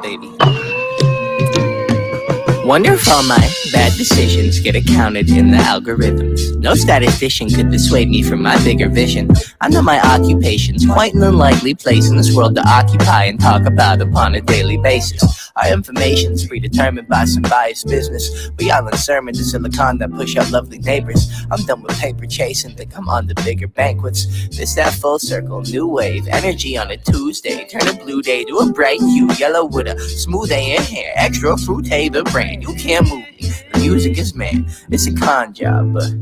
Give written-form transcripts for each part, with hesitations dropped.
baby. Wonder if all my bad decisions get accounted in the algorithms. No statistician could dissuade me from my bigger vision. I know my occupation's quite an unlikely place in this world to occupy and talk about upon a daily basis. Our information's predetermined by some biased business. We all in sermon to silicon that push out lovely neighbors. I'm done with paper chasing, think I'm on the bigger banquets. This that full circle, new wave, energy on a Tuesday. Turn a blue day to a bright hue, yellow with a smooth A in hair. Extra fruit, the brand. You can't move me. The music is man. It's a con job, but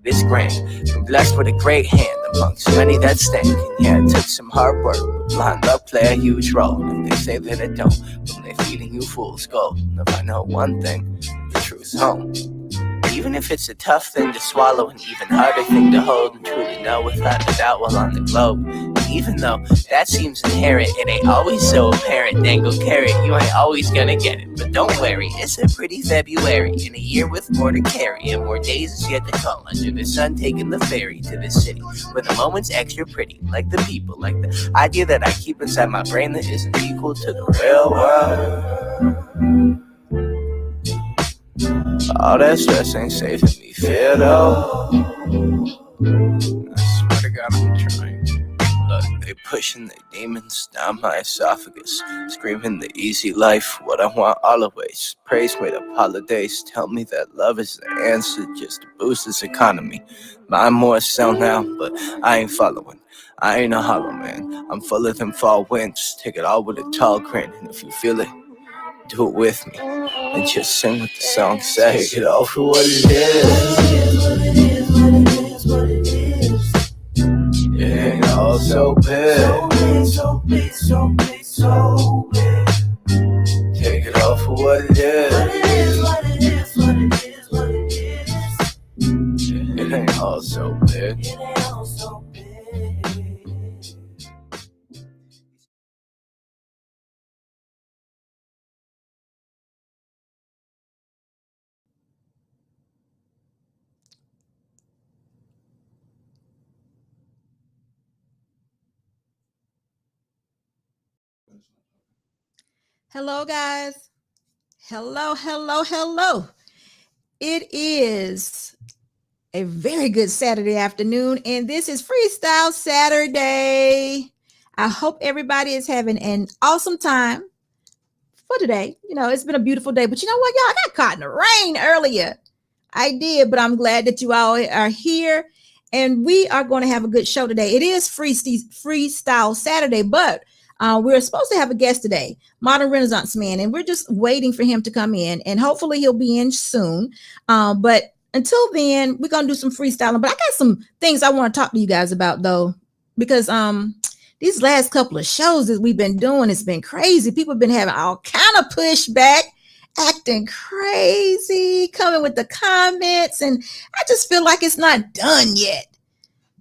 it's grand. Been blessed with a great hand amongst many that stank. And yeah, it took some hard work, but blind luck play a huge role. And they say that it don't, when they're feeding you fool's gold. And if I know one thing, the truth's home. Even if it's a tough thing to swallow, an even harder thing to hold and truly know without a doubt while on the globe. And even though that seems inherent, it ain't always so apparent. Dangle carrot, you ain't always gonna get it. But don't worry, it's a pretty February in a year with more to carry and more days is yet to come. Under the sun, taking the ferry to the city where the moment's extra pretty, like the people, like the idea that I keep inside my brain that isn't equal to the real world. All that stress ain't saving me fear though. I swear to God I'm trying. Look, they pushing the demons down my esophagus, screaming the easy life, what I want always. Praise made up holidays, tell me that love is the answer just to boost this economy. Mine more so now, but I ain't following. I ain't a hollow man, I'm full of them fall winds. Take it all with a tall grin, and if you feel it, do it with me, and just sing what the song says. Take it all for what it is. It ain't all so big. So big. Take it all for what it is. It ain't all so big. Hello, guys. Hello. It is a very good Saturday afternoon, and this is Freestyle Saturday. I hope everybody is having an awesome time for today. You know, it's been a beautiful day, but you know what, y'all? I got caught in the rain earlier. I did, but I'm glad that you all are here, and we are going to have a good show today. It is Freestyle Saturday, but we're supposed to have a guest today, Modern Renaissance Man, and we're just waiting for him to come in, and hopefully he'll be in soon. But until then, we're going to do some freestyling. But I got some things I want to talk to you guys about, though, because these last couple of shows that we've been doing, it's been crazy. People have been having all kind of pushback, acting crazy, coming with the comments, and I just feel like it's not done yet.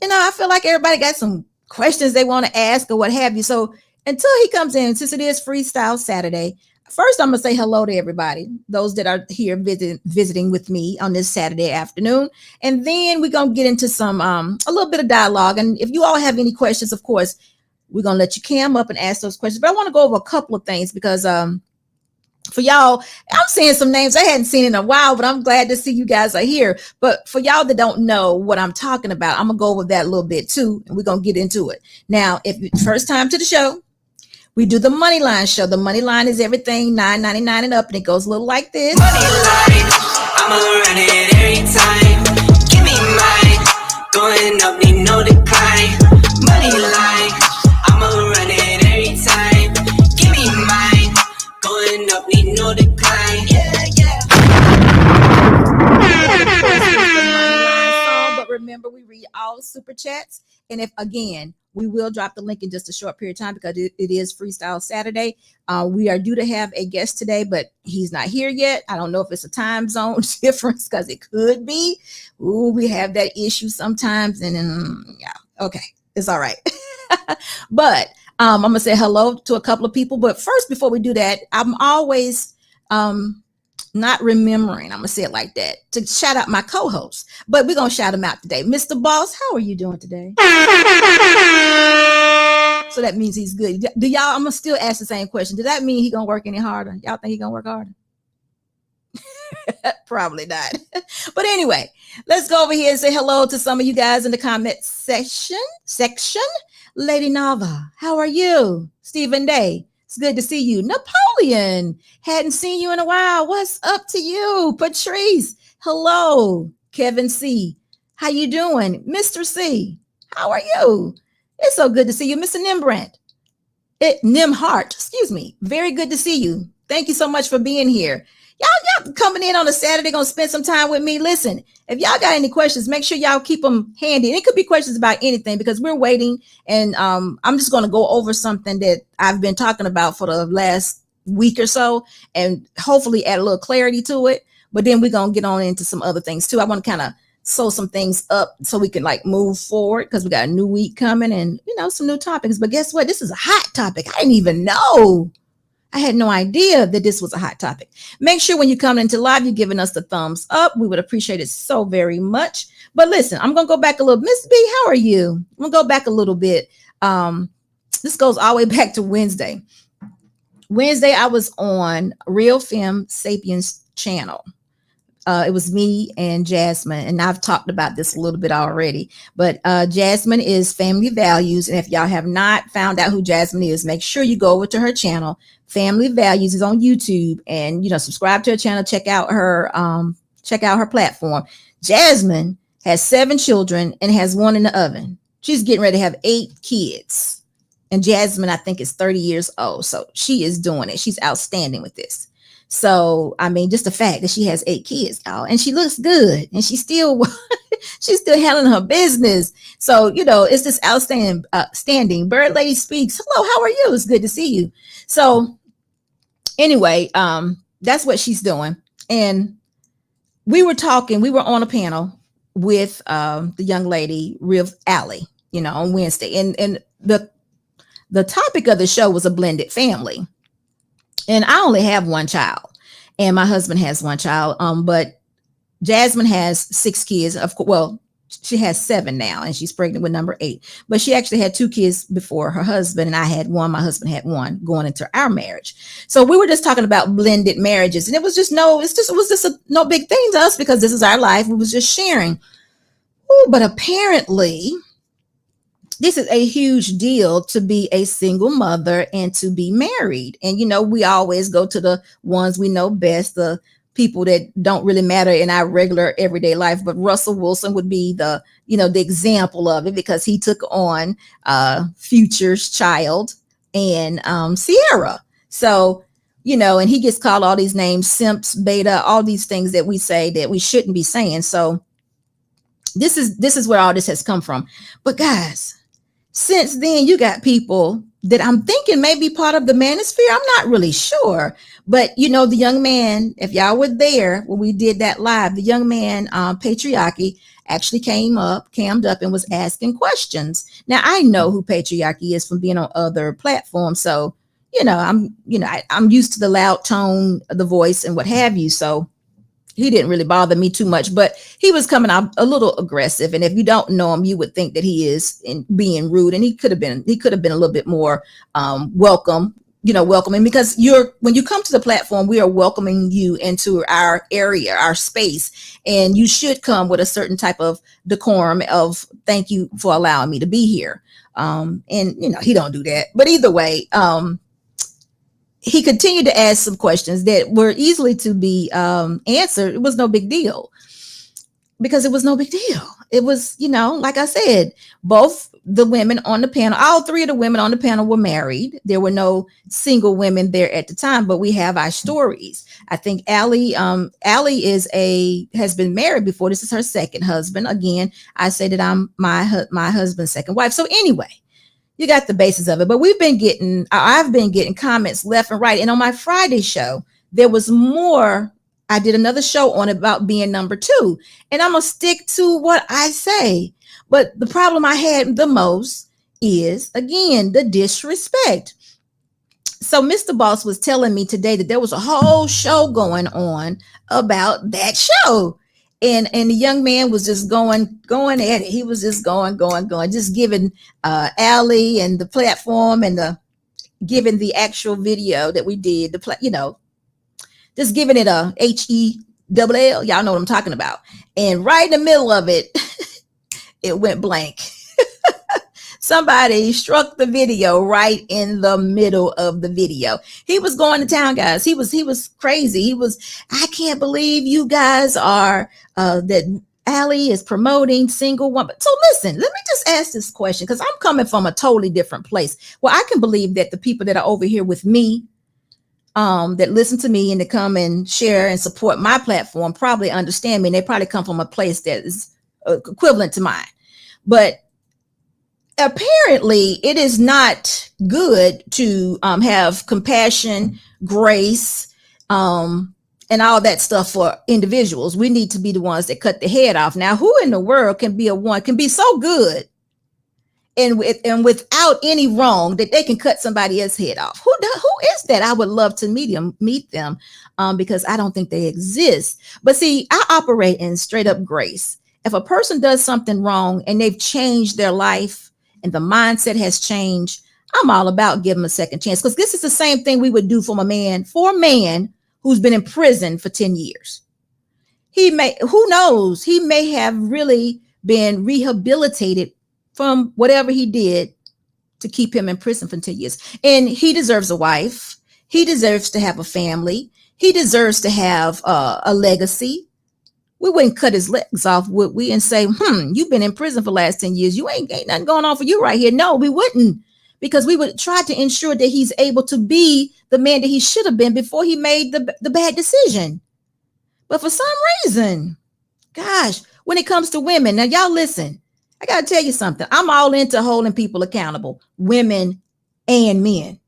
You know, I feel like everybody got some questions they want to ask or what have you. So until he comes in, since it is Freestyle Saturday, first I'm going to say hello to everybody, those that are here visiting with me on this Saturday afternoon. And then we're going to get into some a little bit of dialogue. And if you all have any questions, of course, we're going to let you cam up and ask those questions. But I want to go over a couple of things because for y'all, I'm seeing some names I hadn't seen in a while, but I'm glad to see you guys are here. But for y'all that don't know what I'm talking about, I'm going to go over that a little bit too, and we're going to get into it. Now, if it's first time to the show, we do the Money Line show. The Money Line is everything $9.99 and up, and it goes a little like this. Money line, I'ma run it every time. Give me mine, going up, need no decline. Money line, I'ma run it every time. Give me mine, going up, need no decline. Yeah. But remember, we read all super chats, and if again, we will drop the link in just a short period of time because it is Freestyle Saturday. We are due to have a guest today, but he's not here yet. I don't know if it's a time zone difference because it could be. Ooh, we have that issue sometimes. And then, yeah, okay, it's all right. But I'm going to say hello to a couple of people. But first, before we do that, I'm always not remembering, I'm going to say it like that, to shout out my co-host. But we're going to shout him out today. Mr. Boss, how are you doing today? So that means he's good. Do y'all, I'm gonna still ask the same question. Does that mean he gonna work any harder? Y'all think he gonna work harder? Probably not. But anyway, let's go over here and say hello to some of you guys in the comment section. Lady Nava, how are you? Stephen Day, it's good to see you. Napoleon, hadn't seen you in a while. What's up to you? Patrice, hello. Kevin C, how you doing? Mr. C, how are you? It's so good to see you. Mr. Nimhart, excuse me. Very good to see you. Thank you so much for being here. Y'all coming in on a Saturday, gonna spend some time with me. Listen, if y'all got any questions, make sure y'all keep them handy. And it could be questions about anything because we're waiting. And I'm just gonna go over something that I've been talking about for the last week or so, and hopefully add a little clarity to it. But then we're gonna get on into some other things too. I want to kind of sew some things up so we can like move forward because we got a new week coming and some new topics. But guess what? This is a hot topic. I didn't even know. I had no idea that this was a hot topic. Make sure when you come into live, you're giving us the thumbs up. We would appreciate it so very much. But listen, I'm going to go back a little. Miss B, how are you? I'm going to go back a little bit. This goes all the way back to Wednesday. Wednesday, I was on Real Femme Sapiens channel. It was me and Jasmine, and I've talked about this a little bit already, but Jasmine is Family Values. And if y'all have not found out who Jasmine is, make sure you go over to her channel. Family Values is on YouTube, and subscribe to her channel, check out her platform. Jasmine has 7 children and has 1 in the oven. She's getting ready to have 8 kids. And Jasmine, I think, is 30 years old. So she is doing it. She's outstanding with this. So, I mean, just the fact that she has 8 kids, y'all, and she looks good, and she's still handling her business. So, it's this outstanding. Bird Lady Speaks. Hello, how are you? It's good to see you. So anyway, that's what she's doing. And we were on a panel with the young lady, Riv Alley, on Wednesday. And the topic of the show was a blended family. And I only have 1 child, and my husband has 1 child. But Jasmine has 6 kids. Of course, well, she has 7 now, and she's pregnant with number 8. But she actually had 2 kids before her husband, and I had 1. My husband had 1 going into our marriage. So we were just talking about blended marriages, and it was just no big thing to us because this is our life. We was just sharing. Ooh, but apparently, this is a huge deal to be a single mother and to be married. And, we always go to the ones we know best, the people that don't really matter in our regular everyday life. But Russell Wilson would be the example of it because he took on Future's child and Sierra. So, and he gets called all these names, simps, beta, all these things that we say that we shouldn't be saying. So this is where all this has come from. But guys, since then, you got people that I'm thinking may be part of the manosphere. I'm not really sure. But, the young man, if y'all were there when we did that live, the young man, Patriarchy, actually cammed up and was asking questions. Now, I know who Patriarchy is from being on other platforms. So, I'm used to the loud tone, the voice and what have you. So he didn't really bother me too much, but he was coming out a little aggressive. And if you don't know him, you would think that he is being rude, and he could have been a little bit more welcoming, because when you come to the platform, we are welcoming you into our area, our space, and you should come with a certain type of decorum of thank you for allowing me to be here. And he don't do that, but either way, he continued to ask some questions that were easily to be answered. It was no big deal because it was no big deal. It was, like I said, both the women on the panel, all 3 of the women on the panel were married. There were no single women there at the time, but we have our stories. I think Allie has been married before. This is her second husband. Again, I say that I'm my husband's second wife. So anyway, you got the basis of it, but I've been getting comments left and right. And on my Friday show, there was more. I did another show on about being number 2, and I'm going to stick to what I say. But the problem I had the most is, again, the disrespect. So Mr. Boss was telling me today that there was a whole show going on about that show. And the young man was just going at it. He was just going, just giving Allie and the platform and giving the actual video that we did, just giving it a HELL. Y'all know what I'm talking about. And right in the middle of it, it went blank. Somebody struck the video right in the middle of the video. He was going to town, guys. He was crazy. I can't believe you guys are, that Allie is promoting single woman. So listen, let me just ask this question, because I'm coming from a totally different place. Well, I can believe that the people that are over here with me, that listen to me and to come and share and support my platform probably understand me. And they probably come from a place that is equivalent to mine. But apparently it is not good to have compassion, grace, and all that stuff for individuals. We need to be the ones that cut the head off. Now, who in the world can be so good and without any wrong that they can cut somebody else's head off? Who is that? I would love to meet them because I don't think they exist. But see, I operate in straight up grace. If a person does something wrong and they've changed their life and the mindset has changed, I'm all about giving them a second chance, because this is the same thing we would do for a man who's been in prison for 10 years. Who knows, he may have really been rehabilitated from whatever he did to keep him in prison for 10 years. And he deserves a wife. He deserves to have a family. He deserves to have a legacy. We wouldn't cut his legs off, would we, and say, you've been in prison for the last 10 years. You ain't nothing going on for you right here. No, we wouldn't, because we would try to ensure that he's able to be the man that he should have been before he made the bad decision. But for some reason, gosh, when it comes to women, now y'all listen, I got to tell you something. I'm all into holding people accountable, women and men.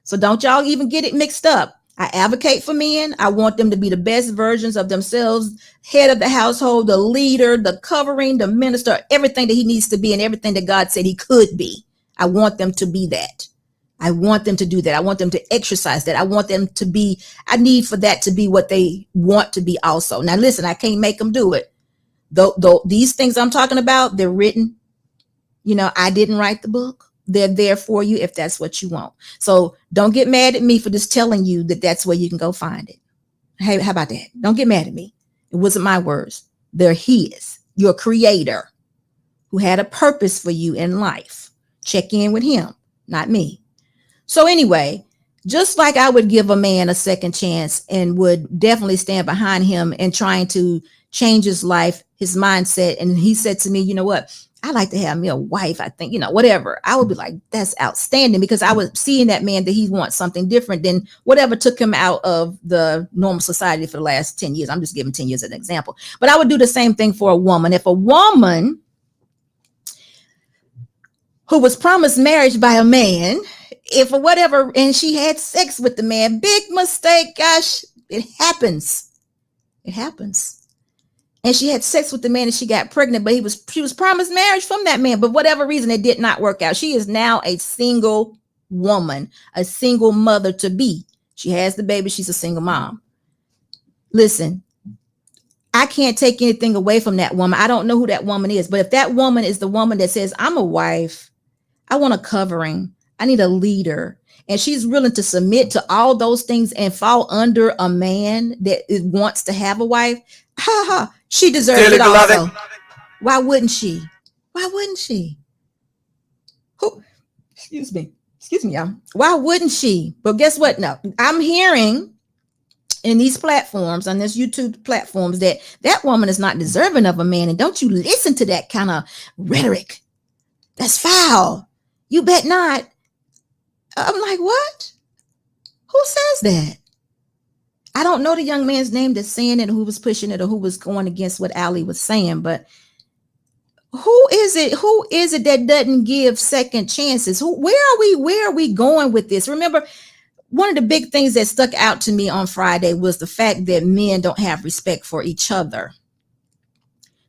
So don't y'all even get it mixed up. I advocate for men. I want them to be the best versions of themselves, head of the household, the leader, the covering, the minister, everything that he needs to be and everything that God said he could be. I want them to be that. I want them to do that. I want them to exercise that. I want them to be, I need for that to be what they want to be also. Now, listen, I can't make them do it. Though these things I'm talking about, they're written. I didn't write the book. They're there for you if that's what you want. So don't get mad at me for just telling you that that's where you can go find it. Hey, how about that? Don't get mad at me. It wasn't my words. They're his, your creator, who had a purpose for you in life. Check in with him, not me. So anyway, just like I would give a man a second chance and would definitely stand behind him and trying to change his life, his mindset. And he said to me, you know what? I like to have me a wife. I think, whatever. I would be like, that's outstanding, because I was seeing that man that he wants something different than whatever took him out of the normal society for the last 10 years. I'm just giving 10 years as an example. But I would do the same thing for a woman. If a woman who was promised marriage by a man, if or whatever, and she had sex with the man, big mistake, gosh, it happens. It happens. And she had sex with the man and she got pregnant, but she was promised marriage from that man. But whatever reason, it did not work out. She is now a single woman, a single mother to be. She has the baby. She's a single mom. Listen, I can't take anything away from that woman. I don't know who that woman is, but if that woman is the woman that says, I'm a wife, I want a covering, I need a leader, and she's willing to submit to all those things and fall under a man that wants to have a wife, she deserves it also. Why wouldn't she? Why wouldn't she? Excuse me, y'all. Why wouldn't she? But guess what? No, I'm hearing in these platforms, on this YouTube platforms, that woman is not deserving of a man. And don't you listen to that kind of rhetoric. That's foul. You bet not. I'm like, what? Who says that? I don't know the young man's name that's saying it, who was pushing it, or who was going against what Allie was saying, but who is it that doesn't give second chances? Where are we going with this? Remember, one of the big things that stuck out to me on Friday was the fact that men don't have respect for each other.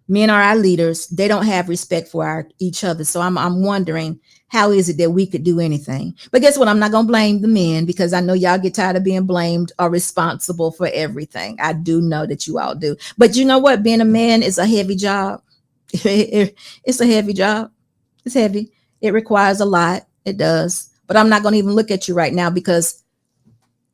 Men are our leaders. They don't have respect for each other. So I'm wondering, how is it that we could do anything? But guess what? I'm not going to blame the men, because I know y'all get tired of being blamed or responsible for everything. I do know that you all do. But you know what? Being a man is a heavy job. It's a heavy job. It's heavy. It requires a lot. It does. But I'm not going to even look at you right now, because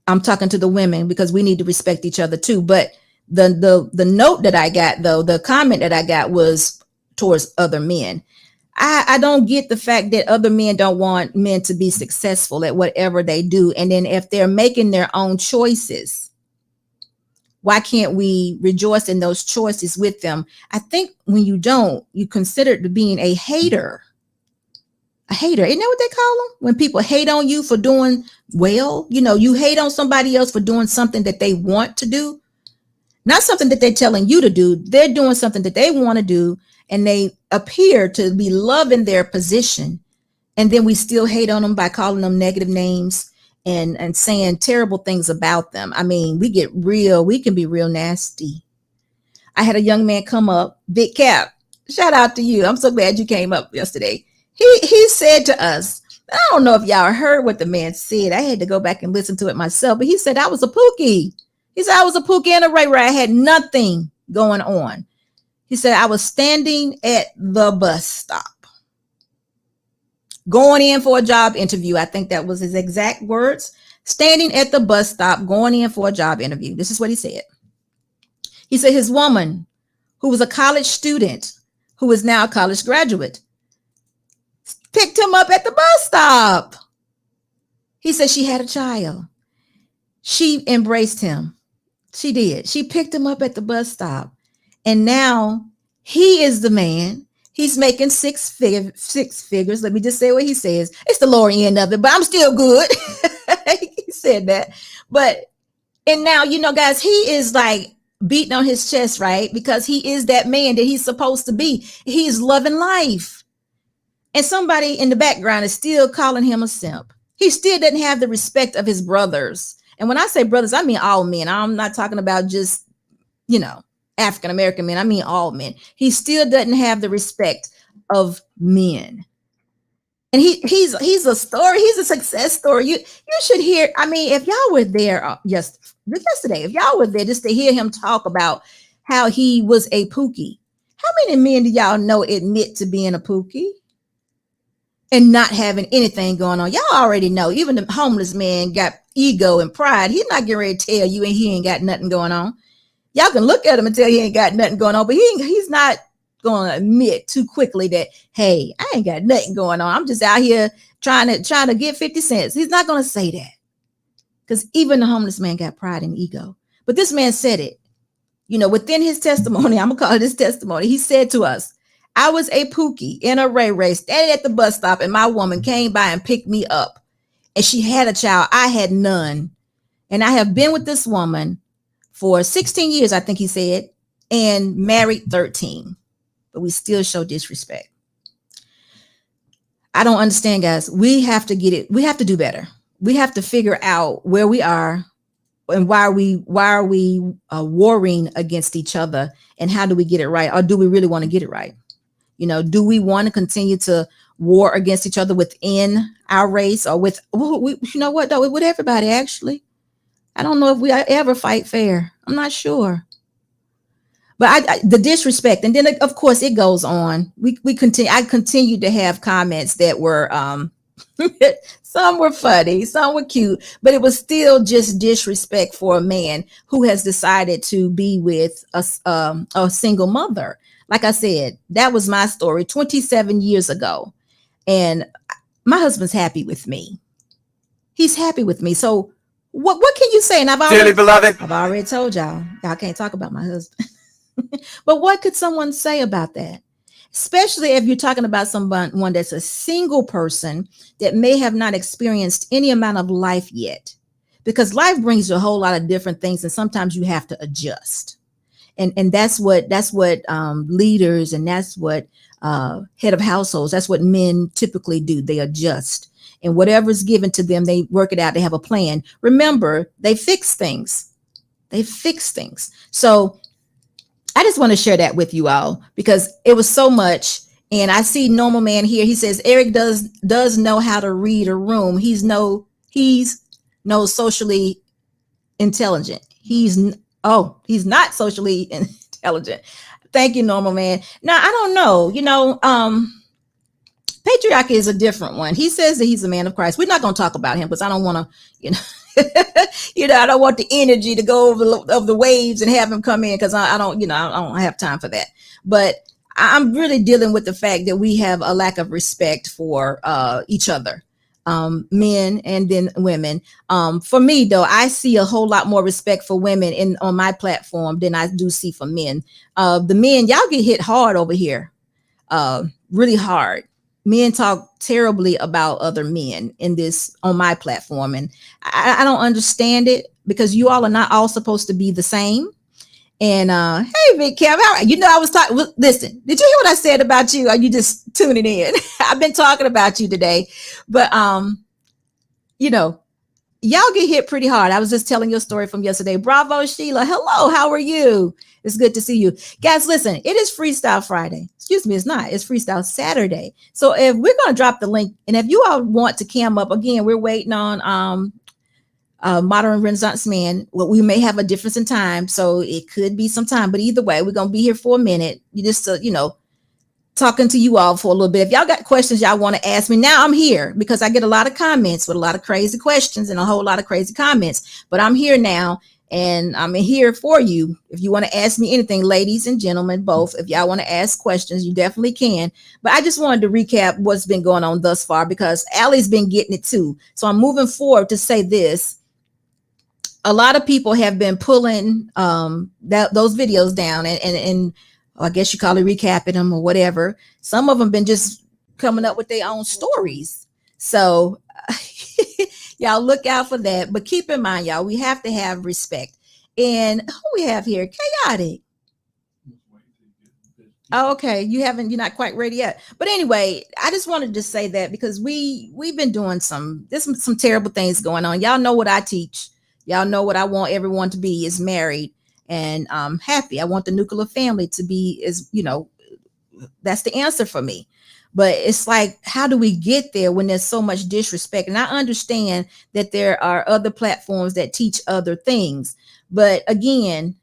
I'm talking to the women, because we need to respect each other too. But the note that I got, though, the comment that I got was towards other men. I don't get the fact that other men don't want men to be successful at whatever they do. And then if they're making their own choices, why can't we rejoice in those choices with them? I think when you don't, you consider to being a hater. A hater, isn't that what they call them? When people hate on you for doing well, you hate on somebody else for doing something that they want to do. Not something that they're telling you to do. They're doing something that they want to do, and they appear to be loving their position. And then we still hate on them by calling them negative names and saying terrible things about them. I mean, we can be real nasty. I had a young man come up, Big Cap. Shout out to you. I'm so glad you came up yesterday. He said to us, I don't know if y'all heard what the man said. I had to go back and listen to it myself, but he said I was a pookie. He said I was a pookie and a ray ray. I had nothing going on. He said I was standing at the bus stop, going in for a job interview. I think that was his exact words. Standing at the bus stop, going in for a job interview. This is what he said. He said his woman, who was a college student, who is now a college graduate, picked him up at the bus stop. He said she had a child. She embraced him. She did. She picked him up at the bus stop. And now he is the man. He's making six figures. Let me just say what he says. It's the lower end of it, but I'm still good. He said that. And now, guys, he is like beating on his chest, right? Because he is that man that he's supposed to be. He's loving life. And somebody in the background is still calling him a simp. He still doesn't have the respect of his brothers. And when I say brothers, I mean all men. I'm not talking about just, African-American men. I mean all men. He still doesn't have the respect of men. And he's a story. He's a success story. You should hear. I mean, if y'all were there yesterday, if y'all were there just to hear him talk about how he was a pookie. How many men do y'all know admit to being a pookie and not having anything going on? Y'all already know. Even the homeless man got ego and pride. He's not getting ready to tell you and he ain't got nothing going on. Y'all can look at him and tell he ain't got nothing going on, but he's not going to admit too quickly that, hey, I ain't got nothing going on. I'm just out here trying to get 50 cents. He's not going to say that, because even the homeless man got pride and ego. But this man said it, within his testimony. I'm going to call it his testimony. He said to us, I was a pookie in a ray ray standing at the bus stop, and my woman came by and picked me up, and she had a child. I had none. And I have been with this woman for 16 years, I think he said, and married 13. But we still show disrespect. I don't understand, guys. We have to get it. We have to do better. We have to figure out where we are and why are we warring against each other, and how do we get it right? Or do we really want to get it right? Do we want to continue to war against each other within our race, or with, with everybody, actually? I don't know if we ever fight fair. I'm not sure. But the disrespect, and then of course it goes on. We continue. I continue to have comments that were some were funny, some were cute, but it was still just disrespect for a man who has decided to be with a single mother. Like I said, that was my story 27 years ago, and my husband's happy with me. He's happy with me. So what can you say? And I've already told y'all can't talk about my husband. But what could someone say about that? Especially if you're talking about someone that's a single person that may have not experienced any amount of life yet, because life brings you a whole lot of different things, and sometimes you have to adjust. And that's what leaders, and that's what head of households, that's what men typically do. They adjust, and whatever's given to them, they work it out. They have a plan. Remember, they fix things. So I just want to share that with you all because it was so much. And I see Normal Man here. He says Eric does know how to read a room. He's no socially intelligent. He's not socially intelligent. Thank you, Normal Man. Now I don't know. Patriarch is a different one. He says that he's a man of Christ. We're not going to talk about him because I don't want to, I don't want the energy to go over the waves and have him come in because I don't have time for that. But I'm really dealing with the fact that we have a lack of respect for each other, men and then women. For me, though, I see a whole lot more respect for women on my platform than I do see for men. The men, y'all get hit hard over here, really hard. Men talk terribly about other men on my platform. And I don't understand it because you all are not all supposed to be the same. And hey, Big Kev, I was talking. Listen, did you hear what I said about you? Are you just tuning in? I've been talking about you today, but y'all get hit pretty hard. I was just telling you a story from yesterday. Bravo, Sheila. Hello, how are you? It's good to see you. Guys, listen, it is Freestyle Friday. Excuse me, it's not. It's Freestyle Saturday. So if we're going to drop the link, and if you all want to cam up, again, we're waiting on Modern Renaissance Man. Well, we may have a difference in time, so it could be some time. But either way, we're going to be here for a minute. You just, talking to you all for a little bit. If y'all got questions y'all want to ask me, now I'm here because I get a lot of comments with a lot of crazy questions and a whole lot of crazy comments. But I'm here now. And I'm here for you. If you want to ask me anything, ladies and gentlemen, both, if y'all want to ask questions, you definitely can. But I just wanted to recap what's been going on thus far because Allie's been getting it too. So I'm moving forward to say this. A lot of people have been pulling those videos down and I guess you call it recapping them or whatever. Some of them been just coming up with their own stories. So y'all look out for that. But keep in mind, y'all, we have to have respect. And who we have here? Chaotic. Oh, okay. You're not quite ready yet. But anyway, I just wanted to say that because we've been doing some terrible things going on. Y'all know what I teach. Y'all know what I want everyone to be is married and happy. I want the nuclear family to be that's the answer for me. But it's like, how do we get there when there's so much disrespect? And I understand that there are other platforms that teach other things. But again,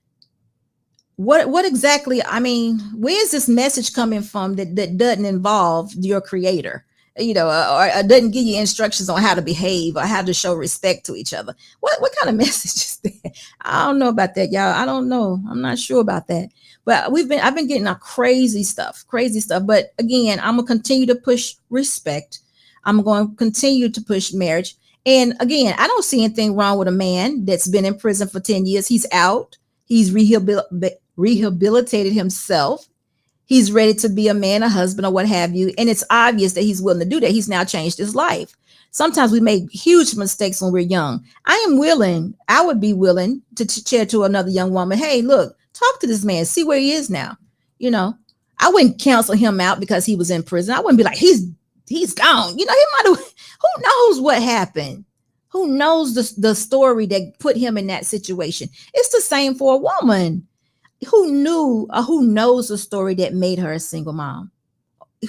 what exactly, where's this message coming from that doesn't involve your creator? Or doesn't give you instructions on how to behave or how to show respect to each other. What kind of message is that? I don't know about that, y'all. I don't know. I'm not sure about that. But I've been getting crazy stuff. But again, I'm going to continue to push respect. I'm going to continue to push marriage. And again, I don't see anything wrong with a man that's been in prison for 10 years. He's out. He's rehabilitated himself. He's ready to be a man, a husband, or what have you. And it's obvious that he's willing to do that. He's now changed his life. Sometimes we make huge mistakes when we're young. I would be willing to share to another young woman, hey, look, talk to this man, see where he is now. I wouldn't cancel him out because he was in prison. I wouldn't be like, he's gone. He might have, who knows what happened? Who knows the story that put him in that situation? It's the same for a woman. Who knows the story that made her a single mom?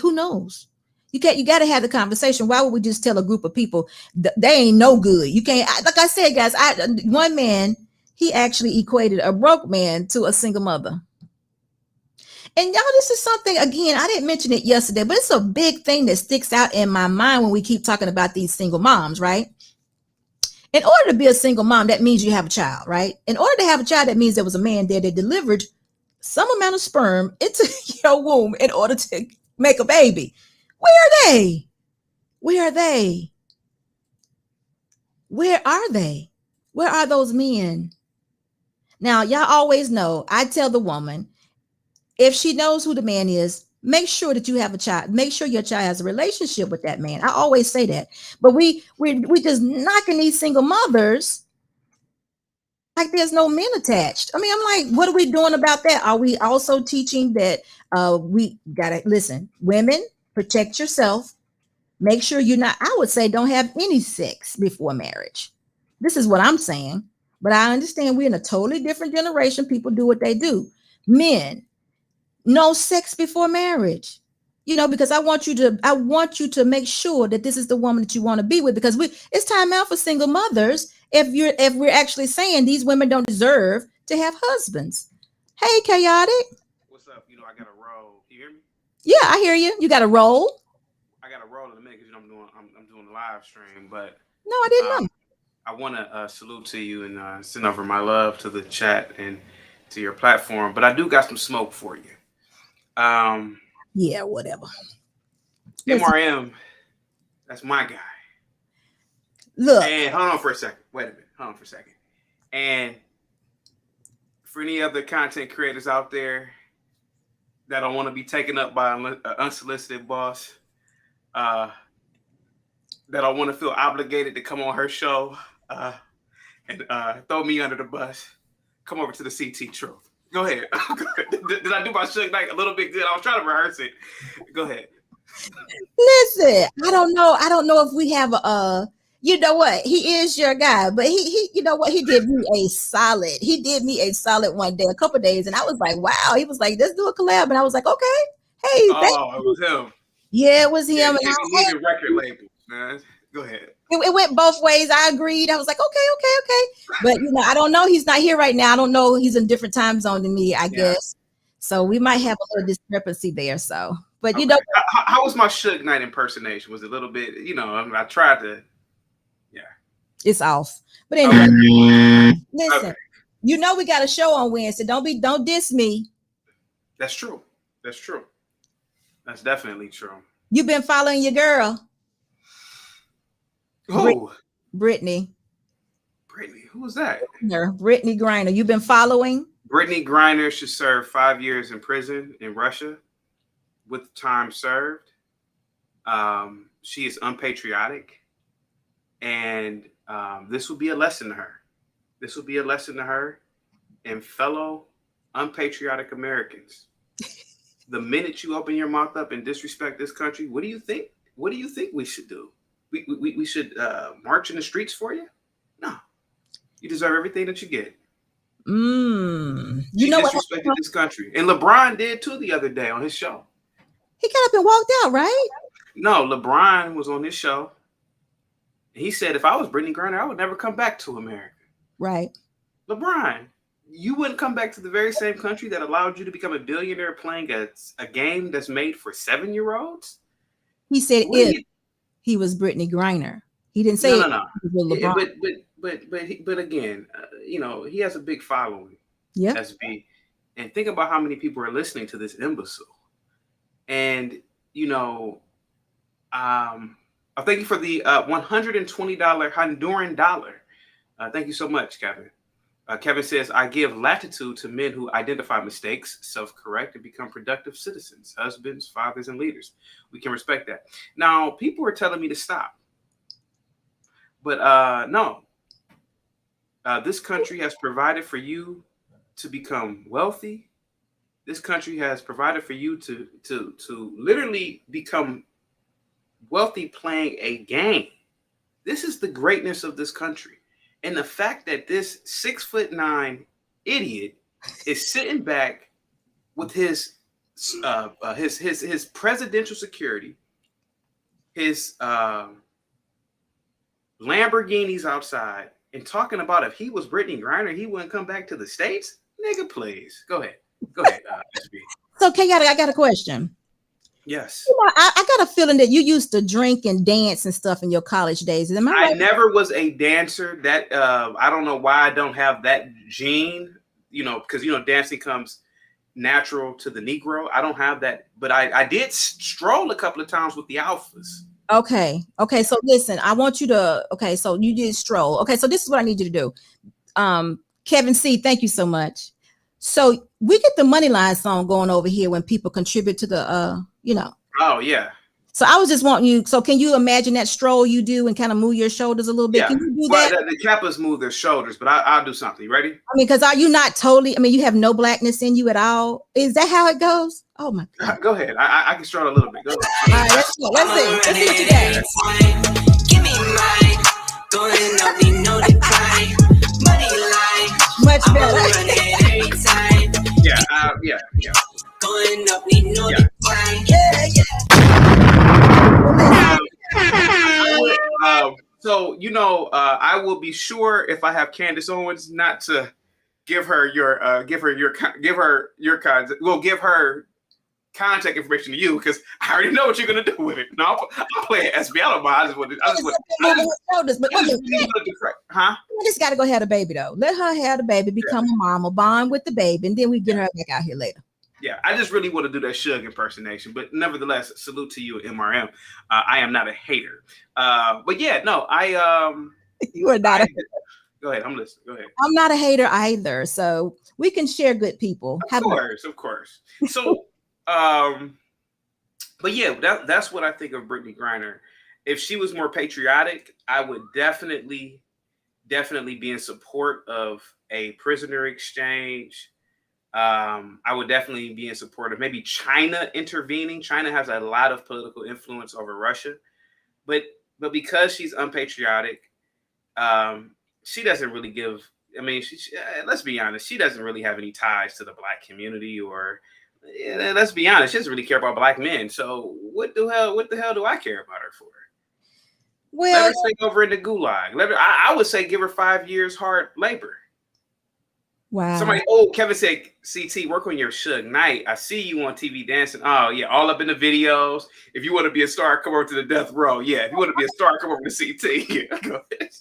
Who knows? You got to have the conversation. Why would we just tell a group of people they ain't no good? You can't, like I said, guys, one man, he actually equated a broke man to a single mother. And y'all, this is something, again, I didn't mention it yesterday, but it's a big thing that sticks out in my mind when we keep talking about these single moms, right? In order to be a single mom, that means you have a child, right? In order to have a child, that means there was a man there that delivered some amount of sperm into your womb in order to make a baby. Where are they? Where are they? Where are they? Where are those men? Now, y'all always know, I tell the woman, if she knows who the man is, make sure that you have a child. Make sure your child has a relationship with that man. I always say that. But we just knocking these single mothers like there's no men attached. I'm like, what are we doing about that? Are we also teaching that we gotta listen, women, protect yourself. Make sure I would say don't have any sex before marriage. This is what I'm saying. But I understand we're in a totally different generation. People do what they do. Men, no sex before marriage. Because I want you to make sure that this is the woman that you want to be with, because it's time out for single mothers if we're actually saying these women don't deserve to have husbands. Hey, chaotic. What's up? I got a roll. Can you hear me? Yeah, I hear you. You got a roll? I got a roll in a minute because I'm doing a live stream, but no, I didn't know. I want to salute to you and send over my love to the chat and to your platform, but I do got some smoke for you. Yeah, whatever. MRM, that's my guy. Look. And hold on for a second. Wait a minute. Hold on for a second. And for any other content creators out there that don't want to be taken up by an unsolicited boss, that don't want to feel obligated to come on her show and throw me under the bus, come over to the CT Truth. Go ahead. Did I do my Suge Knight a little bit good? I was trying to rehearse it. Go ahead. Listen, I don't know if we have you know what? He is your guy, but he you know what? He did me a solid. He did me a solid one day, a couple of days, and I was like, wow. He was like, let's do a collab, and I was like, okay. Hey, it was him. Yeah, it was him. Yeah, and record labels, man. Go ahead. It went both ways. I agreed. I was like, okay. But I don't know. He's not here right now. I don't know. He's in a different time zone than me, I guess. So we might have a little discrepancy there. So, but okay. How was my Suge Knight impersonation? Was it a little bit, I tried to, it's off. But anyway, listen, we got a show on Wednesday. Don't diss me. That's true. That's definitely true. You've been following your girl. Who? Brittany. Who was that? Brittany Griner. You've been following? Brittany Griner should serve 5 years in prison in Russia with time served. She is unpatriotic, and this will be a lesson to her. This will be a lesson to her and fellow unpatriotic Americans. The minute you open your mouth up and disrespect this country, what do you think? What do you think we should do? We should march in the streets for you? No. You deserve everything that you get. You disrespected this country. And LeBron did too the other day on his show. He got up and walked out, right? No, LeBron was on his show. He said, if I was Brittany Griner, I would never come back to America. Right. LeBron, you wouldn't come back to the very same country that allowed you to become a billionaire playing a game that's made for 7-year-olds? He said he was Brittany Griner. He didn't say no. But again, he has a big following. Yeah. SB. And think about how many people are listening to this imbecile. And I thank you for the $120 Honduran dollar. Thank you so much, Kevin. Kevin says, I give latitude to men who identify mistakes, self-correct, and become productive citizens, husbands, fathers, and leaders. We can respect that. Now, people are telling me to stop. But no. This country has provided for you to become wealthy. This country has provided for you to literally become wealthy playing a game. This is the greatness of this country. And the fact that this 6'9" idiot is sitting back with his presidential security, his Lamborghinis outside, and talking about if he was Brittany Griner, he wouldn't come back to the States. Nigga, please go ahead. SB. So, I got a question. Yes. I got a feeling that you used to drink and dance and stuff in your college days. Am I right? I never was a dancer. That I don't know why I don't have that gene. Because dancing comes natural to the Negro. I don't have that, but I did stroll a couple of times with the Alphas. Okay. So listen, I want you to. Okay, so you did stroll. Okay, so this is what I need you to do. Kevin C, thank you so much. So we get the Money Line song going over here when people contribute to the, Oh, yeah. So I was just wanting you. So can you imagine that stroll you do and kind of move your shoulders a little bit? Yeah. Can you do that? The Kappas move their shoulders, but I'll do something. You ready? Because are you not totally? You have no blackness in you at all. Is that how it goes? Oh my God. Go ahead. I can stroll a little bit. Go ahead. All right, let's see what you got. Give me mine. Going up, you know the crime. Money line. Much better. Yeah, Yeah. Going up, we know Yeah. the grind. So I will be sure if I have Candace Owens not to give her your contact. We'll give her contact information to you because I already know what you're gonna do with it. No, I'll play it SB. I don't mind. Huh? We just got to go have the baby though. Let her have the baby, become a mama, bond with the baby, and then we get her back out here later. Yeah, I just really want to do that Suge impersonation, but nevertheless, salute to you, MRM. I am not a hater, but yeah, no, You are not. Go ahead, I'm listening. Go ahead. I'm not a hater either, so we can share good people. Of course. So, but yeah, that's what I think of Brittany Griner. If she was more patriotic, I would definitely be in support of a prisoner exchange. I would definitely be in support of maybe China intervening. China has a lot of political influence over Russia, but because she's unpatriotic, she doesn't really give. I mean, let's be honest, she doesn't really have any ties to the Black community, or let's be honest, she doesn't really care about Black men. So what the hell do I care about her for? Well, let her stay over in the gulag. I would say give her 5 years hard labor. Wow. Kevin said, CT, work on your Suge Knight. I see you on TV dancing. Oh, yeah, all up in the videos. If you want to be a star, come over to the death row. Yeah, if you want to be a star, come over to CT. Yeah, go ahead.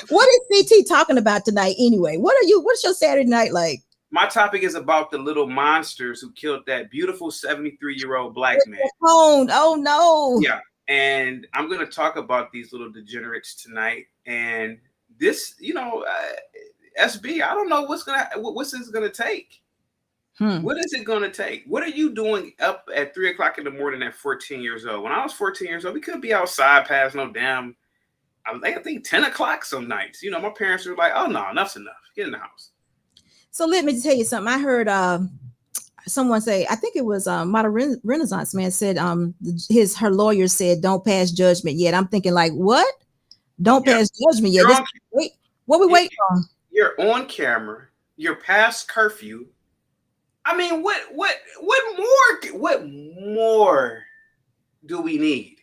What is CT talking about tonight anyway? What's your Saturday night like? My topic is about the little monsters who killed that beautiful 73-year-old Black man. Oh, no. Yeah, and I'm going to talk about these little degenerates tonight. And this, SB, I don't know what's this gonna take. What is it gonna take? What are you doing up at 3 o'clock in the morning at 14 years old? When I was 14 years old, we couldn't be outside past no damn. I think 10 o'clock some nights. My parents were like, "Oh no, enough's enough. Get in the house." So let me tell you something. I heard someone say, I think it was Modern Renaissance Man said her lawyer said, "Don't pass judgment yet." I'm thinking like, what? Don't pass judgment yet. Wait, what we waiting on? You're on camera. You're past curfew. I mean, what more do we need?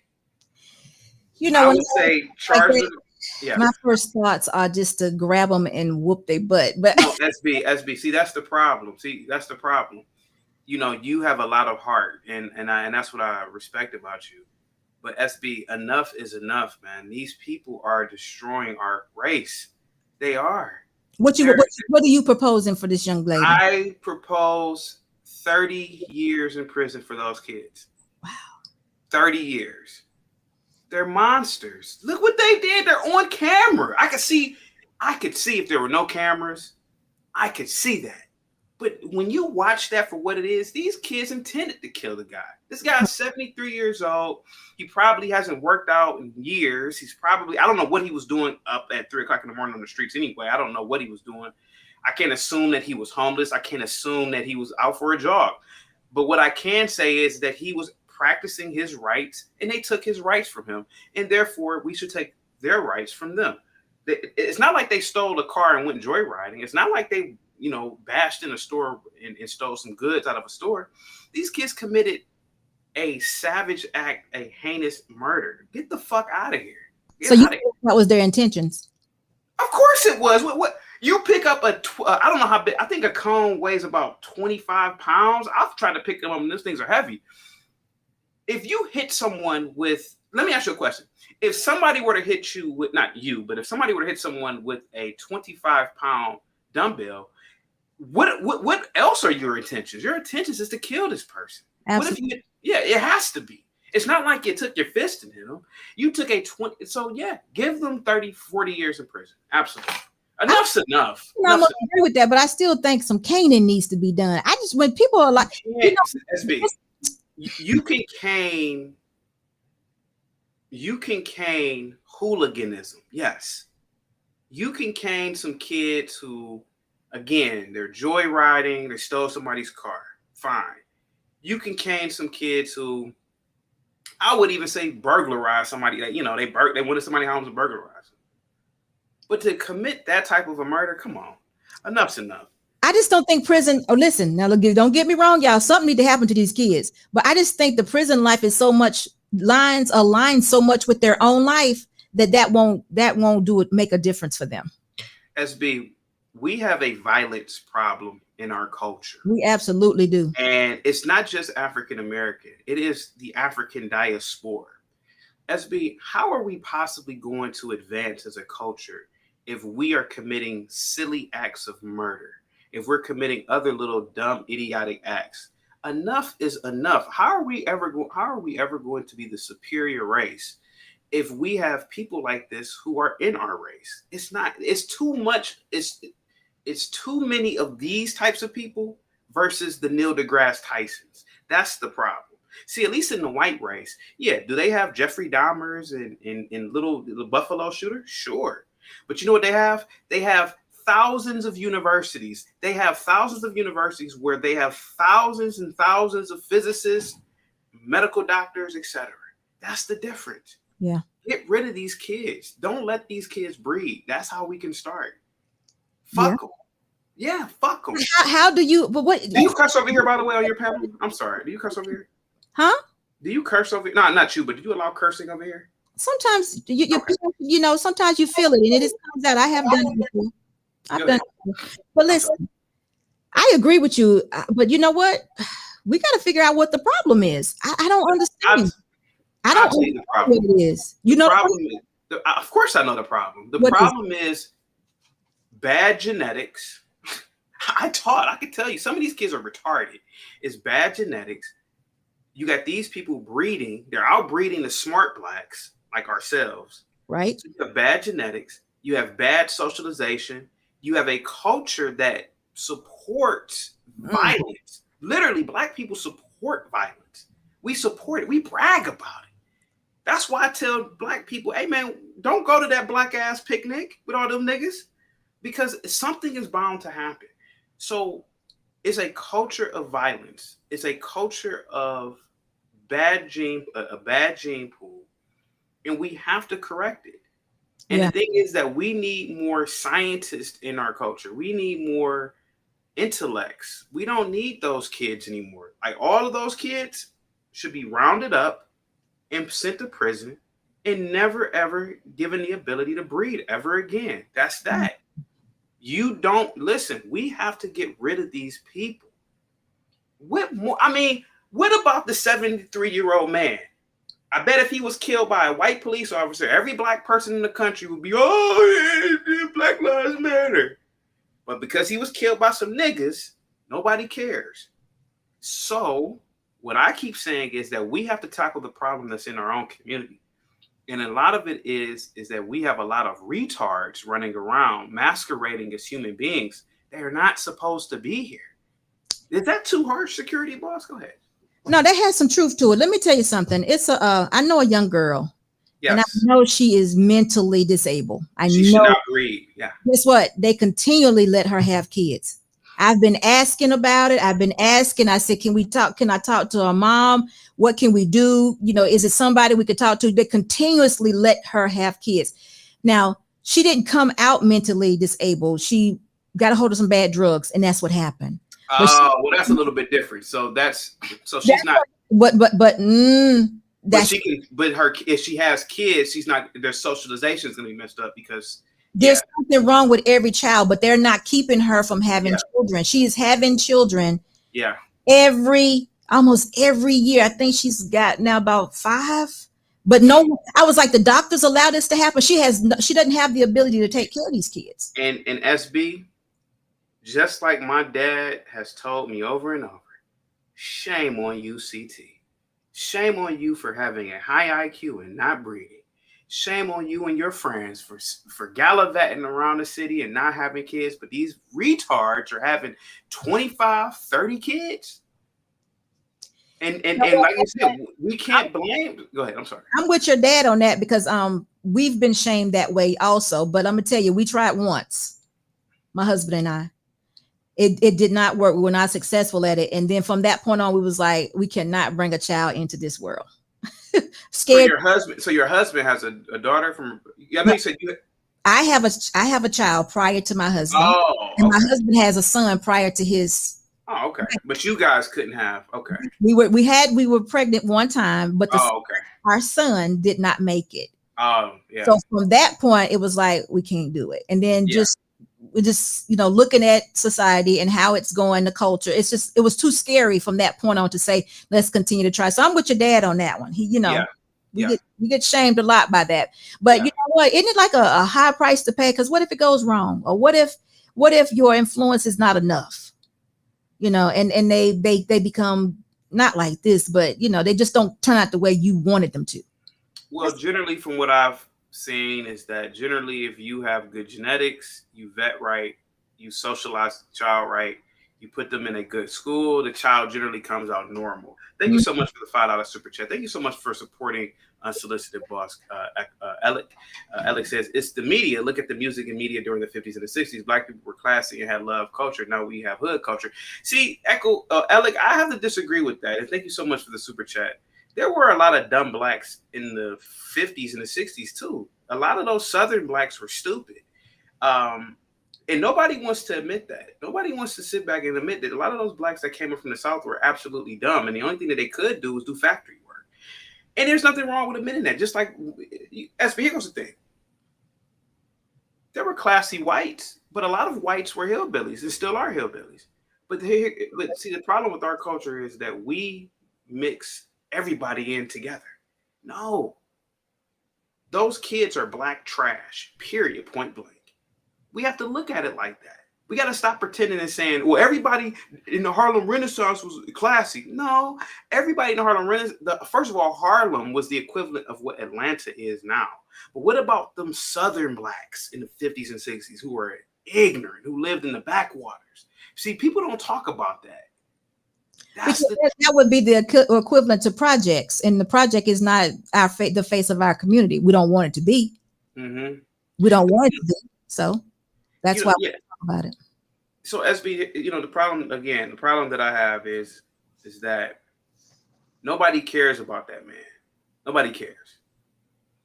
I would say charge them. Yeah. My first thoughts are just to grab them and whoop their butt. But no, SB. See, that's the problem. You have a lot of heart, and that's what I respect about you. But SB, enough is enough, man. These people are destroying our race. They are. What are you proposing for this young lady? I propose 30 years in prison for those kids. Wow. 30 years. They're monsters. Look what they did. They're on camera. I could see if there were no cameras. I could see that. But when you watch that for what it is, these kids intended to kill the guy. This guy's 73 years old. He probably hasn't worked out in years. I don't know what he was doing up at 3 o'clock in the morning on the streets anyway. I don't know what he was doing. I can't assume that he was homeless. I can't assume that he was out for a jog. But what I can say is that he was practicing his rights, and they took his rights from him. And therefore, we should take their rights from them. It's not like they stole a car and went joyriding. It's not like they bashed in a store and stole some goods out of a store. These kids committed a savage act, a heinous murder. Get the fuck out of here. So you think that was their intentions? Of course it was. What you pick up I don't know how big. I think a cone weighs about 25 pounds. I've tried to pick them up, and those things are heavy. If you hit someone with, let me ask you a question. If somebody were to hit you with, not you, but if somebody were to hit someone with a 25-pound dumbbell, what else are your intentions? Your intentions is to kill this person. Absolutely. It has to be. It's not like you took your fist and hit them. You took a 20. So yeah, give them 30, 40 years in prison. Absolutely. Enough's enough. I'm agree with that, but I still think some caning needs to be done. When people are like, SB, you can cane hooliganism. Yes. You can cane some kids who, again, they're joyriding, they stole somebody's car. Fine. You can cane some kids who, I would even say burglarize somebody that, they went to somebody's house and burglarize them. But to commit that type of a murder, come on. Enough's enough. I just don't think prison. Oh, listen, now look, don't get me wrong, y'all. Something need to happen to these kids, but I just think the prison life is so much aligned so much with their own life that won't do it, make a difference for them. SB, we have a violence problem in our culture. We absolutely do. And it's not just African American, it is the African diaspora. SB, how are we possibly going to advance as a culture if we are committing silly acts of murder, if we're committing other little dumb, idiotic acts? Enough is enough. How are we ever going to be the superior race if we have people like this who are in our race? It's too much. It's too many of these types of people versus the Neil deGrasse Tysons. That's the problem. See, at least in the white race, yeah, do they have Jeffrey Dahmers and little Buffalo shooters? Sure. But you know what they have? They have thousands of universities. They have thousands of universities where they have thousands and thousands of physicists, medical doctors, etc. That's the difference. Yeah. Get rid of these kids. Don't let these kids breed. That's how we can start. Fuck them. Yeah, fuck them. How do you? But what? Do you curse over here, by the way, on your panel? I'm sorry. Do you curse over here? Huh? Do you curse over here? No, not you, but do you allow cursing over here? Sometimes you know, sometimes you feel it and it just comes out. I have done it before. I've done it before. But listen, I agree with you. But you know what? We got to figure out what the problem is. I don't understand. I don't understand what it is. You know, of course I know the problem. The problem is bad genetics. I can tell you, some of these kids are retarded. It's bad genetics. You got these people breeding. They're outbreeding the smart blacks like ourselves. Right. So you have bad genetics. You have bad socialization. You have a culture that supports violence. Literally, black people support violence. We support it. We brag about it. That's why I tell black people, hey, man, don't go to that black ass picnic with all them niggas, because something is bound to happen. So it's a culture of violence. It's a culture of a bad gene pool, and we have to correct it. And the thing is that we need more scientists in our culture. We need more intellects. We don't need those kids anymore. Like, all of those kids should be rounded up and sent to prison and never ever given the ability to breed ever again. That's that. You don't listen. We have to get rid of these people. What more? I mean, what about the 73-year-old man? I bet if he was killed by a white police officer, every black person in the country would be, oh, Black Lives Matter. But because he was killed by some niggas, nobody cares. So what I keep saying is that we have to tackle the problem that's in our own community. And a lot of it is that we have a lot of retards running around masquerading as human beings. They're not supposed to be here. Is that too harsh, security boss? Go ahead. No, that has some truth to it. Let me tell you something. It's I know a young girl. Yes. And I know she is mentally disabled. She should not breed. Yeah. Guess what? They continually let her have kids. I've been asking about it. I've been asking. I said, can I talk to her mom? What can we do? You know, is it somebody we could talk to? They continuously let her have kids. Now, she didn't come out mentally disabled. She got a hold of some bad drugs, and that's what happened. Well, that's a little bit different. So she's not. But if she has kids, she's not. Their socialization is going to be messed up because there's something wrong with every child. But they're not keeping her from having children. She is having children. Yeah. Almost every year. I think she's got now about 5. But no, I was like, the doctors allow this to happen. She doesn't have the ability to take care of these kids. And SB. Just like my dad has told me over and over, shame on you, CT. Shame on you for having a high IQ and not breeding. Shame on you and your friends for gallivanting around the city and not having kids. But these retards are having 25, 30 kids. And like you said, we can't blame. Go ahead. I'm sorry. I'm with your dad on that because we've been shamed that way also. But I'm gonna tell you, we tried once, my husband and I. It did not work. We were not successful at it. And then from that point on, we was like, we cannot bring a child into this world. Scared. So your husband has a daughter from. I know you said you. I have a child prior to my husband, Oh, and my okay. husband has a son prior to his. Oh, okay. But you guys couldn't have. Okay. We were pregnant one time, but Oh, okay. our son did not make it. Oh, yeah. So from that point, it was like we can't do it. And then Yeah. we're just looking at society and how it's going, the culture. It was too scary from that point on to say let's continue to try. So I'm with your dad on that one. Yeah. We get shamed a lot by that. But Yeah. you know what? Isn't it like a high price to pay? Because what if it goes wrong? Or what if your influence is not enough? And they become not like this, but they just don't turn out the way you wanted them to. Well, generally, from what I've seen, is that generally, if you have good genetics, you vet right, you socialize the child right, you put them in a good school, the child generally comes out normal. Thank you so much for the $5 super chat. Thank you so much for supporting Unsolicited Boss. Alec. Alec says, it's the media. Look at the music and media during the 50s and the 60s. Black people were classy and had love culture. Now we have hood culture. See, Alec, I have to disagree with that. And thank you so much for the super chat. There were a lot of dumb blacks in the 50s and the 60s too. A lot of those Southern blacks were stupid. And nobody wants to admit that. Nobody wants to sit back and admit that a lot of those blacks that came up from the South were absolutely dumb. And the only thing that they could do was do factory work. And there's nothing wrong with admitting that. Just like, here's the thing. There were classy whites, but a lot of whites were hillbillies and still are hillbillies. But see, the problem with our culture is that we mix everybody in together. No. Those kids are black trash, period, point blank. We have to look at it like that. We got to stop pretending and saying, well, everybody in the Harlem Renaissance was classy. No, everybody in the Harlem Renaissance, first of all, Harlem was the equivalent of what Atlanta is now. But what about them Southern blacks in the 50s and 60s who were ignorant, who lived in the backwaters? See, people don't talk about that. That would be the equivalent to projects, and the project is not the face of our community. We don't want it to be. Mm-hmm. We don't want it to be. So that's why we talk about it. So SB, the problem that I have is that nobody cares about that man. Nobody cares.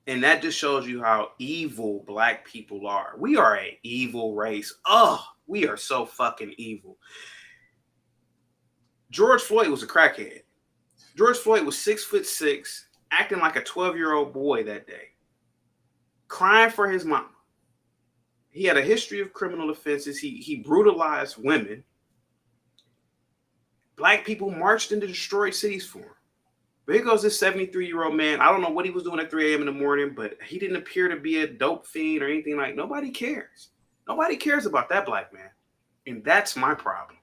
And that just shows you how evil black people are. We are an evil race. Oh, we are so fucking evil. George Floyd was a crackhead. George Floyd was 6'6", acting like a 12-year-old boy that day, crying for his mama. He had a history of criminal offenses. He brutalized women. Black people marched into destroyed cities for him. But here goes this 73-year-old man. I don't know what he was doing at 3 a.m. in the morning, but he didn't appear to be a dope fiend or anything like. Nobody cares. Nobody cares about that black man. And that's my problem.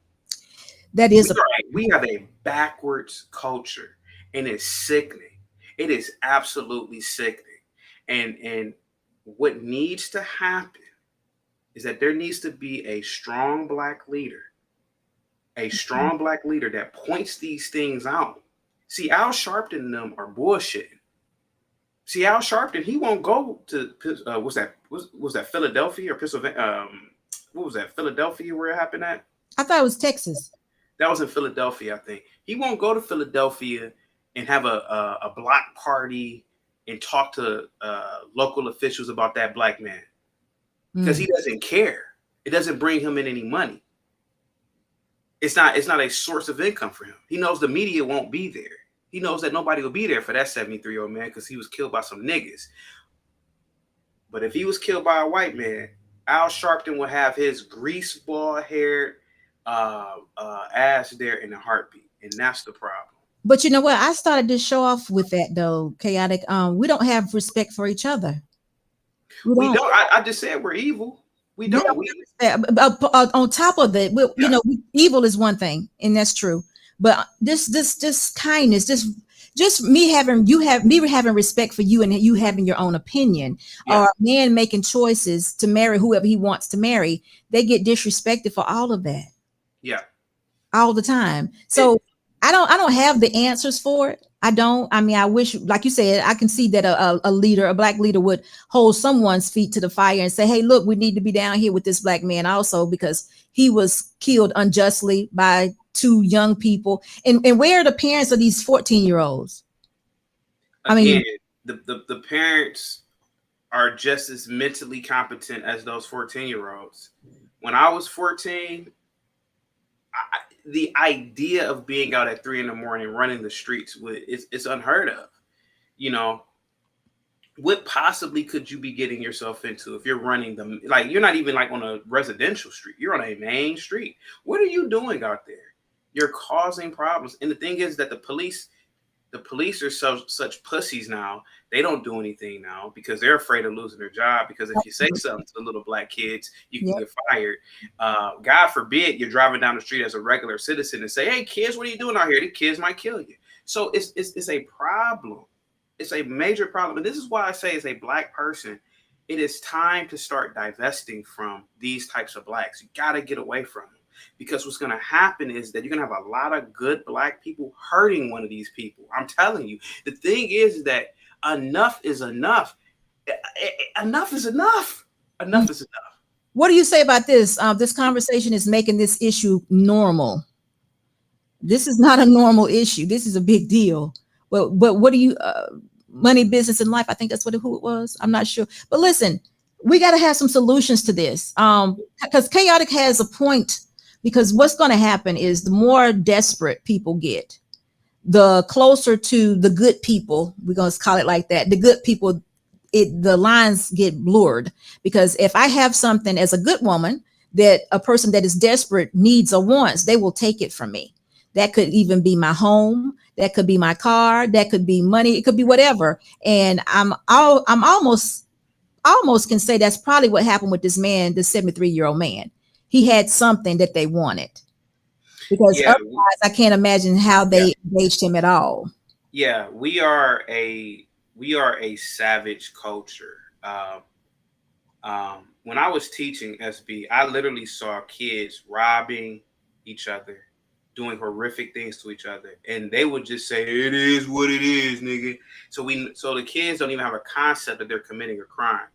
That is we have a backwards culture, and it's sickening. It is absolutely sickening. And what needs to happen is that there needs to be a strong black leader that points these things out. See, Al Sharpton and them are bullshitting. See, Al Sharpton, he won't go to was that Philadelphia or Pennsylvania? What was that, Philadelphia, where it happened at? I thought it was Texas. That was in Philadelphia, I think. He won't go to Philadelphia and have a block party and talk to local officials about that black man. Because he doesn't care. It doesn't bring him in any money. It's not a source of income for him. He knows the media won't be there. He knows that nobody will be there for that 73-year-old man because he was killed by some niggas. But if he was killed by a white man, Al Sharpton will have his greaseball-haired ass there in a heartbeat. And that's the problem. But you know what? I started to show off with that, though, Chaotic. We don't have respect for each other. We don't. I just said we're evil. We don't. On top of that, evil is one thing, and that's true. But this kindness, just me having respect for you and you having your own opinion, or a man making choices to marry whoever he wants to marry, they get disrespected for all of that. Yeah. All the time. So I don't have the answers for it. I don't. I mean, I wish, like you said, I can see that a black leader would hold someone's feet to the fire and say, hey, look, we need to be down here with this black man also because he was killed unjustly by two young people. And where are the parents of these 14-year-olds? Again, the parents are just as mentally competent as those 14-year-olds. When I was 14, the idea of being out at 3 a.m. running the streets it's unheard of. You know, what possibly could you be getting yourself into if you're running them? Like, you're not even like on a residential street. You're on a main street. What are you doing out there? You're causing problems. And the thing is that the police are such pussies now. They don't do anything now because they're afraid of losing their job. Because if you say something to the little black kids, you can get fired. God forbid you're driving down the street as a regular citizen and say, "Hey kids, what are you doing out here?" The kids might kill you. So it's a problem. It's a major problem. And this is why I say, as a black person, it is time to start divesting from these types of blacks. You got to get away from them. Because what's going to happen is that you're going to have a lot of good black people hurting one of these people. I'm telling you. The thing is that enough is enough. Enough is enough. Enough is enough. What do you say about this? This conversation is making this issue normal. This is not a normal issue. This is a big deal. But what do you, money, business, and life? I think that's who it was. I'm not sure. But listen, we got to have some solutions to this. Because Chaotic has a point. Because what's going to happen is the more desperate people get, the closer to the good people, we're going to call it like that, the good people, the lines get blurred. Because if I have something as a good woman that a person that is desperate needs or wants, they will take it from me. That could even be my home. That could be my car. That could be money. It could be whatever. And I'm almost can say that's probably what happened with this man, this 73-year-old man. He had something that they wanted, because otherwise I can't imagine how they engaged him at all. Yeah, we are a savage culture. When I was teaching SB, I literally saw kids robbing each other, doing horrific things to each other, and they would just say, "It is what it is, nigga." So the kids don't even have a concept that they're committing a crime,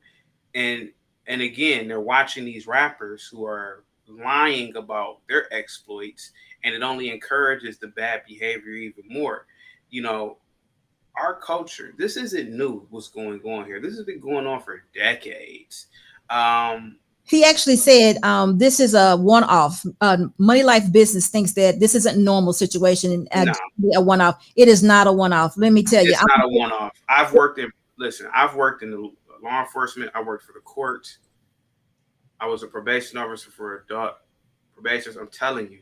and again, they're watching these rappers who are lying about their exploits, and it only encourages the bad behavior even more. You know, our culture, this isn't new. What's going on here? This has been going on for decades. He actually said, this is a one-off. Money Life Business thinks that this isn't a normal situation and a one-off. It is not a one-off. Let me tell you. It's not a one-off. I've worked in the law enforcement. I worked for the courts. I was a probation officer for adult probation. I'm telling you.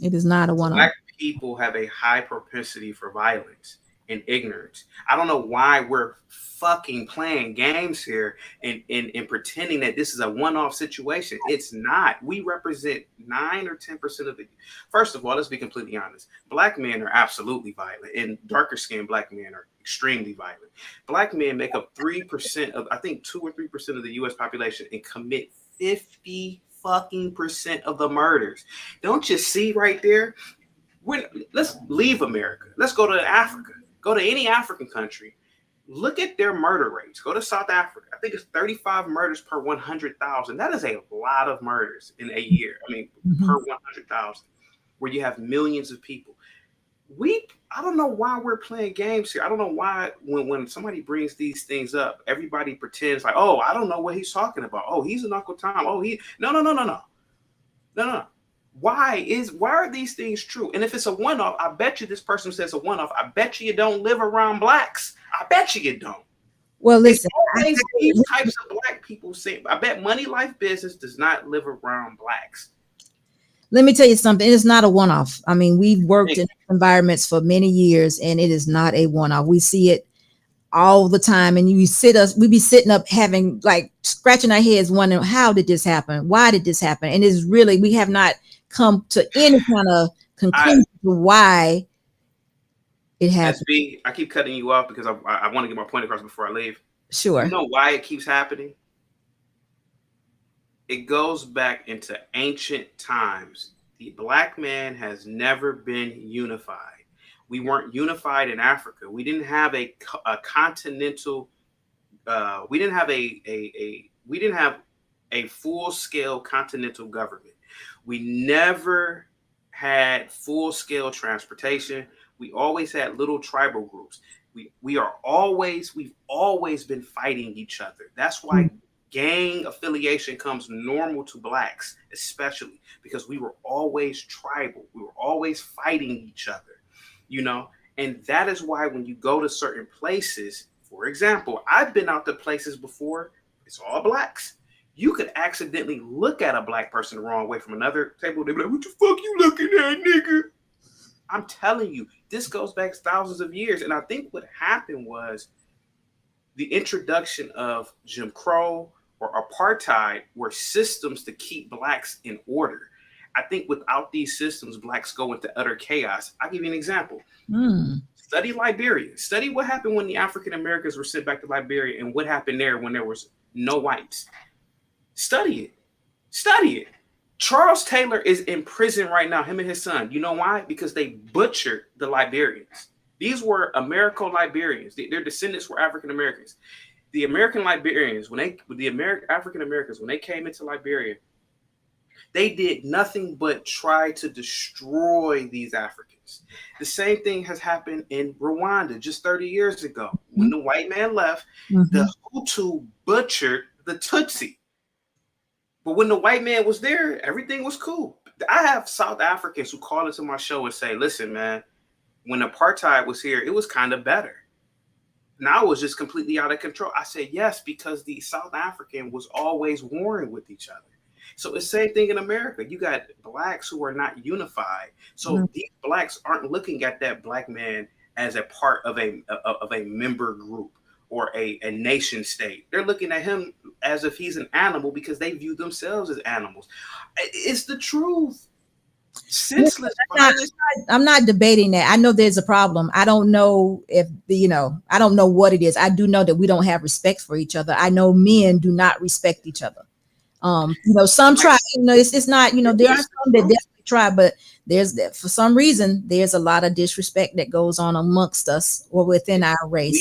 It is not a one-off. Black people have a high propensity for violence and ignorance. I don't know why we're fucking playing games here and pretending that this is a one-off situation. It's not. We represent 9 or 10% of the. First of all, let's be completely honest. Black men are absolutely violent, and darker skinned black men are extremely violent. Black men make up 3% of, I think 2 or 3% of the U.S. population, and commit 50% of the murders. Don't you see right there? Let's leave America. Let's go to Africa. Go to any African country. Look at their murder rates. Go to South Africa. I think it's 35 murders per 100,000. That is a lot of murders in a year. I mean, per 100,000, where you have millions of people. I don't know why we're playing games here. I don't know why when somebody brings these things up, everybody pretends like, oh, I don't know what he's talking about. Oh, he's an Uncle Tom. Oh, no. Why are these things true? And if it's a one-off, I bet you this person says a one-off. I bet you don't live around blacks. I bet you don't. Well, listen, these types of black people say, I bet Money Life Business does not live around blacks. Let me tell you something. It is not a one-off. I mean, we've worked in environments for many years, and it is not a one-off. We see it all the time, and we be sitting up having, like, scratching our heads wondering, how did this happen? Why did this happen? And it's really, we have not come to any kind of conclusion to why it happened. SB, I keep cutting you off because I want to get my point across before I leave. Sure. You know why it keeps happening? It goes back into ancient times. The black man has never been unified. We weren't unified in Africa. We didn't have a continental. We didn't have a full-scale continental government. We never had full-scale transportation. We always had little tribal groups. we've always been fighting each other. That's why gang affiliation comes normal to blacks, especially because we were always tribal. We were always fighting each other, you know? And that is why when you go to certain places, for example, I've been out to places before, it's all blacks. You could accidentally look at a black person the wrong way from another table. They'd be like, what the fuck you looking at, nigga? I'm telling you, this goes back thousands of years. And I think what happened was the introduction of Jim Crow or apartheid were systems to keep blacks in order. I think without these systems, blacks go into utter chaos. I'll give you an example. Study Liberia. Study what happened when the African Americans were sent back to Liberia and what happened there when there was no whites. Study it. Study it. Charles Taylor is in prison right now, him and his son. You know why? Because they butchered the Liberians. These were Americo-Liberians. Their descendants were African Americans. The American Liberians, African Americans, when they came into Liberia, they did nothing but try to destroy these Africans. The same thing has happened in Rwanda just 30 years ago. When the white man left, the Hutu butchered the Tutsi. But when the white man was there, everything was cool. I have South Africans who call into my show and say, listen, man, when apartheid was here, it was kind of better. Now it was just completely out of control. I said, yes, because the South African was always warring with each other. So it's the same thing in America. You got blacks who are not unified. So these blacks aren't looking at that black man as a part of a member group or a nation state. They're looking at him as if he's an animal because they view themselves as animals. It's the truth. Senseless. I'm not debating that. I know there's a problem. I don't know if I don't know what it is. I do know that we don't have respect for each other. I know men do not respect each other. Some try, it's not, there are some that definitely try, but for some reason, there's a lot of disrespect that goes on amongst us or within our race.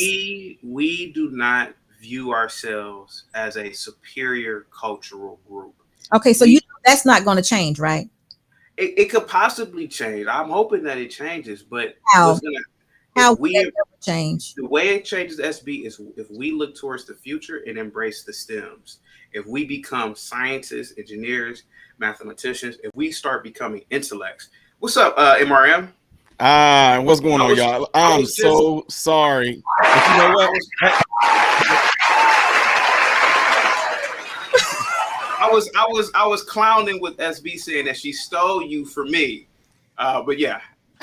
We do not view ourselves as a superior cultural group. Okay. So that's not going to change, right? It could possibly change. I'm hoping that it changes, but how will it change? The way it changes, SB, is if we look towards the future and embrace the STEMs. If we become scientists, engineers, mathematicians, if we start becoming intellects. What's up, MRM? What's going on, y'all? I'm so sorry. But you know what? I was clowning with SB saying that she stole you from me. But yeah.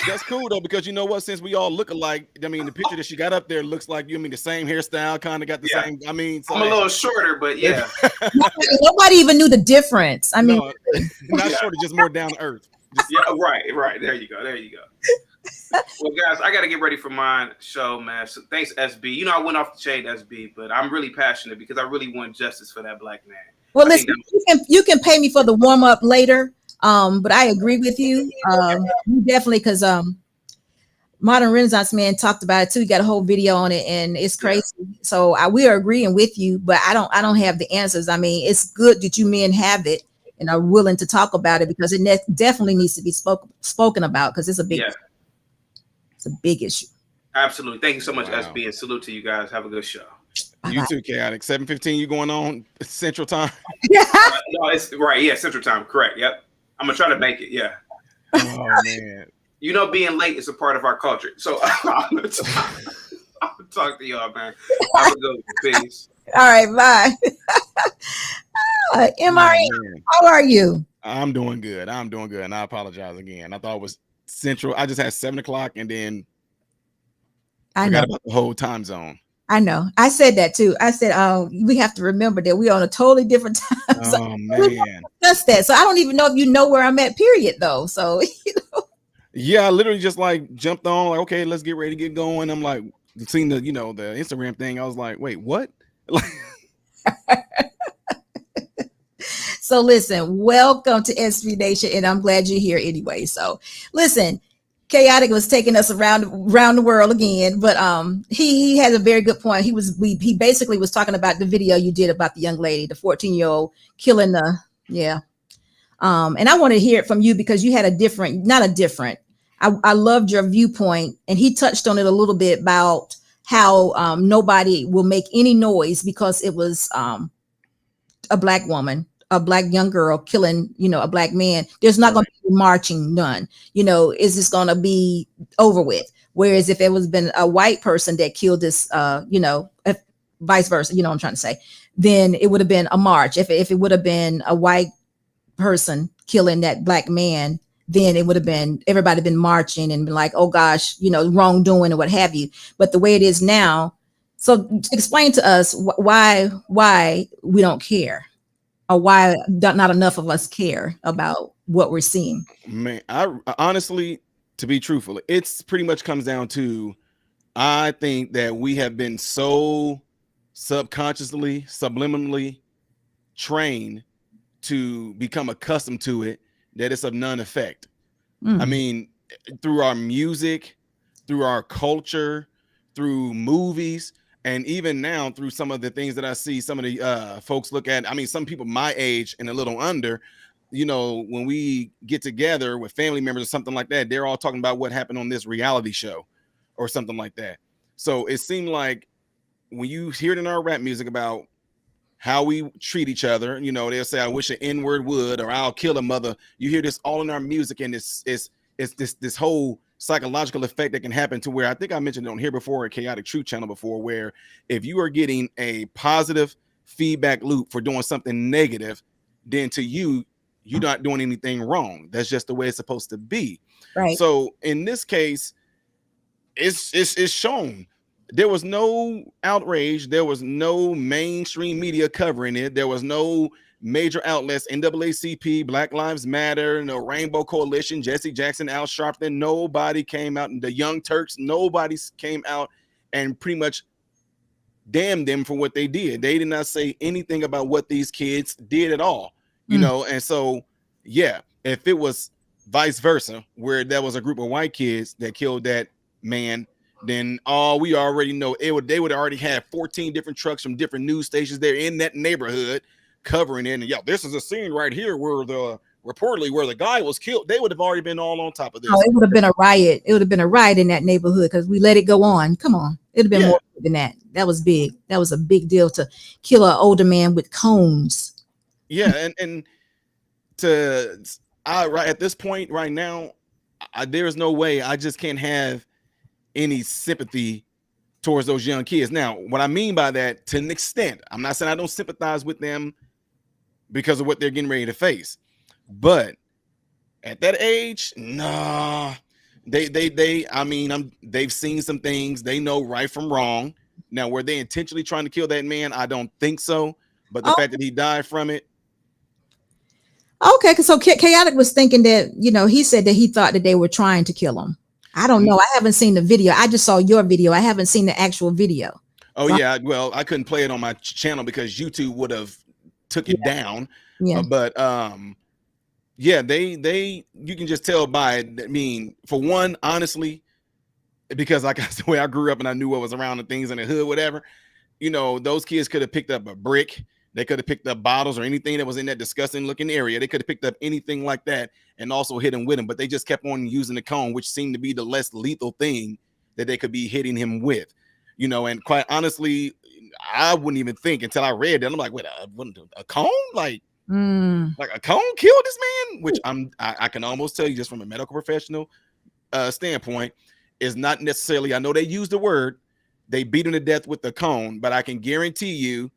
That's cool though, because you know what? Since we all look alike, I mean, the picture that she got up there looks like you. I mean, the same hairstyle, kind of got the same. I mean, I'm a little shorter, but yeah. Nobody even knew the difference. I mean, not shorter, just more down to earth. Right. There you go. Well, guys, I got to get ready for my show, man. So thanks, SB. I went off the chain, SB, but I'm really passionate because I really want justice for that black man. Well, listen, you can pay me for the warm up later. But I agree with you. Definitely, because Modern Renaissance Man talked about it too. He got a whole video on it, and it's crazy. So we are agreeing with you, but I don't have the answers. I mean, it's good that you men have it and are willing to talk about it because it definitely needs to be spoken about because it's a big issue. Absolutely. Thank you so much, SB, and salute to you guys. Have a good show. You too, Chaotic. 7:15. You going on Central Time? No, it's right. Yeah, Central Time. Correct. Yep. I'm gonna try to make it. Yeah. Oh man. Being late is a part of our culture. So I'm gonna talk to y'all, man. Have a good one. Peace. All right, bye. MRE, how are you? I'm doing good. And I apologize again. I thought it was Central. I just had 7 o'clock and then I forgot about the whole time zone. I know. I said that too. I said, we have to remember that we're on a totally different time. Oh, man. That's that. So I don't even know if you know where I'm at, period, though. So, Yeah, I literally just like jumped on, like, okay, let's get ready to get going. I'm like, seeing the, the Instagram thing. I was like, wait, what? So listen, welcome to SB Nation, and I'm glad you're here anyway. So listen, Chaotic was taking us around the world again, but he had a very good point. He basically was talking about the video you did about the young lady, the 14-year-old killing and I want to hear it from you because you had I loved your viewpoint, and he touched on it a little bit about how nobody will make any noise because it was a black woman, a black young girl killing, a black man. There's not going to be marching, none. Is this going to be over with? Whereas if it was been a white person that killed this, if vice versa, what I'm trying to say, then it would have been a march. If it would have been a white person killing that black man, then it would have been everybody been marching and been like, oh gosh, wrongdoing or what have you. But the way it is now, so explain to us why we don't care, or why not enough of us care about what we're seeing. Man, I honestly, to be truthful, it's pretty much comes down to, I think that we have been so subconsciously, subliminally trained to become accustomed to it that it's of none effect. I mean, through our music, through our culture, through movies, and even now through some of the things that I see some of the folks look at. I mean, some people my age and a little under, when we get together with family members or something like that, they're all talking about what happened on this reality show or something like that. So it seemed like when you hear it in our rap music about how we treat each other, they'll say, I wish an N-word would, or I'll kill a mother. You hear this all in our music, and it's this whole psychological effect that can happen to where, I think I mentioned it on here before, a Chaotic Truth channel before, where if you are getting a positive feedback loop for doing something negative, then to you, you're not doing anything wrong. That's just the way it's supposed to be. Right. So in this case, it's shown. There was no outrage. There was no mainstream media covering it. There was no major outlets, NAACP, Black Lives Matter, no Rainbow Coalition, Jesse Jackson, Al Sharpton. Nobody came out, and the Young Turks, nobody came out and pretty much damned them for what they did. They did not say anything about what these kids did at all, and so, yeah, if it was vice versa, where there was a group of white kids that killed that man, then we already know they would already have 14 different trucks from different news stations there in that neighborhood covering it. And this is a scene right here where reportedly where the guy was killed. They would have already been all on top of this. Oh, it would have been a riot. It would have been a riot in that neighborhood because we let it go on. Come on. It'd have been more than that. That was big. That was a big deal to kill an older man with cones. Yeah. And right at this point right now, there is no way I just can't have any sympathy towards those young kids. Now, what I mean by that, to an extent, I'm not saying I don't sympathize with them because of what they're getting ready to face, but at that age, nah, they've seen some things. They know right from wrong. Now, were they intentionally trying to kill that man? I don't think so. But the fact that he died from it. Okay, so Chaotic was thinking that, he said that he thought that they were trying to kill him. I don't know. I haven't seen the video. I just saw your video. I haven't seen the actual video. Oh, yeah. Well, I couldn't play it on my channel because YouTube would have took it down. Yeah. But they you can just tell by it. I mean, for one, honestly, because like the way I grew up and I knew what was around the things in the hood, whatever, those kids could have picked up a brick. They could have picked up bottles or anything that was in that disgusting looking area. They could have picked up anything like that and also hit him with him, but they just kept on using the cone, which seemed to be the less lethal thing that they could be hitting him with, and quite honestly, I wouldn't even think until I read that. I'm like, wait, a cone? Like a cone killed this man? Which I can almost tell you just from a medical professional standpoint is not necessarily, I know they use the word, they beat him to death with the cone, but I can guarantee you,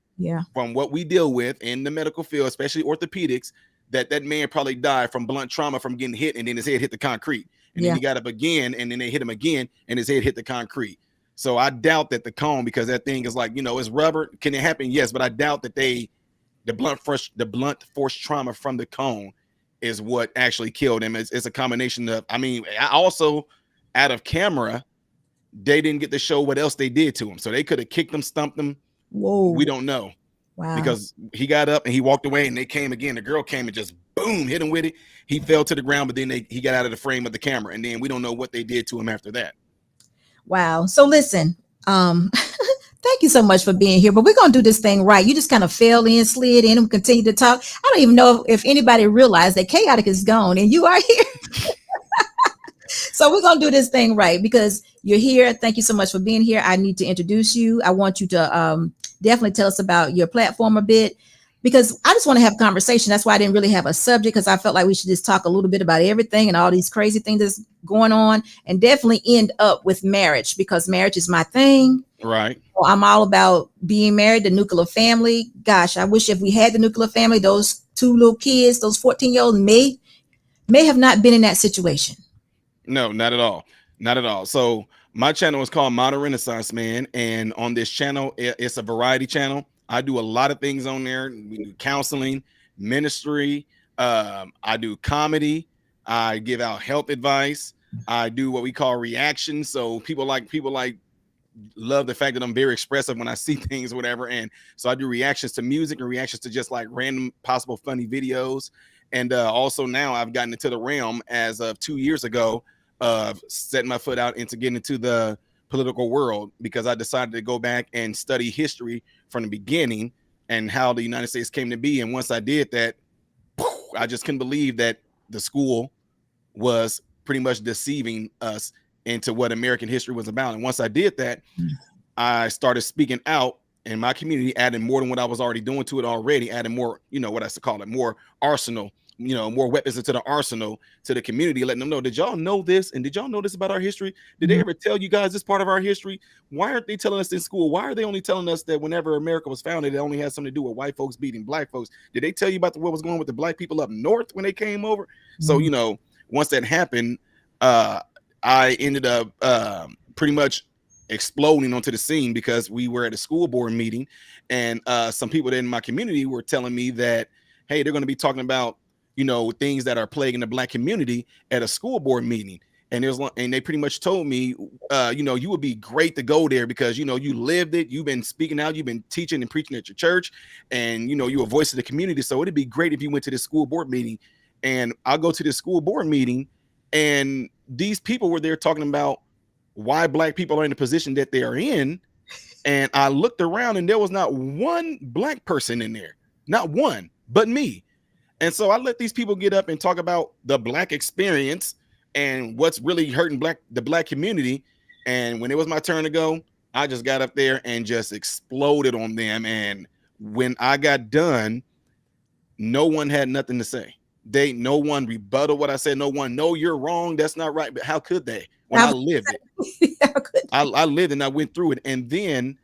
from what we deal with in the medical field, especially orthopedics, that man probably died from blunt trauma from getting hit and then his head hit the concrete. And then he got up again and then they hit him again and his head hit the concrete. So I doubt that the cone, because that thing is like, it's rubber. Can it happen? Yes, but I doubt that the blunt force trauma from the cone is what actually killed him. It's a combination of, I also out of camera, they didn't get to show what else they did to him. So they could have kicked him, stumped him. Whoa. We don't know. Wow. Because he got up and he walked away and they came again. The girl came and just boom, hit him with it. He fell to the ground, but then he got out of the frame of the camera. And then we don't know what they did to him after that. Wow. So listen, thank you so much for being here, but we're going to do this thing right. You just kind of fell in, slid in, and continue to talk. I don't even know if anybody realized that Chaotic is gone and you are here. So we're gonna do this thing right because you're here. Thank you so much for being here. I need to introduce you. I want you to definitely tell us about your platform a bit because I just want to have a conversation. That's why I didn't really have a subject because I felt like we should just talk a little bit about everything and all these crazy things that's going on, and definitely end up with marriage because marriage is my thing. Right. So I'm all about being married, the nuclear family. Gosh, I wish if we had the nuclear family, those two little kids, those 14-year-olds may have not been in that situation. No, not at all. Not at all. So my channel is called Modern Renaissance Man. And on this channel, it's a variety channel. I do a lot of things on there. We do counseling, ministry. I do comedy. I give out health advice. I do what we call reactions. So people love the fact that I'm very expressive when I see things or whatever. And so I do reactions to music and reactions to just like random possible funny videos. And also now I've gotten into the realm as of 2 years ago of setting my foot out into getting into the political world because I decided to go back and study history from the beginning and how the United States came to be. And once I did that, I just couldn't believe that the school was pretty much deceiving us into what American history was about. And once I did that, I started speaking out in my community, adding more than what I was already doing to it already, adding more, what I call it, more arsenal, more weapons into the arsenal to the community, letting them know, did y'all know this? And did y'all know this about our history? Did they ever tell you guys this part of our history? Why aren't they telling us in school? Why are they only telling us that whenever America was founded, it only had something to do with white folks beating black folks? Did they tell you about what was going on with the black people up north when they came over? So, once that happened, I ended up pretty much exploding onto the scene because we were at a school board meeting and some people in my community were telling me that, hey, they're going to be talking about, things that are plaguing the black community at a school board meeting. And they pretty much told me, you would be great to go there because, you lived it. You've been speaking out. You've been teaching and preaching at your church and, you're a voice of the community. So it'd be great if you went to this school board meeting. And I'll go to this school board meeting and these people were there talking about why black people are in the position that they are in. And I looked around and there was not one black person in there, not one, but me. And so I let these people get up and talk about the black experience and what's really hurting the black community. And when it was my turn to go, I just got up there and just exploded on them. And when I got done, no one had nothing to say. No one rebutted what I said. No one, no, you're wrong. That's not right. But how could they? When I lived it, I lived and I went through it. And then,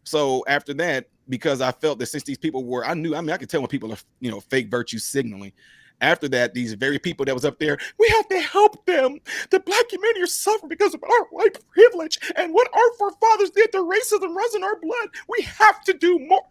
so after that, because I felt that since these people were, I could tell when people are, fake virtue signaling. After that, these very people that was up there, we have to help them. The black community are suffering because of our white privilege and what our forefathers did. The racism runs in our blood. We have to do more.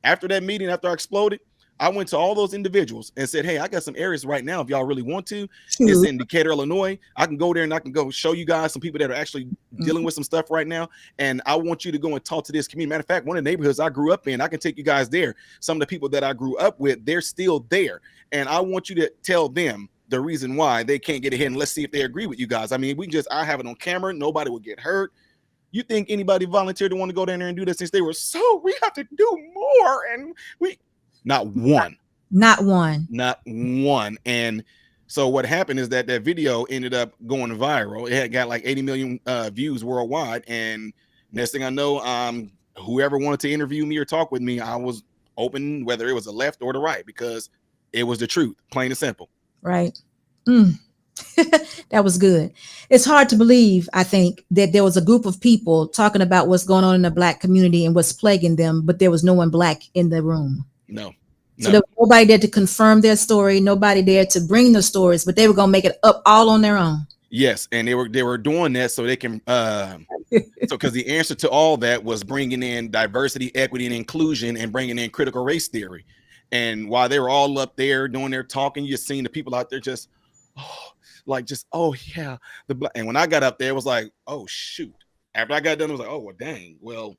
After that meeting, after I exploded, I went to all those individuals and said, hey, I got some areas right now. If y'all really want to, it's in Decatur, Illinois. I can go there and I can go show you guys some people that are actually dealing with some stuff right now. And I want you to go and talk to this community. Matter of fact, one of the neighborhoods I grew up in, I can take you guys there. Some of the people that I grew up with, they're still there. And I want you to tell them the reason why they can't get ahead and let's see if they agree with you guys. I mean, I have it on camera. Nobody will get hurt. You think anybody volunteered to want to go down there and do this since they were we have to do more. And not one. And so what happened is that video ended up going viral. It had got like 80 million views worldwide. And next thing I know, whoever wanted to interview me or talk with me, I was open, whether it was the left or the right, because it was the truth, plain and simple. Right. That was good. It's hard to believe, I think, that there was a group of people talking about what's going on in the black community and what's plaguing them, but there was no one black in the room. No. So there was nobody there to confirm their story, nobody there to bring the stories, but they were going to make it up all on their own. Yes, and they were doing that so they can because the answer to all that was bringing in diversity, equity, and inclusion, and bringing in critical race theory. And while they were all up there doing their talking, you're seeing the people out there just, oh yeah, and when I got up there, it was like, oh shoot. After I got done, it was like, oh well, dang. Well,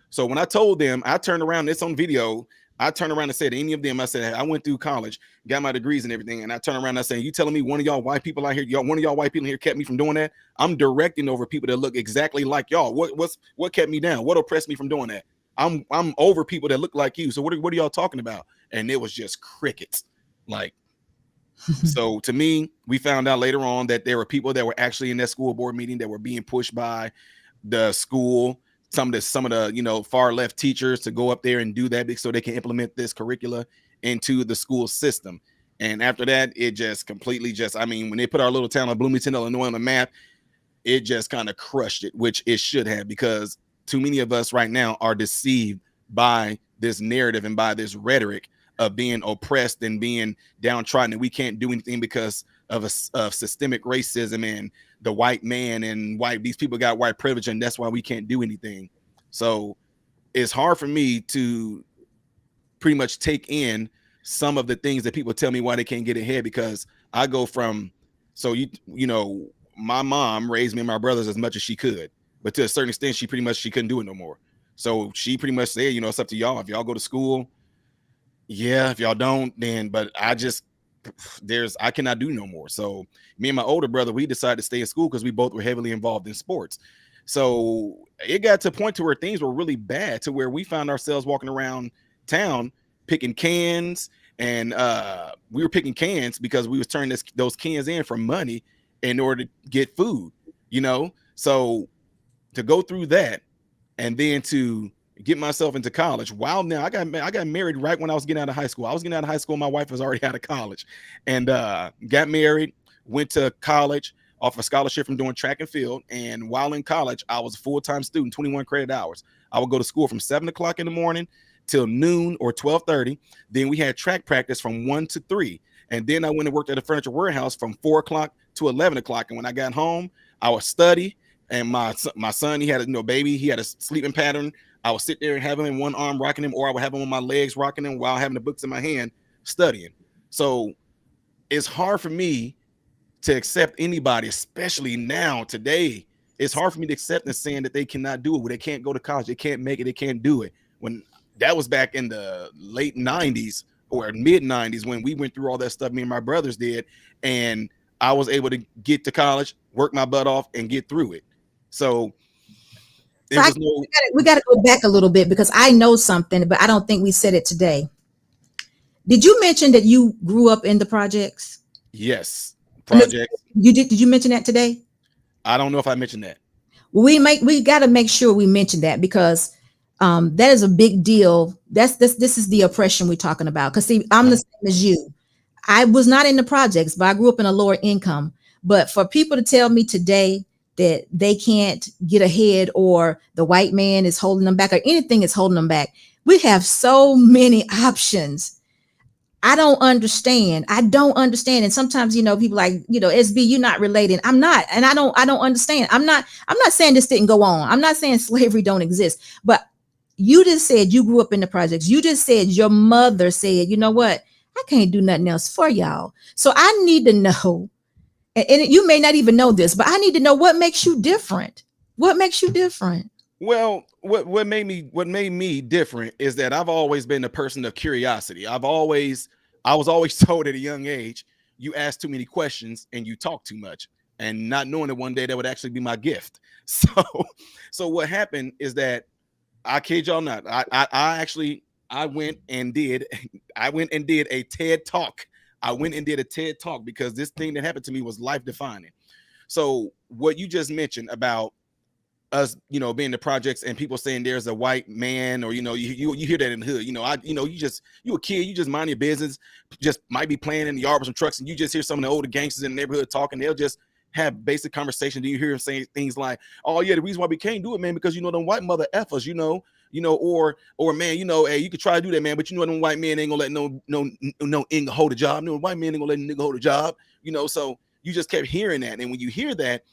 so when I told them, I turned around, it's on video. I turned around and said to any of them, I said, I went through college, got my degrees and everything. And I turned around and I said, you telling me one of y'all white people out here, one of y'all white people here kept me from doing that? I'm directing over people that look exactly like y'all. What kept me down? What oppressed me from doing that? I'm over people that look like you. So what are y'all talking about? And it was just crickets. Like, So to me, we found out later on that there were people that were actually in that school board meeting that were being pushed by the school, some of the far left teachers to go up there and do that so they can implement this curricula into the school system. And after that, it just completely when they put our little town of Bloomington, Illinois on the map, it just kind of crushed it, which it should have, because too many of us right now are deceived by this narrative and by this rhetoric of being oppressed and being downtrodden, and we can't do anything because of systemic racism and the white man and these people got white privilege, and that's why we can't do anything. So it's hard for me to pretty much take in some of the things that people tell me why they can't get ahead, because I go from, my mom raised me and my brothers as much as she could, but to a certain extent, she couldn't do it no more. So she pretty much said, it's up to y'all. If y'all go to school, yeah. If y'all don't, then, but I cannot do no more. So me and my older brother, we decided to stay in school because we both were heavily involved in sports. So it got to a point to where things were really bad, to where we found ourselves walking around town picking cans, and we were picking cans because we was turning those cans in for money in order to get food, So to go through that, and then to get myself into college. Wow, now I got married right when I was getting out of high school. I was getting out of high school. My wife was already out of college, and got married, went to college off a scholarship from doing track and field. And while in college, I was a full-time student, 21 credit hours. I would go to school from 7 o'clock in the morning till noon or 12:30. Then we had track practice from 1 to 3. And then I went and worked at a furniture warehouse from 4 o'clock to 11 o'clock. And when I got home, I would study. And my son, he had a baby. He had a sleeping pattern. I would sit there and have him in one arm rocking him, or I would have him on my legs rocking him while having the books in my hand studying. So it's hard for me to accept anybody, especially now, today. It's hard for me to accept and saying that they cannot do it, they can't go to college, they can't make it, they can't do it. When that was back in the late 90s or mid 90s, when we went through all that stuff, me and my brothers did, and I was able to get to college, work my butt off, and get through it. So we got to go back a little bit, because I know something, but I don't think we said it today. Did you mention that you grew up in the projects? Yes, projects. You did. Did you mention that today? I don't know if I mentioned that. We got to make sure we mention that, because that is a big deal. This is the oppression we're talking about. Because see, I'm the same as you. I was not in the projects, but I grew up in a lower income. But for people to tell me today that they can't get ahead, or the white man is holding them back, or anything is holding them back, we have so many options. I don't understand. And sometimes, people like, SB, you're not relating. I'm not. And I don't understand. I'm not saying this didn't go on. I'm not saying slavery don't exist, but you just said you grew up in the projects. You just said your mother said, you know what? I can't do nothing else for y'all. So I need to know, and you may not even know this, but I need to know what makes you different. What makes you different? Well, what made me different is that I've always been a person of curiosity. I was always told at a young age, you ask too many questions and you talk too much, and not knowing that one day that would actually be my gift. So what happened is that, I kid y'all not, I went and did a TED Talk. I went and did a TED Talk because this thing that happened to me was life defining. So what you just mentioned about us, being the projects and people saying there's a white man, or, you hear that in the hood, you a kid, you just mind your business, just might be playing in the yard with some trucks, and you just hear some of the older gangsters in the neighborhood talking. They'll just have basic conversation. Then you hear them saying things like, oh yeah, the reason why we can't do it, man, because, them white mother effers, or man, hey, you could try to do that, man, but them white men ain't gonna let no nigga hold a job. No white man ain't gonna let a nigga hold a job, so you just kept hearing that. And when you hear that,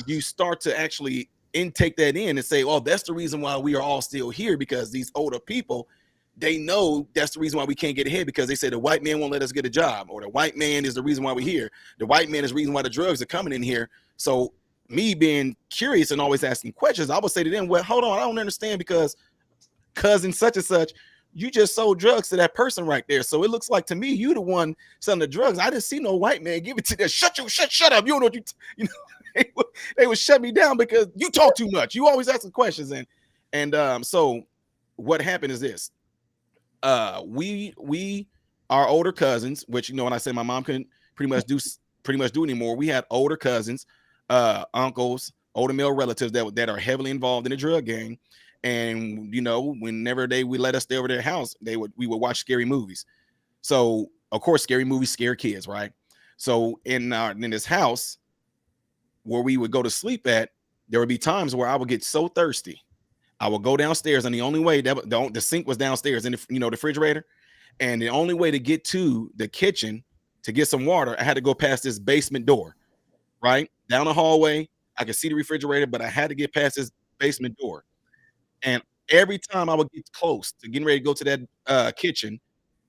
you start to actually intake that in and say, oh, that's the reason why we are all still here, because these older people, they know that's the reason why we can't get ahead, because they say the white man won't let us get a job, or the white man is the reason why we're here. The white man is the reason why the drugs are coming in here. So me being curious and always asking questions, I would say to them, well, hold on, I don't understand, because cousin such and such, you just sold drugs to that person right there. So it looks like to me, you the one selling the drugs. I didn't see no white man give it to them. Shut up. You don't know what they would shut me down because you talk too much. You always asking questions. And so what happened is this. We are older cousins, which, when I say my mom couldn't pretty much do anymore. We had older cousins, uncles, older male relatives that are heavily involved in the drug game. And whenever they would let us stay over their house, we would watch scary movies. So of course, scary movies scare kids, right? So in this house where we would go to sleep at, there would be times where I would get so thirsty, I would go downstairs, and the only way the sink was downstairs in the refrigerator, and the only way to get to the kitchen to get some water, I had to go past this basement door, right down the hallway. I could see the refrigerator, but I had to get past this basement door. And every time I would get close to getting ready to go to that kitchen,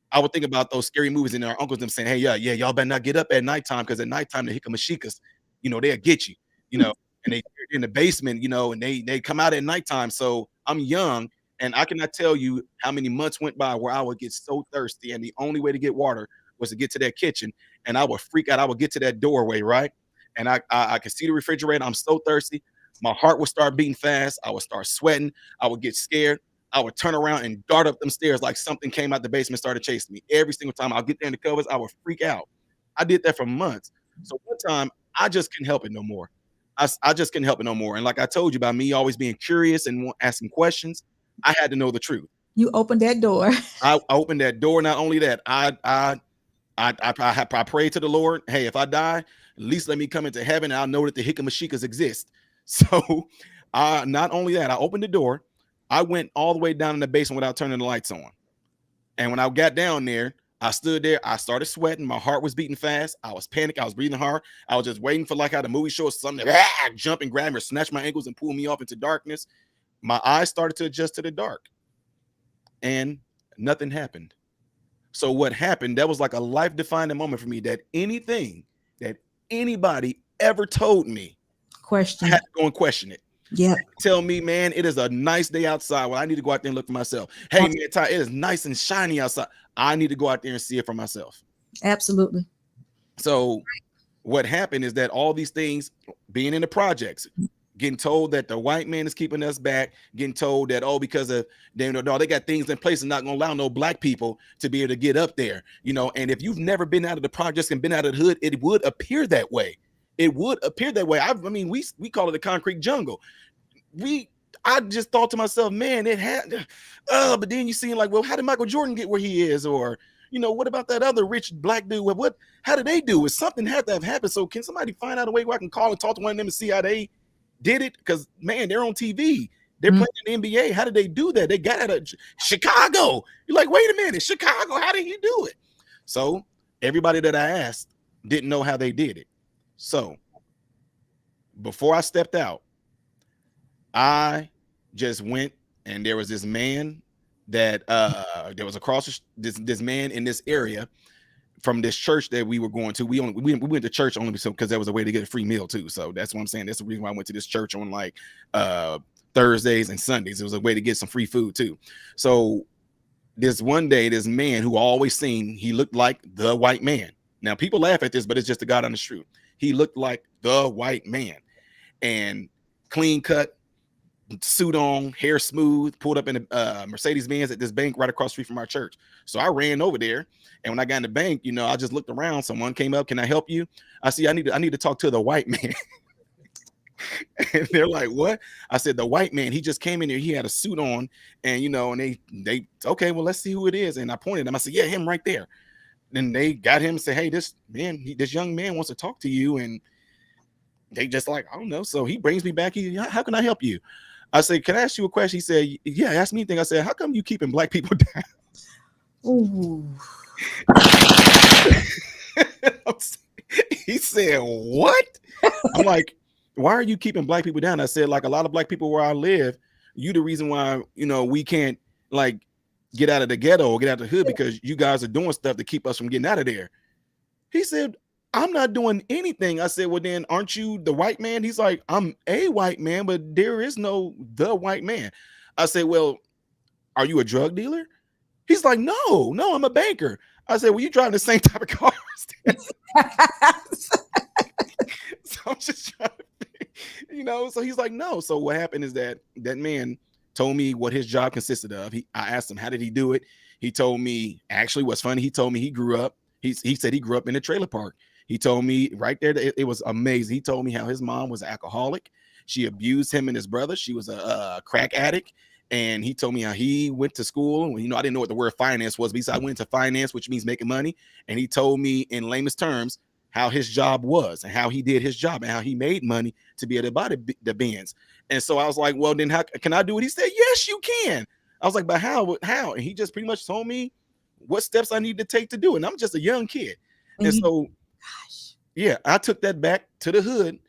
I would think about those scary movies and our uncles them saying, "Hey, yeah, y'all better not get up at nighttime, because at nighttime the hikamashikas, they'll get you, and they in the basement, and they come out at nighttime." So I'm young, and I cannot tell you how many months went by where I would get so thirsty, and the only way to get water was to get to that kitchen, and I would freak out. I would get to that doorway, right, and I could see the refrigerator. I'm so thirsty. My heart would start beating fast. I would start sweating. I would get scared. I would turn around and dart up them stairs like something came out the basement, started chasing me. Every single time I'll get there in the covers, I would freak out. I did that for months. So one time, I just couldn't help it no more. I just couldn't help it no more. And like I told you about me always being curious and asking questions, I had to know the truth. You opened that door. I opened that door. Not only that, I prayed to the Lord, hey, if I die, at least let me come into heaven, and I'll know that the hikamashikas exist. So not only that, I opened the door. I went all the way down in the basement without turning the lights on. And when I got down there, I stood there. I started sweating. My heart was beating fast. I was panicked. I was breathing hard. I was just waiting for like how the movie shows something to jump and grab me or snatch my ankles and pull me off into darkness. My eyes started to adjust to the dark, and nothing happened. So what happened, that was like a life-defining moment for me, that anything that anybody ever told me, Question. I had to go and question it. Yeah. Tell me, man, it is a nice day outside. Well, I need to go out there and look for myself. Hey, man, Ty, it is nice and shiny outside. I need to go out there and see it for myself. Absolutely. So what happened is that all these things, being in the projects, getting told that the white man is keeping us back, getting told that, because of they got things in place and not going to allow no black people to be able to get up there, and if you've never been out of the projects and been out of the hood, it would appear that way. It would appear that way. I mean, we call it the concrete jungle. I just thought to myself, man, it had, but then you see like, well, how did Michael Jordan get where he is? Or, what about that other rich black dude? How did they do it? Something had to have happened. So can somebody find out a way where I can call and talk to one of them and see how they did it? Because, man, they're on TV. They're playing in the NBA. How did they do that? They got out of Chicago. You're like, wait a minute, Chicago, how did he do it? So everybody that I asked didn't know how they did it. So before I stepped out, I just went, and there was this man that there was across this man in this area from this church that we were going to. We went to church only because there was a way to get a free meal too. So that's what I'm saying. That's the reason why I went to this church on like Thursdays and Sundays. It was a way to get some free food too. So this one day, this man who I always seen, he looked like the white man. Now people laugh at this, but it's just the God on the truth. He looked like the white man, and clean cut, suit on, hair smooth, pulled up in a Mercedes Benz at this bank right across the street from our church. So I ran over there, and when I got in the bank, I just looked around. Someone came up, "Can I help you?" I said, I need to talk to the white man. And they're like, "What?" I said, "The white man. He just came in here. He had a suit on, and and they okay, well, let's see who it is." And I pointed at him. I said, "Yeah, him right there." Then they got him and said, "Hey, this young man wants to talk to you." And they just like, I don't know. So he brings me back. "How can I help you?" I said, "Can I ask you a question?" He said, "Yeah, ask me anything." I said, "How come you keeping black people down?" Ooh. He said, "What?" I'm like, "Why are you keeping black people down?" I said, "Like a lot of black people where I live, you the reason why, we can't like get out of the ghetto or get out of the hood, because you guys are doing stuff to keep us from getting out of there." He said, "I'm not doing anything." I said, "Well, then aren't you the white man?" He's like, "I'm a white man, but there is no the white man." I said, "Well, are you a drug dealer?" He's like, No, I'm a banker." I said, "Well, you driving the same type of cars." So I'm just trying to, so he's like, "No." So what happened is that man told me what his job consisted of. I asked him, how did he do it? He told me, actually, what's funny, he told me he grew up. He said he grew up in a trailer park. He told me right there that it was amazing. He told me how his mom was an alcoholic. She abused him and his brother. She was a crack addict. And he told me how he went to school. And, I didn't know what the word finance was, but he said, I went to finance, which means making money. And he told me in lamest terms how his job was and how he did his job and how he made money to be able to buy the Benz. And so I was like, well, then how can I do it? He said, yes, you can. I was like, but how? And he just pretty much told me what steps I need to take to do it. And I'm just a young kid. And so, yeah, I took that back to the hood.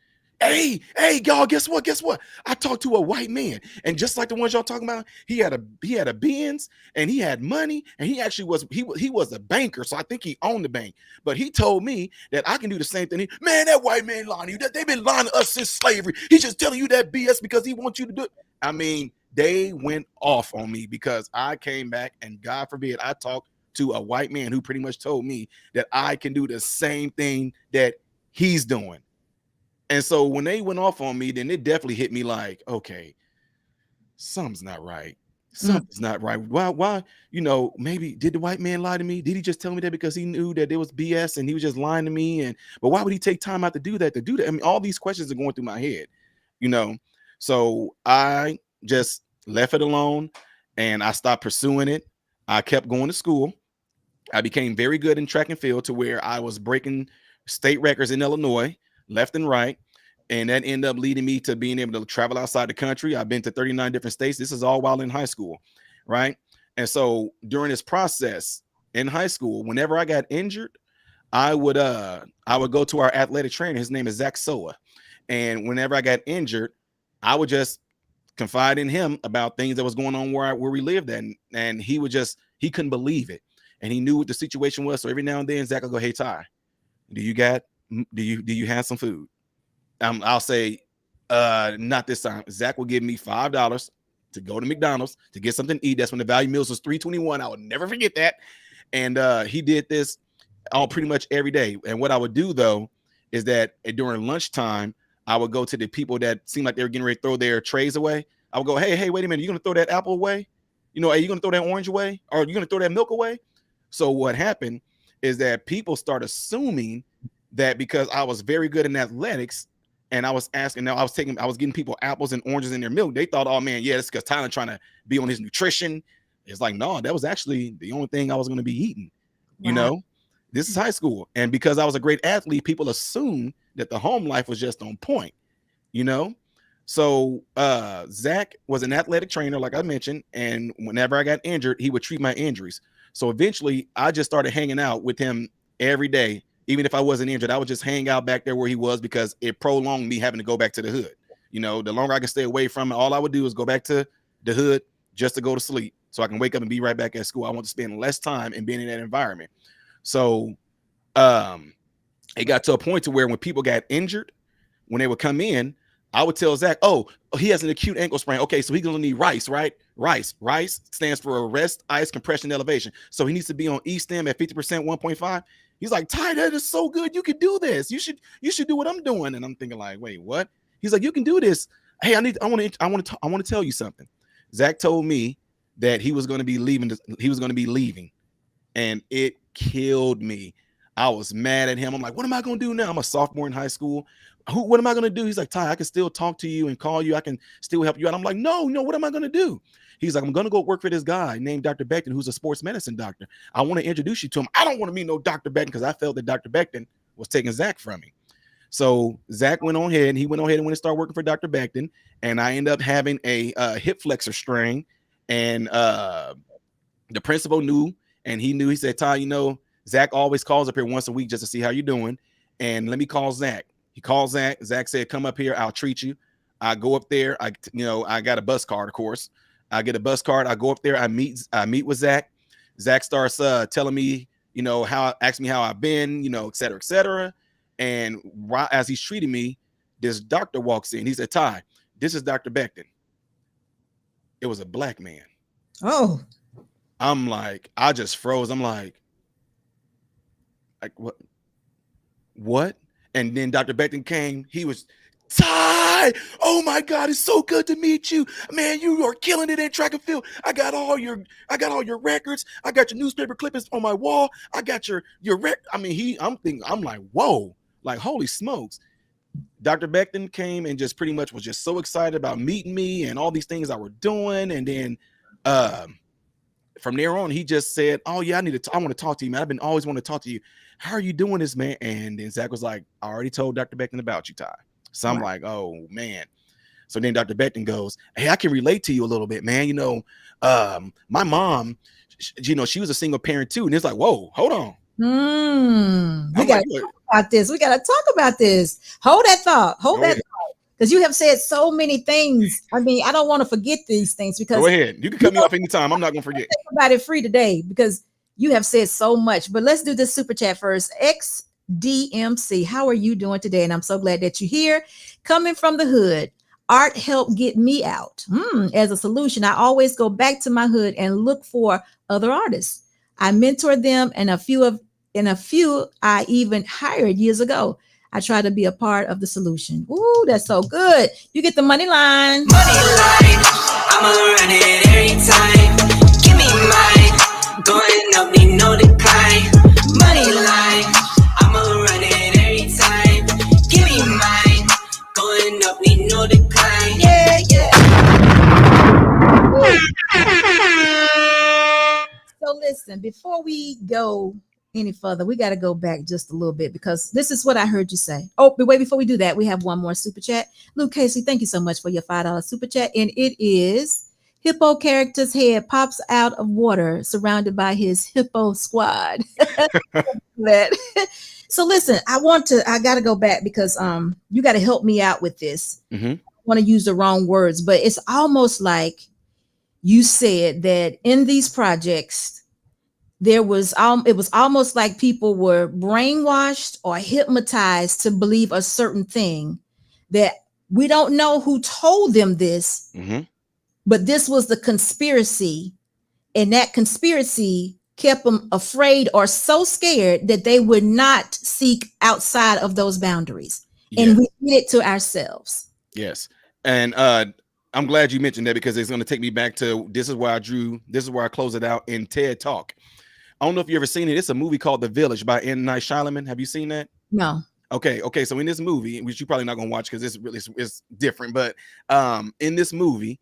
Hey, y'all, guess what? I talked to a white man, and just like the ones y'all talking about, he had a Benz, and he had money, and he actually was a banker, so I think he owned the bank. But he told me that I can do the same thing. Man, that white man lying to you. They've been lying to us since slavery. He's just telling you that BS because he wants you to do it. I mean, they went off on me because I came back, and God forbid I talked to a white man who pretty much told me that I can do the same thing that he's doing. And so when they went off on me, then it definitely hit me like, okay, something's not right. Something's not right. Why, maybe did the white man lie to me? Did he just tell me that because he knew that it was BS and he was just lying to me? But why would he take time out to do that? I mean, all these questions are going through my head, So I just left it alone and I stopped pursuing it. I kept going to school. I became very good in track and field to where I was breaking state records in Illinois, left and right. And that ended up leading me to being able to travel outside the country. I've been to 39 different states. This is all while in high school, right? And so during this process in high school, whenever I got injured, I would go to our athletic trainer. His name is Zach Soa. And whenever I got injured, I would just confide in him about things that was going on where we lived at. And he couldn't believe it. And he knew what the situation was. So every now and then, Zach will go, hey, Ty, do you have some food? I'll say, not this time. Zach will give me $5 to go to McDonald's to get something to eat. That's when the value meals was $3.21. I will never forget that. And he did this pretty much every day. And what I would do though is that during lunchtime, I would go to the people that seemed like they were getting ready to throw their trays away. I would go, hey, wait a minute, you gonna throw that apple away? Are you gonna throw that orange away? Or are you gonna throw that milk away? So what happened is that people start assuming that because I was very good in athletics and I was getting people apples and oranges in their milk, they thought, oh man, yeah, it's because Tyler trying to be on his nutrition. It's like, no, that was actually the only thing I was going to be eating. Wow. This is high school. And because I was a great athlete, people assumed that the home life was just on point, So Zach was an athletic trainer, like I mentioned, and whenever I got injured, he would treat my injuries. So eventually I just started hanging out with him every day. Even if I wasn't injured, I would just hang out back there where he was because it prolonged me having to go back to the hood. The longer I can stay away from it, all I would do is go back to the hood just to go to sleep so I can wake up and be right back at school. I want to spend less time in being in that environment. So it got to a point to where when people got injured, when they would come in, I would tell Zach, oh, he has an acute ankle sprain. Okay, so he's going to need RICE, right? RICE stands for rest, ice, compression, elevation. So he needs to be on E-stim at 50%, 1.5. He's like, Ty, that is so good. You can do this. You should do what I'm doing. And I'm thinking like, wait, what? He's like, you can do this. Hey, I want to tell you something. Zach told me that he was going to be leaving. And it killed me. I was mad at him. I'm like, what am I going to do now? I'm a sophomore in high school. What am I going to do? He's like, Ty, I can still talk to you and call you. I can still help you out. I'm like, no, what am I going to do? He's like, I'm going to go work for this guy named Dr. Becton, who's a sports medicine doctor. I want to introduce you to him. I don't want to meet no Dr. Becton because I felt that Dr. Becton was taking Zach from me. So Zach went on ahead and went and start working for Dr. Becton. And I ended up having a hip flexor strain. And the principal knew, and he said, Ty, Zach always calls up here once a week just to see how you're doing. And let me call Zach. He called Zach. Zach said, come up here. I'll treat you. I go up there. I got a bus card, of course. I get a bus card. I go up there. I meet with Zach. Zach starts telling me, asks me how I've been, et cetera, et cetera. And right as he's treating me, this doctor walks in. He said, Ty, this is Dr. Becton. It was a black man. Oh. I'm like, I just froze. I'm like what? And then Dr. Becton came. He was Ty, oh my God, it's so good to meet you, man. You are killing it in track and field. I got all your records. I got your newspaper clippings on my wall. I got your I mean, I'm like, whoa, like holy smokes. Dr. Becton came and just pretty much was just so excited about meeting me and all these things I were doing, and then from there on, he just said, "Oh yeah, I want to talk to you, man. I've been always wanting to talk to you. How are you doing this, man?" And then Zach was like, "I already told Dr. Becton about you, Ty." So I'm like, "Oh man." So then Dr. Becton goes, "Hey, I can relate to you a little bit, man. You know, my mom, you know, she was a single parent too." And it's like, "Whoa, hold on." We got to talk about this. We got to talk about this. Hold that thought. Hold that thought. Because you have said so many things. I mean, I don't want to forget these things because go ahead. You can cut me off anytime. I'm not going to forget. About it free today because you have said so much. But let's do this super chat first. XDMC, how are you doing today? And I'm so glad that you're here. Coming from the hood, art helped get me out. As a solution, I always go back to my hood and look for other artists. I mentor them, and a few I even hired years ago. I try to be a part of the solution. Ooh, that's so good. You get the money line. Money line, I'ma run it every time. Give me mine, going up, need no decline. Money line, I'ma run it every time. Give me mine, going up, need no decline. Yeah, yeah. So listen, before we go any further, we got to go back just a little bit because this is what I heard you say. Oh, but wait, before we do that, we have one more super chat. Luke Casey, thank you so much for your $5 super chat. And it is hippo character's head pops out of water surrounded by his hippo squad. So listen, I got to go back because you got to help me out with this. I want to use the wrong words, but it's almost like you said that in these projects, it was almost like people were brainwashed or hypnotized to believe a certain thing that we don't know who told them this, but this was the conspiracy, and that conspiracy kept them afraid or so scared that they would not seek outside of those boundaries. And we did it to ourselves. Yes. And I'm glad you mentioned that because it's going to take me back to this is where I close it out in TED Talk. I don't know if you ever seen it. It's a movie called The Village by M. Night Shyamalan. Have you seen that? No. Okay. So in this movie, which you're probably not gonna watch because it's different, but in this movie,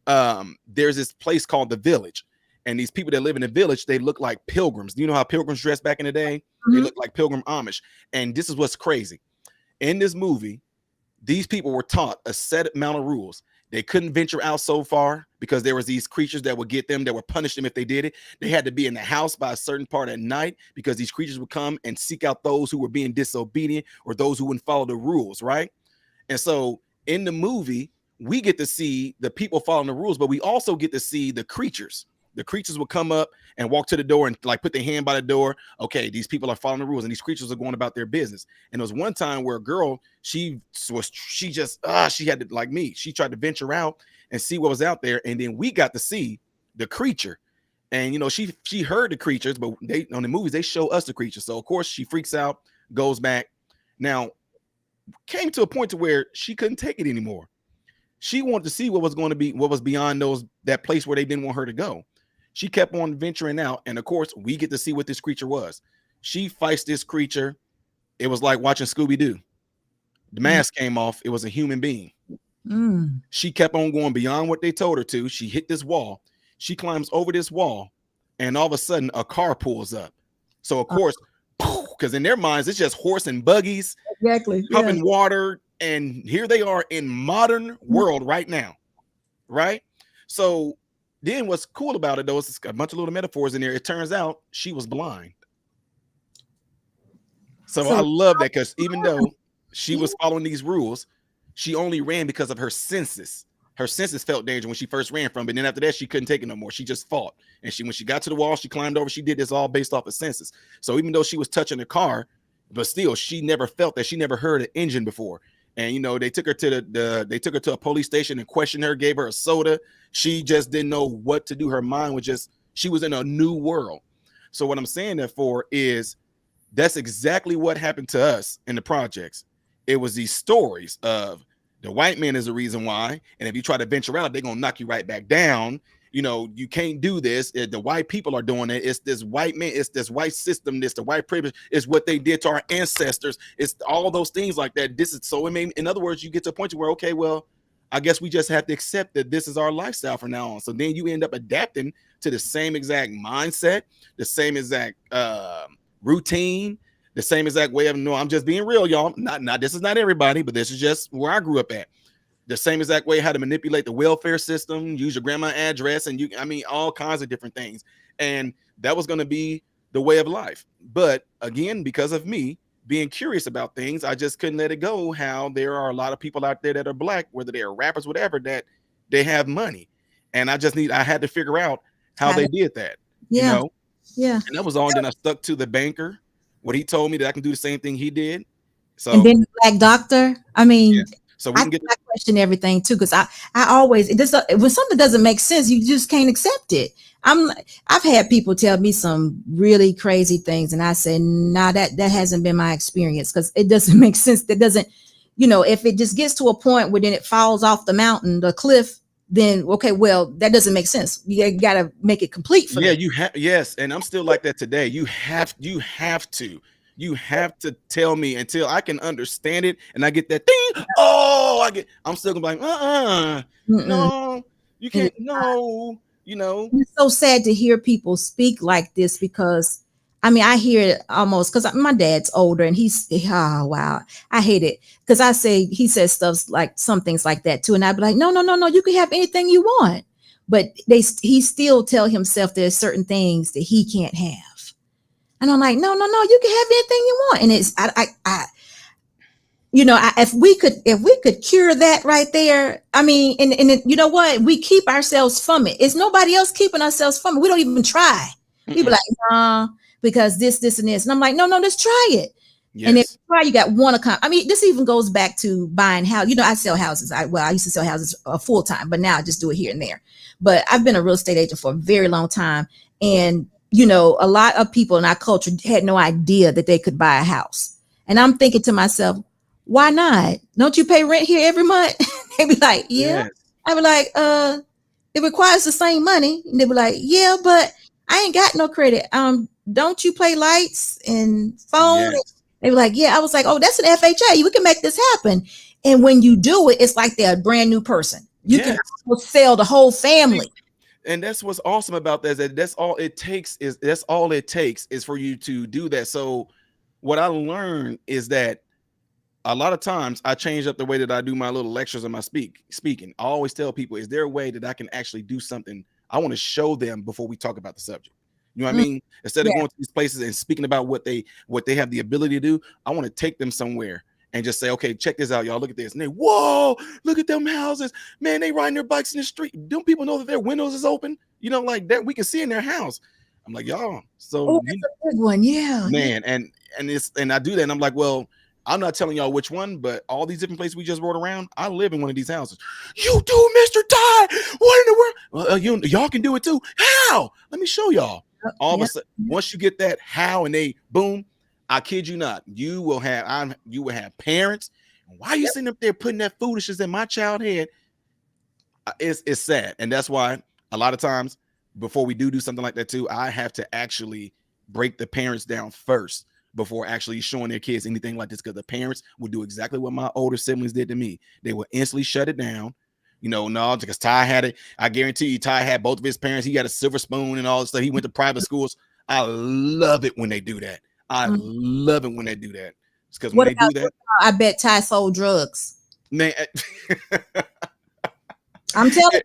there's this place called The Village, and these people that live in the village, they look like pilgrims. Do you know how pilgrims dressed back in the day? They look like pilgrim Amish. And this is what's crazy. In this movie, these people were taught a set amount of rules. They couldn't venture out so far because there was these creatures that would get them, that would punish them if they did it. They had to be in the house by a certain part at night because these creatures would come and seek out those who were being disobedient or those who wouldn't follow the rules, right? And so in the movie, we get to see the people following the rules, but we also get to see the creatures. The creatures will come up and walk to the door and like put their hand by the door. Okay, these people are following the rules and these creatures are going about their business. And there was one time where a girl, she had to, like me, she tried to venture out and see what was out there. And then we got to see the creature. And, you know, she heard the creatures, but on the movies, they show us the creatures. So, of course, she freaks out, goes back. Now, came to a point to where she couldn't take it anymore. She wanted to see what was beyond that place where they didn't want her to go. She kept on venturing out, and of course, we get to see what this creature was. She fights this creature. It was like watching Scooby-Doo. The mask came off. It was a human being. She kept on going beyond what they told her to. She hit this wall. She climbs over this wall, and all of a sudden, a car pulls up. So, of course, because in their minds, it's just horse and buggies, pumping water, and here they are in modern world right now, right? So then what's cool about it, though, is a bunch of little metaphors in there. It turns out she was blind. So I love that because even though she was following these rules, she only ran because of her senses. Her senses felt danger when she first ran from it. And then after that, she couldn't take it no more. She just fought. And when she got to the wall, she climbed over. She did this all based off of senses. So even though she was touching the car, but still, she never felt that. She never heard an engine before. And, you know, they took her to they took her to a police station and questioned her, gave her a soda. She just didn't know what to do. Her mind was just, she was in a new world. So what I'm saying that for is that's exactly what happened to us in the projects. It was these stories of The white man is the reason why. And if you try to venture out, they're gonna knock you right back down. You know, you can't do this. The white people are doing it. It's this white man, it's this white system, this the white privilege, it's what they did to our ancestors. It's all those things like that. This is so, in other words, you get to a point where, okay, well, I guess we just have to accept that this is our lifestyle from now on. So then you end up adapting to the same exact mindset, the same exact routine, the same exact way of, no, I'm just being real, y'all. Not this is not everybody, but this is just where I grew up at. The same exact way how to manipulate the welfare system, use your grandma address, and all kinds of different things. And that was going to be the way of life. But again, because of me being curious about things, I just couldn't let it go. How there are a lot of people out there that are black, whether they're rappers, whatever, that they have money. And I had to figure out how they did that. Yeah. You know? Yeah. And that was all. Then I stuck to the banker, what he told me that I can do the same thing he did. So, and then the black doctor. I mean, yeah. So we can get. I question everything too, because I always when something doesn't make sense, you just can't accept it. I've had people tell me some really crazy things, and I say, nah, that hasn't been my experience, because it doesn't make sense. That doesn't, if it just gets to a point where then it falls off the mountain, the cliff, then okay, well, that doesn't make sense. You got to make it complete for you have. Yes, and I'm still like that today. You have to tell me until I can understand it, and I get that thing. Oh, I'm still gonna be like, no, you can't. No, It's so sad to hear people speak like this, because I hear it almost, because my dad's older, and wow, I hate it, because he says stuff like, some things like that too, and I'd be like, no, you can have anything you want, but he still tell himself there's certain things that he can't have. And I'm like, no, you can have anything you want. And it's, if we could cure that right there, and you know what? We keep ourselves from it. It's nobody else keeping ourselves from it. We don't even try. People like, nah, because this, and this. And I'm like, no, let's try it. Yes. And if you try, you got one account. This even goes back to buying house. I sell houses. I used to sell houses full time, but now I just do it here and there. But I've been a real estate agent for a very long time. And a lot of people in our culture had no idea that they could buy a house. And I'm thinking to myself, why not? Don't you pay rent here every month? They'd be like, yeah. Yes. I'd be like, it requires the same money. And they'd be like, yeah, but I ain't got no credit. Don't you pay lights and phone? Yes. They were like, yeah. I was like, oh, that's an FHA. We can make this happen. And when you do it, it's like they're a brand new person. You can sell the whole family. And that's what's awesome about that. That's all it takes is for you to do that. So what I learned is that a lot of times I change up the way that I do my little lectures and my speaking. I always tell people, is there a way that I can actually do something? I want to show them before we talk about the subject. You know what I mean? Instead of going to these places and speaking about what they have the ability to do, I want to take them somewhere and just say, okay, check this out, y'all. Look at this. And they, whoa, look at them houses. Man, they riding their bikes in the street. Don't people know that their windows is open? Like that we can see in their house. I'm like, y'all. So that's a good one. Yeah. Man, and I do that. And I'm like, well, I'm not telling y'all which one, but all these different places we just rode around, I live in one of these houses. You do, Mr. Ty. What in the world? Well, y'all can do it too. How? Let me show y'all. All of a sudden, once you get that how, and they boom, I kid you not, you will have parents. Why are you sitting up there putting that foolishness in my child head? It's sad. And that's why a lot of times before we do something like that too, I have to actually break the parents down first before actually showing their kids anything like this, because the parents will do exactly what my older siblings did to me. They will instantly shut it down. No, because Ty had it. I guarantee you, Ty had both of his parents. He got a silver spoon and all this stuff. He went to private schools. I love it when they do that. I love it when they do that. It's because when they do that, I bet Ty sold drugs. Man, I'm telling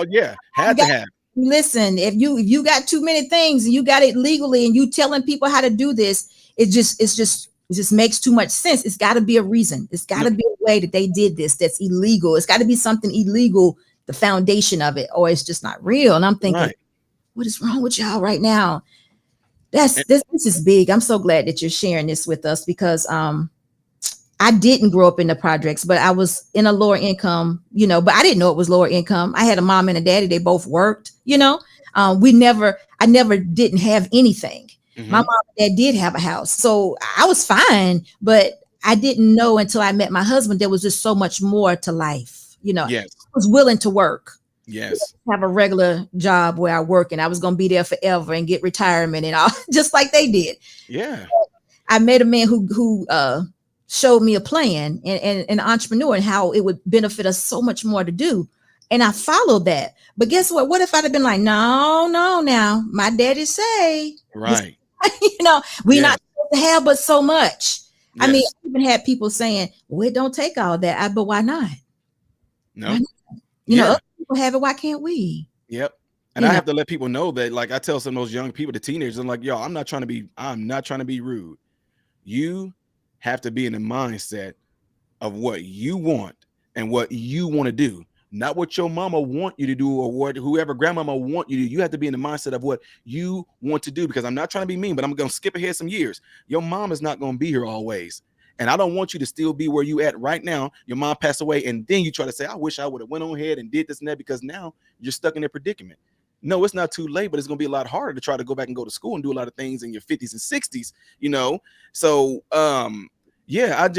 you. Had to have. Listen, if you got too many things and you got it legally and you telling people how to do this, it just makes too much sense. It's got to be a reason. It's got to be a way that they did this that's illegal. It's got to be something illegal, the foundation of it, or it's just not real. And I'm thinking, what is wrong with y'all right now? This is big. I'm so glad that you're sharing this with us, because I didn't grow up in the projects, but I was in a lower income, but I didn't know it was lower income. I had a mom and a daddy. They both worked, I never didn't have anything. Mm-hmm. My mom and dad did have a house, so I was fine, but I didn't know until I met my husband, there was just so much more to life. You know, Yes. I was willing to work. Yes. Have a regular job where I work and I was going to be there forever and get retirement and all, just like they did. Yeah. I met a man who showed me a plan and an entrepreneur and how it would benefit us so much more to do. And I followed that. But guess what? What if I'd have been like, no, now my daddy say, Right. you know, we're Yes. not supposed to have but so much. I mean, Yes. I even had people saying, well, it don't take all that. But why not? No. Why not? You know, Yeah. other people have it. Why can't we? Yep. And I have to let people know that, like, I tell some of those young people, the teenagers, I'm like, yo, I'm not trying to be rude. You have to be in the mindset of what you want and what you want to do, not what your mama want you to do or what whoever grandmama want you to do. You have to be in the mindset of what you want to do, because I'm not trying to be mean, but I'm going to skip ahead some years. Your mom is not going to be here always. And I don't want you to still be where you at right now. Your mom passed away, and then you try to say, I wish I would have went on ahead and did this and that, because now you're stuck in a predicament. No, it's not too late, but it's going to be a lot harder to try to go back and go to school and do a lot of things in your 50s and 60s, you know? So, yeah, I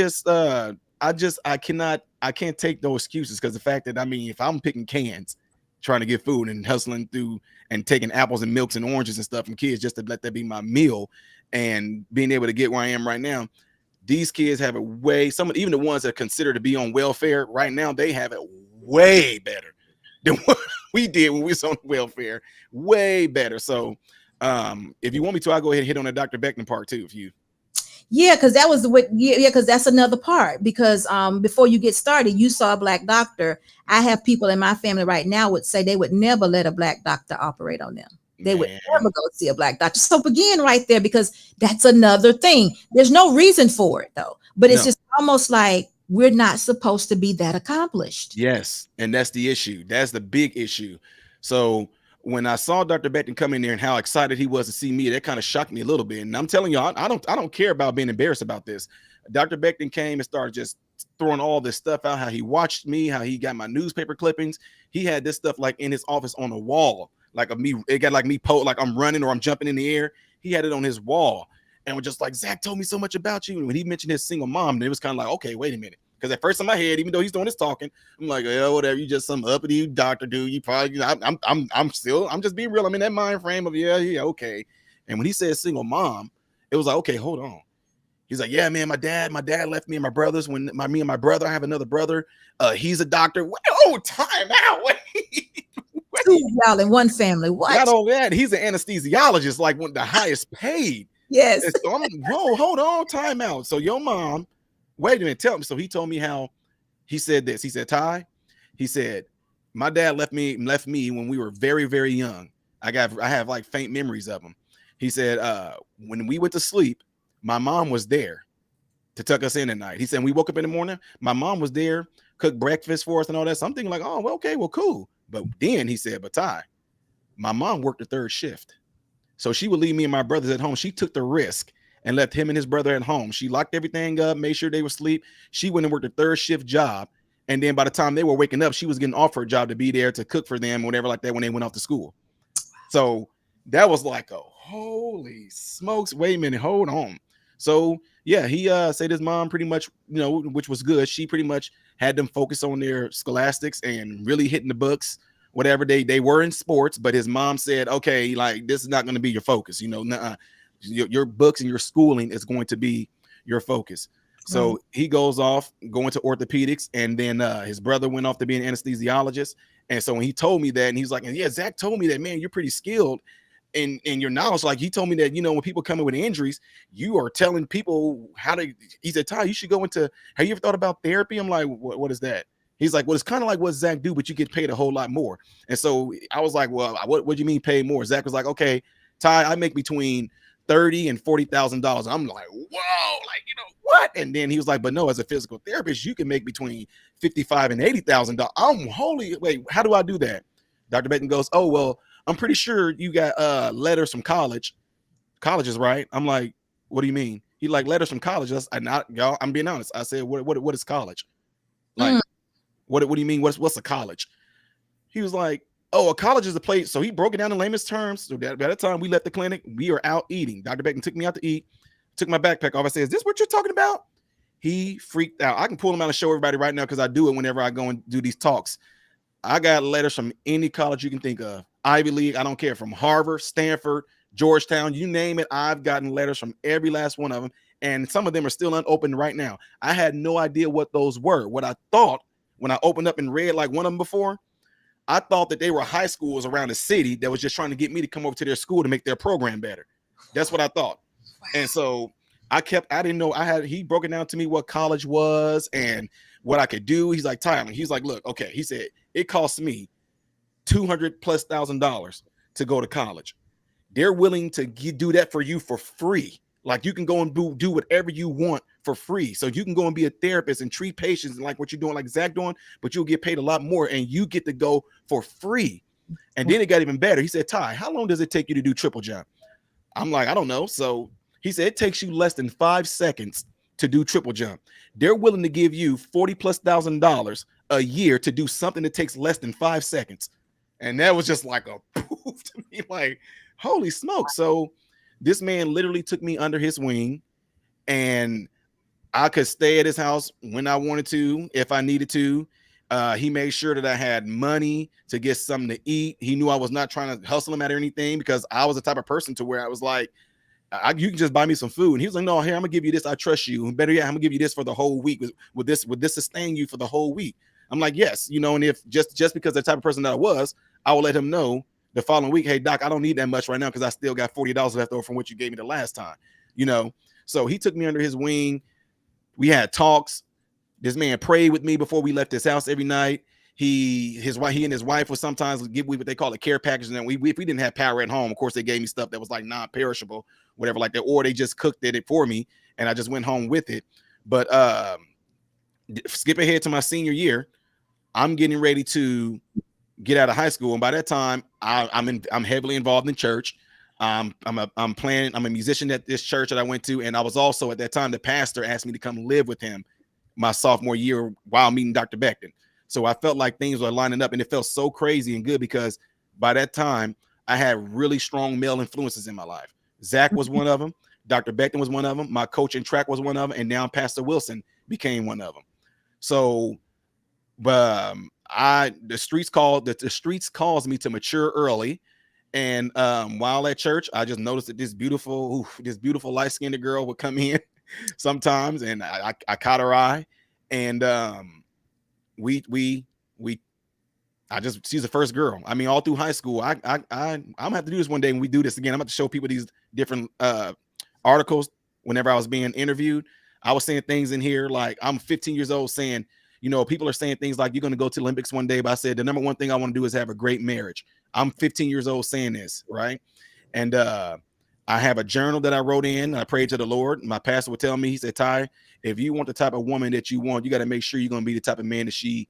can't take no excuses, because the fact that, I mean, if I'm picking cans, trying to get food and hustling through and taking apples and milks and oranges and stuff from kids just to let that be my meal, and being able to get where I am right now, these kids have it way, even the ones that are considered to be on welfare right now, they have it way better than what we did when we was on welfare, way better. So if you want me to, I'll go ahead and hit on the Dr. Beckman part too, if you. Yeah, because that was because that's another part. Because before you get started, you saw a Black doctor. I have people in my family right now would say they would never let a Black doctor operate on them. They would never go see a Black doctor. So again, right there, because that's another thing. There's no reason for it though, but it's just almost like we're not supposed to be that accomplished. Yes, and that's the issue. That's the big issue. So when I saw Dr. Beckton come in there and how excited he was to see me, that kind of shocked me a little bit. And I'm telling you, I don't care about being embarrassed about this. Dr. Beckton came and started just throwing all this stuff out, how he watched me, how he got my newspaper clippings. He had this stuff like in his office on a wall, like of me. It got like me like I'm running or I'm jumping in the air. He had it on his wall and was just like, Zach told me so much about you. And when he mentioned his single mom, it was kind of like, okay, wait a minute. Because at first in my head, even though he's doing his talking, I'm like, yeah, whatever. You just some uppity doctor dude. You probably, I'm just being real. I'm in that mind frame of yeah, okay. And when he said single mom, it was like, okay, hold on. He's like, yeah, man, my dad left me and my brothers. When me and my brother, I have another brother. He's a doctor. Oh, time out. Wait. Two y'all in one family. What? Not only that, he's an anesthesiologist, like one of the highest paid. Yes. And so hold on, time out. So your mom. Wait a minute, tell me. So he told me how he said this. He said, Ty, he said, my dad left me when we were very, very young. I have like faint memories of him. He said, when we went to sleep, my mom was there to tuck us in at night. He said, we woke up in the morning, my mom was there, cooked breakfast for us and all that. So I'm thinking like, oh, well, okay, well, cool. But then he said, but Ty, my mom worked the third shift. So she would leave me and my brothers at home. She took the risk and left him and his brother at home. She locked everything up, made sure they were asleep. She went and worked a third shift job. And then by the time they were waking up, she was getting offered a job to be there to cook for them, whatever like that, when they went off to school. So that was like, oh, holy smokes. Wait a minute, hold on. So yeah, he said his mom pretty much, you know, which was good. She pretty much had them focus on their scholastics and really hitting the books, whatever they were in sports. But his mom said, okay, like this is not going to be your focus, you know, your books and your schooling is going to be your focus. So he goes off going to orthopedics, and then his brother went off to be an anesthesiologist. And so when he told me that, and he's like, yeah, Zach told me that, man, you're pretty skilled in your knowledge. Like he told me that, you know, when people come in with injuries, you are telling people how to, he said, Ty, you should go into, have you ever thought about therapy? I'm like, what is that? He's like, well, it's kind of like what Zach do, but you get paid a whole lot more. And so I was like, well, what do you mean pay more? Zach was like, okay, Ty, I make between $30,000 and $40,000. I'm like, whoa, like, you know what? And then he was like, but no, as a physical therapist, you can make between $55,000 and $80,000. I'm holy. Wait, how do I do that? Dr. Beckton goes, oh, well, I'm pretty sure you got letters from colleges, right? I'm like, what do you mean? He like letters from colleges. Y'all, I'm being honest. I said, what is college? Like, what do you mean? What's a college? He was like, oh, a college is a place. So he broke it down in layman's terms. So by the time we left the clinic, we were out eating. Dr. Beckton took me out to eat, took my backpack off. I said, is this what you're talking about? He freaked out. I can pull him out and show everybody right now because I do it whenever I go and do these talks. I got letters from any college you can think of, Ivy League, I don't care, from Harvard, Stanford, Georgetown, you name it. I've gotten letters from every last one of them, and some of them are still unopened right now. I had no idea what those were. What I thought when I opened up and read like one of them before, I thought that they were high schools around the city that was just trying to get me to come over to their school to make their program better. That's what I thought. And so I didn't know he broke it down to me what college was and what I could do. He's like, Tyler, he's like, look, okay. He said, it costs me $200,000+ to go to college. They're willing to do that for you for free. Like you can go and do whatever you want for free. So you can go and be a therapist and treat patients like what you're doing, like Zach doing, but you'll get paid a lot more and you get to go for free. And then it got even better. He said, Ty, how long does it take you to do triple jump? I'm like, I don't know. So he said, it takes you less than 5 seconds to do triple jump. They're willing to give you $40,000+ a year to do something that takes less than 5 seconds. And that was just like a poof to me, like, holy smoke. So this man literally took me under his wing, and I could stay at his house when I wanted to, if I needed to. He made sure that I had money to get something to eat. He knew I was not trying to hustle him at anything, because I was the type of person to where I was like, you can just buy me some food. And he was like, no, here, I'm gonna give you this. I trust you. And better yet, I'm gonna give you this for the whole week. Would this sustain you for the whole week? I'm like, yes, and if just because the type of person that I was, I will let him know the following week, hey, doc, I don't need that much right now because I still got $40 left over from what you gave me the last time, So he took me under his wing. We had talks. This man prayed with me before we left his house every night. He and his wife would sometimes give me what they call a care package. And then if we didn't have power at home, of course, they gave me stuff that was like non-perishable, whatever like that, or they just cooked it for me and I just went home with it. But skip ahead to my senior year, I'm getting ready to get out of high school, and by that time, I'm heavily involved in church. I'm a musician at this church that I went to, and I was also at that time the pastor asked me to come live with him my sophomore year while meeting Dr. Beckton. So I felt like things were lining up, and it felt so crazy and good because by that time I had really strong male influences in my life. Zach was one of them. Dr. Beckton was one of them. My coach in track was one of them, and now Pastor Wilson became one of them. So, the streets calls me to mature early. And while at church, I just noticed that this beautiful light-skinned girl would come in sometimes, and I caught her eye, and she's the first girl. I mean, all through high school, I'm gonna have to do this one day when we do this again. I'm going to show people these different articles. Whenever I was being interviewed, I was saying things in here like I'm 15 years old saying, people are saying things like you're going to go to the Olympics one day, but I said the number one thing I want to do is have a great marriage. I'm 15 years old saying this, right? And I have a journal that I wrote in. I prayed to the Lord. My pastor would tell me, he said, Ty, if you want the type of woman that you want, you got to make sure you're going to be the type of man that she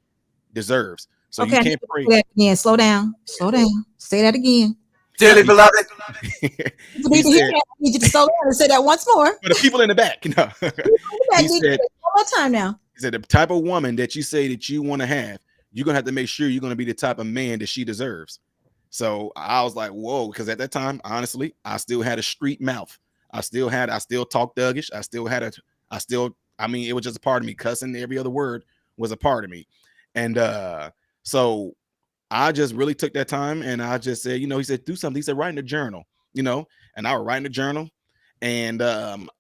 deserves. So okay, you can't pray. Yeah, slow down. Say that again. Dearly beloved. I need you to slow down and say that once more. For the people in the back. He said, one more time now. He said, the type of woman that you say that you want to have, you're going to have to make sure you're going to be the type of man that she deserves. So I was like, whoa, because at that time, honestly, I still had a street mouth. I still talked thuggish. It was just a part of me. Cussing, every other word was a part of me. And so I just really took that time and I just said, he said, do something. He said, write in a journal, and I would write in a journal. And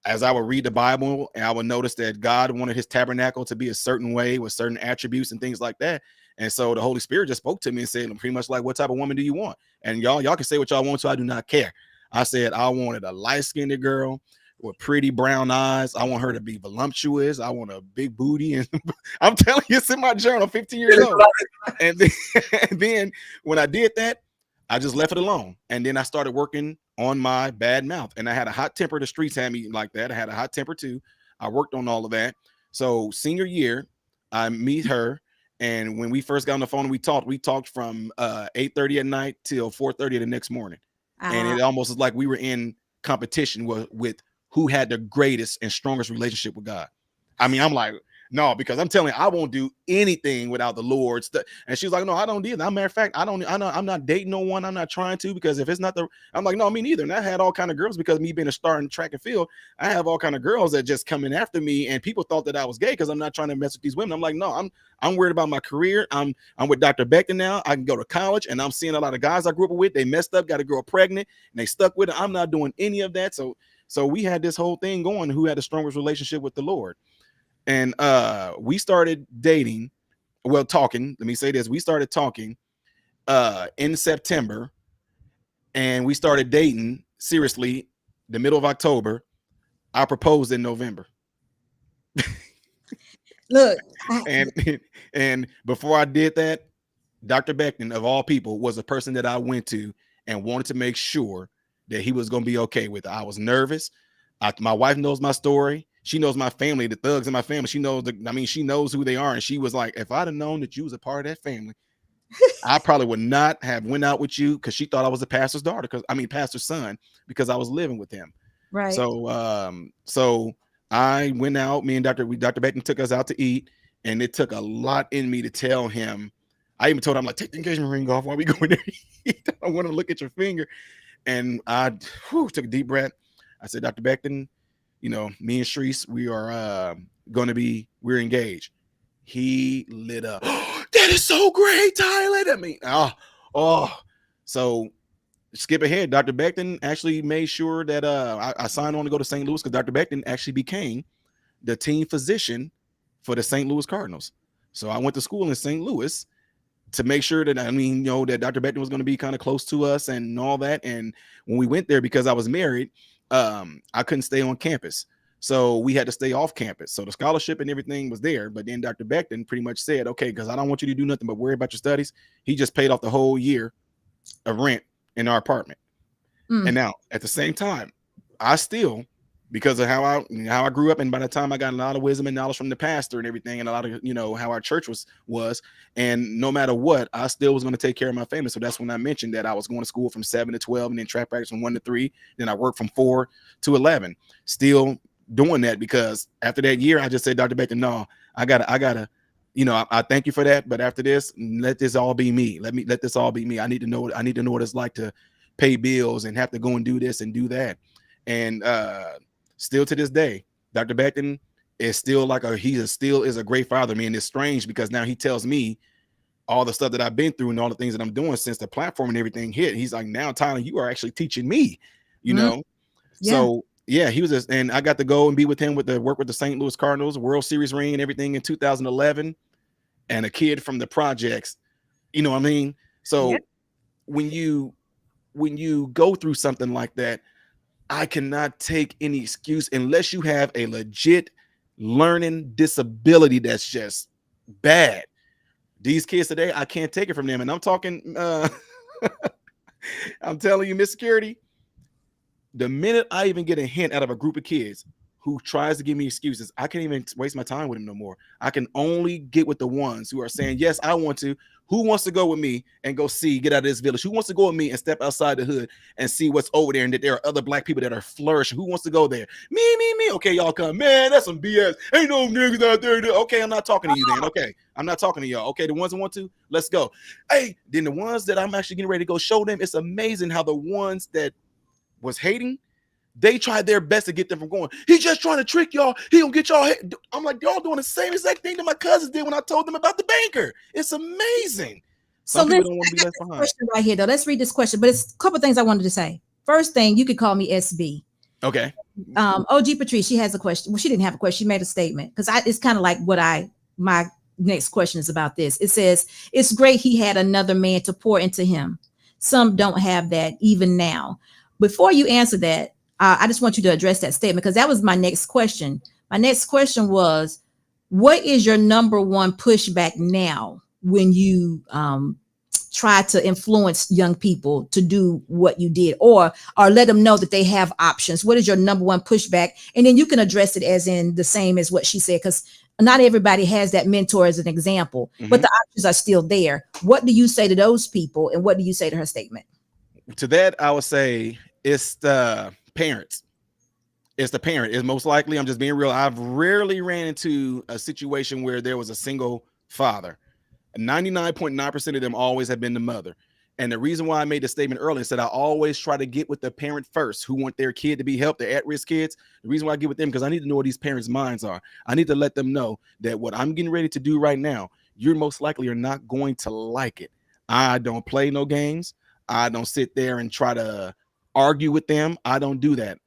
as I would read the Bible, and I would notice that God wanted his tabernacle to be a certain way with certain attributes and things like that. And so the Holy Spirit just spoke to me and said, pretty much like, what type of woman do you want? And y'all can say what y'all want to. I do not care. I said, I wanted a light-skinned girl with pretty brown eyes. I want her to be voluptuous. I want a big booty. And I'm telling you, it's in my journal, 15 years old. And then when I did that, I just left it alone. And then I started working on my bad mouth. And I had a hot temper. The streets had me like that. I had a hot temper too. I worked on all of that. So senior year, I meet her. And when we first got on the phone and we talked from 8:30 at night till 4:30 the next morning. And it almost was like we were in competition with who had the greatest and strongest relationship with God. I mean, I'm like, No, because I'm telling you, I won't do anything without the Lord's. And she's like, no, I don't either. As a matter of fact, I'm not dating no one. I'm not trying to, because if it's not I'm like, no, me neither. And I had all kind of girls, because me being a star in track and field, I have all kind of girls that just come in after me, and people thought that I was gay because I'm not trying to mess with these women. I'm like, no, I'm worried about my career. I'm with Dr. Beckton now. I can go to college, and I'm seeing a lot of guys I grew up with. They messed up, got a girl pregnant, and they stuck with it. I'm not doing any of that. So we had this whole thing going, who had the strongest relationship with the Lord. And we started dating, talking. Let me say this. We started talking in September, and we started dating seriously the middle of October. I proposed in November. Look, and before I did that, Dr. Beckton, of all people, was a person that I went to and wanted to make sure that he was going to be okay with it. I was nervous. My wife knows my story. She knows my family, the thugs in my family. She knows she knows who they are. And she was like, if I'd have known that you was a part of that family, I probably would not have went out with you, because she thought I was a pastor's daughter, pastor's son, because I was living with him. right. So I went out, me and Dr. Beckton took us out to eat, and it took a lot in me to tell him. I even told him, like, take the engagement ring off while we go in there. I want to look at your finger. And I took a deep breath. I said, Dr. Beckton, me and Shreese, we're engaged. He lit up. That is so great, Tyler. So skip ahead. Dr. Beckton actually made sure that I signed on to go to St. Louis, because Dr. Beckton actually became the team physician for the St. Louis Cardinals. So I went to school in St. Louis to make sure that, that Dr. Beckton was going to be kind of close to us and all that. And when we went there, because I was married, I couldn't stay on campus. So we had to stay off campus. So the scholarship and everything was there. But then Dr. Beckton pretty much said, okay, because I don't want you to do nothing but worry about your studies. He just paid off the whole year of rent in our apartment. And now at the same time, I still, because of how I grew up, and by the time I got a lot of wisdom and knowledge from the pastor and everything, and a lot of how our church was, and no matter what, I still was going to take care of my family. So that's when I mentioned that I was going to school from 7 to 12, and then track practice from 1 to 3. Then I worked from 4 to 11. Still doing that, because after that year, I just said, Dr. Beckton, no, I gotta, I thank you for that, but after this, let this all be me. Let this all be me. I need to know what it's like to pay bills and have to go and do this and do that. And still to this day, Dr. Beckton is still still is a great father to me. And it's strange, because now he tells me all the stuff that I've been through and all the things that I'm doing since the platform and everything hit. He's like, now, Tyler, you are actually teaching me, Yeah. So yeah, he was and I got to go and be with him work with the St. Louis Cardinals, World Series ring and everything in 2011, and a kid from the projects, So when you go through something like that, I cannot take any excuse unless you have a legit learning disability that's just bad. These kids today, I can't take it from them. And I'm talking, I'm telling you, Miss Security, the minute I even get a hint out of a group of kids who tries to give me excuses, I can't even waste my time with them no more. I can only get with the ones who are saying, yes, I want to. Who wants to go with me and get out of this village? Who wants to go with me and step outside the hood and see what's over there, and that there are other black people that are flourishing? Who wants to go there? Me. Okay, y'all come. Man, that's some BS. Ain't no niggas out there. Okay, I'm not talking to you then. Okay, I'm not talking to y'all. Okay, the ones that want to, let's go. Hey, then the ones that I'm actually getting ready to go show them, it's amazing how the ones that was hating, they tried their best to get them from going. He's just trying to trick y'all. He gonna get y'all. I'm like, y'all doing the same exact thing that my cousins did when I told them about the banker. It's amazing. Some people don't want to be left behind. Question right here, though. Let's read this question, but it's a couple things I wanted to say. First thing, you could call me SB. Okay. OG Patrice, she has a question. Well, she didn't have a question. She made a statement, because it's kind of like my next question is about this. It says, it's great he had another man to pour into him. Some don't have that even now. Before you answer that, I just want you to address that statement, because that was my next question. My next question was, what is your number one pushback now when you try to influence young people to do what you did, or let them know that they have options? What is your number one pushback? And then you can address it as in the same as what she said, because not everybody has that mentor as an example, but the options are still there. What do you say to those people, and what do you say to her statement? To that, I would say it's the parents. It's the parent. It's most likely, I'm just being real. I've rarely ran into a situation where there was a single father. 99.9% of them always have been the mother. And the reason why I made the statement earlier is that I always try to get with the parent first who want their kid to be helped, the at-risk kids. The reason why I get with them, because I need to know what these parents' minds are. I need to let them know that what I'm getting ready to do right now, you're most likely are not going to like it. I don't play no games. I don't sit there and try to argue with them. I don't do that.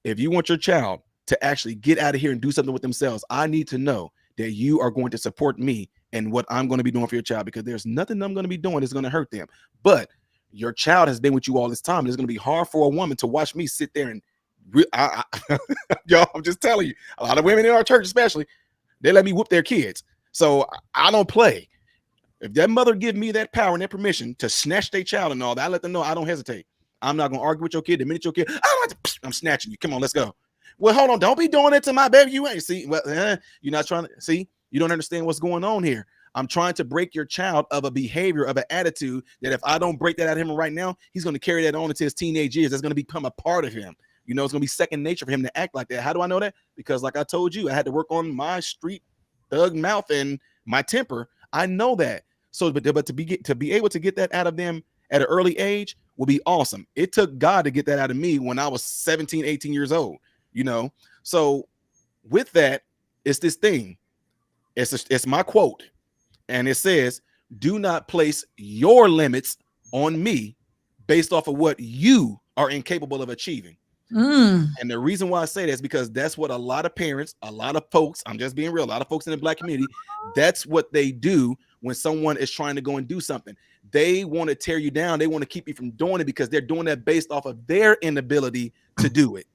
If you want your child to actually get out of here and do something with themselves, I need to know that you are going to support me and what I'm going to be doing for your child, because there's nothing I'm going to be doing that's going to hurt them. But your child has been with you all this time. And it's going to be hard for a woman to watch me sit there and y'all, I'm just telling you, a lot of women in our church, especially, they let me whoop their kids. So I don't play. If that mother give me that power and that permission to snatch their child and all that, I let them know I don't hesitate. I'm not going to argue with your kid. The minute your kid, I'm snatching you. Come on, let's go. Well, hold on. Don't be doing it to my baby. You ain't see. Well, you're not trying to see. You don't understand what's going on here. I'm trying to break your child of a behavior, of an attitude that if I don't break that out of him right now, he's going to carry that on into his teenage years. That's going to become a part of him. You know, it's going to be second nature for him to act like that. How do I know that? Because like I told you, I had to work on my street thug mouth and my temper. I know that. So, but to be able to get that out of them at an early age will be awesome. It took God to get that out of me when I was 17, 18 years old, you know? So with that, it's this thing. It's my quote. And it says, do not place your limits on me based off of what you are incapable of achieving. And the reason why I say that is because that's what a lot of parents, a lot of folks, I'm just being real, a lot of folks in the Black community, that's what they do when someone is trying to go and do something. They want to tear you down. They want to keep you from doing it because they're doing that based off of their inability to do it.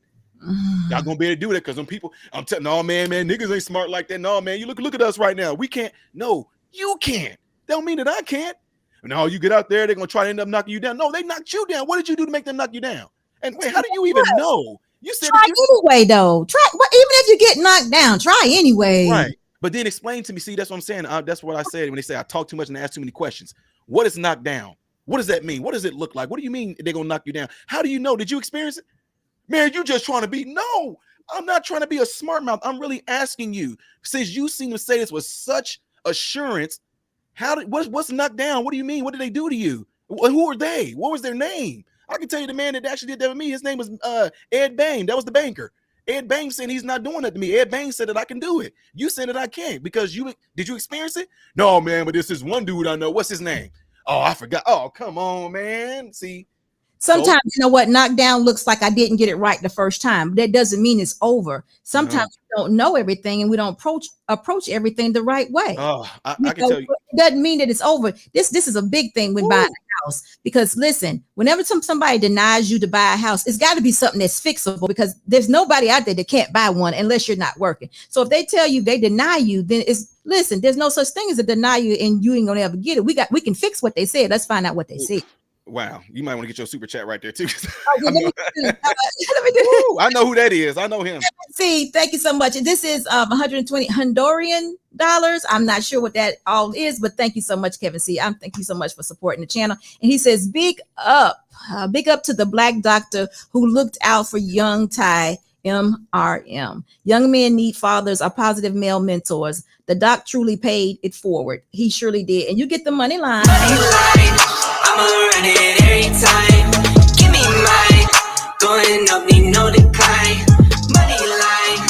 Y'all gonna be able to do that because when people, I'm telling, no man, niggas ain't smart like that. No man, you look at us right now. We can't. No, you can't. That don't mean that I can't. No, you get out there, they're gonna try to end up knocking you down. No, they knocked you down. What did you do to make them knock you down? And wait, how do you even know? You said try anyway, though. Try, well, even if you get knocked down, try anyway. Right. But then explain to me. See, that's what I'm saying. That's what I said when they say I talk too much and I ask too many questions. What is knocked down? What does that mean? What does it look like? What do you mean they're gonna knock you down? How do you know? Did you experience it? Man, you just trying to be. No, I'm not trying to be a smart mouth. I'm really asking you, since you seem to say this with such assurance. What's knocked down? What do you mean? What did they do to you? Who are they? What was their name? I can tell you the man that actually did that with me. His name was Ed Bain. That was the banker. Ed Bain said he's not doing that to me. Ed Bain said that I can do it. You said that I can't because did you experience it? No, man, but this is one dude I know. What's his name? Oh, I forgot. Oh, come on, man. See, sometimes you know what, knockdown looks like I didn't get it right the first time. That doesn't mean it's over. Sometimes we don't know everything and we don't approach everything the right way. Oh, I can tell you. It doesn't mean that it's over. This is a big thing with buying a house, because listen, whenever somebody denies you to buy a house, it's got to be something that's fixable, because there's nobody out there that can't buy one unless you're not working. So if they tell you they deny you, then listen, there's no such thing as a deny you and you ain't gonna ever get it. We can fix what they said. Let's find out what they said. Wow, you might want to get your super chat right there too. Let me do. I know who that is. I know him. See, thank you so much. This is 120 Honduran dollars. I'm not sure what that all is, but thank you so much, Kevin C. Thank you so much for supporting the channel. And he says, big up to the Black doctor who looked out for young Ty MRM. Young men need fathers or positive male mentors. The doc truly paid it forward. He surely did. And you get the money line. I'ma run it every time. Give me mine. Going up, need no decline. Money line.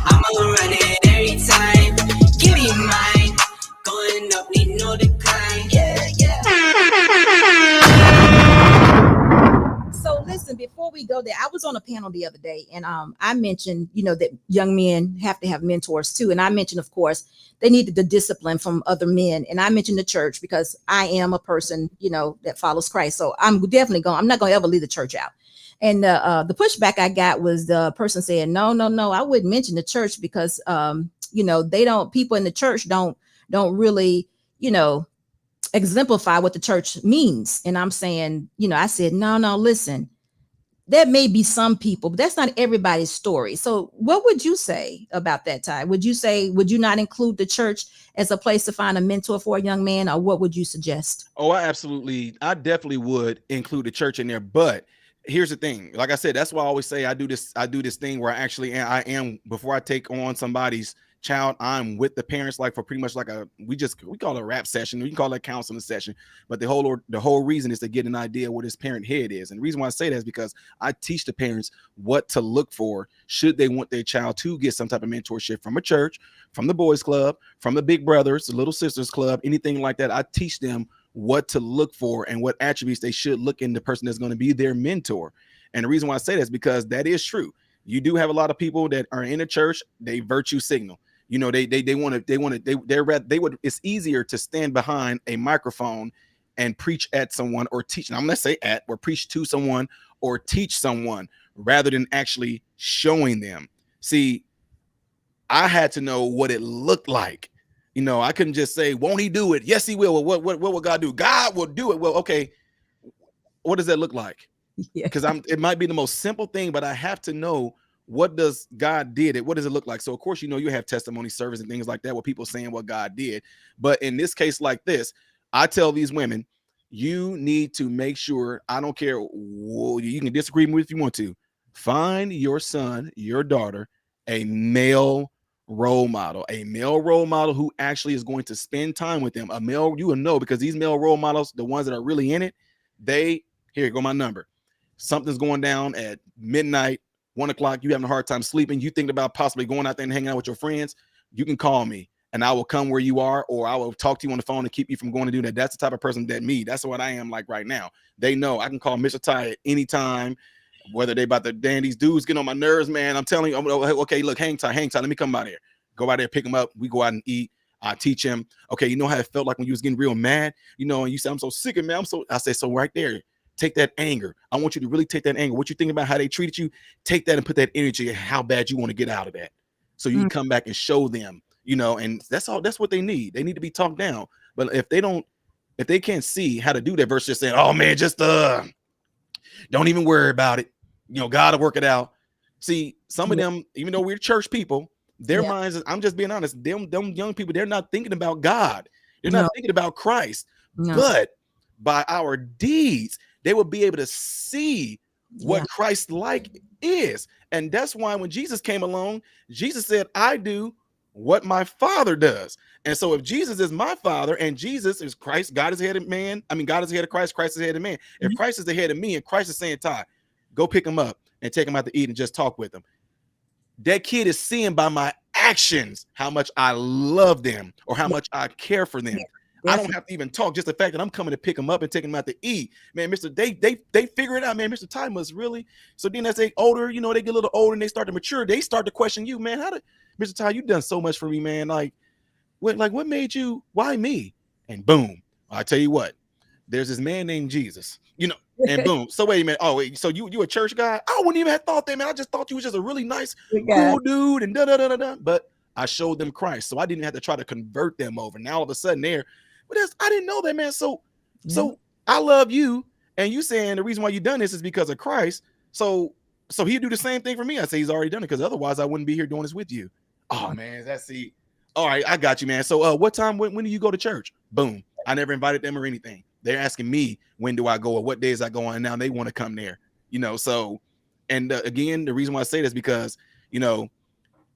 I'ma run it every time. Give me mine. Going up, need no decline. Yeah. So listen, before we go there, I was on a panel the other day, and I mentioned, that young men have to have mentors too. And I mentioned, of course, they needed the discipline from other men. And I mentioned the church because I am a person, that follows Christ. So I'm definitely I'm not going to ever leave the church out. And the pushback I got was the person saying, no, I wouldn't mention the church because, people in the church don't really, exemplify what the church means. And I'm saying, I said, no, listen, there may be some people, but that's not everybody's story. So what would you say about that, Ty? Would you not include the church as a place to find a mentor for a young man, or what would you suggest? Oh, I definitely would include the church in there, but here's the thing. Like I said, that's why I always say I do this thing where I am before I take on somebody's child, I'm with the parents, like for pretty much like we call it a rap session. We can call it a counseling session, but the whole reason is to get an idea what his parent head is. And the reason why I say that is because I teach the parents what to look for should they want their child to get some type of mentorship from a church, from the boys club, from the big brothers, the little sisters club, anything like that. I teach them what to look for and what attributes they should look in the person that's going to be their mentor. And the reason why I say that is because that is true. You do have a lot of people that are in a church, they virtue signal. You know, it's easier to stand behind a microphone and preach at someone or teach. I'm going to say at or preach to someone or teach someone rather than actually showing them. See, I had to know what it looked like. You know, I couldn't just say, won't he do it? Yes, he will. Well, what will God do? God will do it. Well, okay. What does that look like? Because it might be the most simple thing, but I have to know what does God did it? What does it look like? So of course, you know, you have testimony service and things like that where people saying what God did. But in this case like this, I tell these women, you need to make sure, I don't care, you can disagree with me if you want to, find your son, your daughter, a male role model who actually is going to spend time with them. A male, you will know, because these male role models, the ones that are really in it, here go my number. Something's going down at midnight, 1 o'clock, you having a hard time sleeping, you think about possibly going out there and hanging out with your friends, you can call me and I will come where you are, or I will talk to you on the phone to keep you from going to do that. That's the type of person that's what I am like right now. They know I can call Mr. Ty at any time, whether they about to, these dudes get on my nerves, man. I'm telling you, okay, look, hang tight, let me come out here. Go out there, pick him up, we go out and eat. I teach him, okay, you know how it felt like when you was getting real mad, you know, and you said, I'm so sick of, man, I say, so right there, take that anger. I want you to really take that anger. What you think about how they treated you, take that and put that energy and how bad you want to get out of that. So you can come back and show them, you know, and that's what they need. They need to be talked down. But if they can't see how to do that versus just saying, oh man, just don't even worry about it. You know, God will work it out. See, some of them, even though we're church people, their minds, I'm just being honest, them young people, they're not thinking about God. They're not thinking about Christ. But by our deeds, they will be able to see what Christ-like is. And that's why when Jesus came along, Jesus said, I do what my Father does. And so if Jesus is my Father and Jesus is Christ, God is the head of man. I mean, God is the head of Christ, Christ is the head of man. If Christ is the head of me and Christ is saying, Ty, go pick him up and take him out to eat and just talk with him, that kid is seeing by my actions how much I love them or how much I care for them. I don't have to even talk. Just the fact that I'm coming to pick them up and take them out to eat, man. They figure it out, man. Mr. Ty must really. So then as they older, you know, they get a little older and they start to mature. They start to question you, man. How did Mr. Ty? You've done so much for me, man. Like what made you? Why me? And boom, I tell you what. There's this man named Jesus, you know, and boom. So wait a minute. Oh wait, so you a church guy? I wouldn't even have thought that, man. I just thought you was just a really nice, cool dude, and da. But I showed them Christ, so I didn't have to try to convert them over. Now all of a sudden I didn't know that, man. So I love you, and you saying the reason why you done this is because of Christ. So he'd do the same thing for me. I say he's already done it because otherwise I wouldn't be here doing this with you. Oh man, all right, I got you, man. So what time? When do you go to church? Boom. I never invited them or anything. They're asking me when do I go or what days I go on, and now they want to come there. You know, so and again, the reason why I say this because you know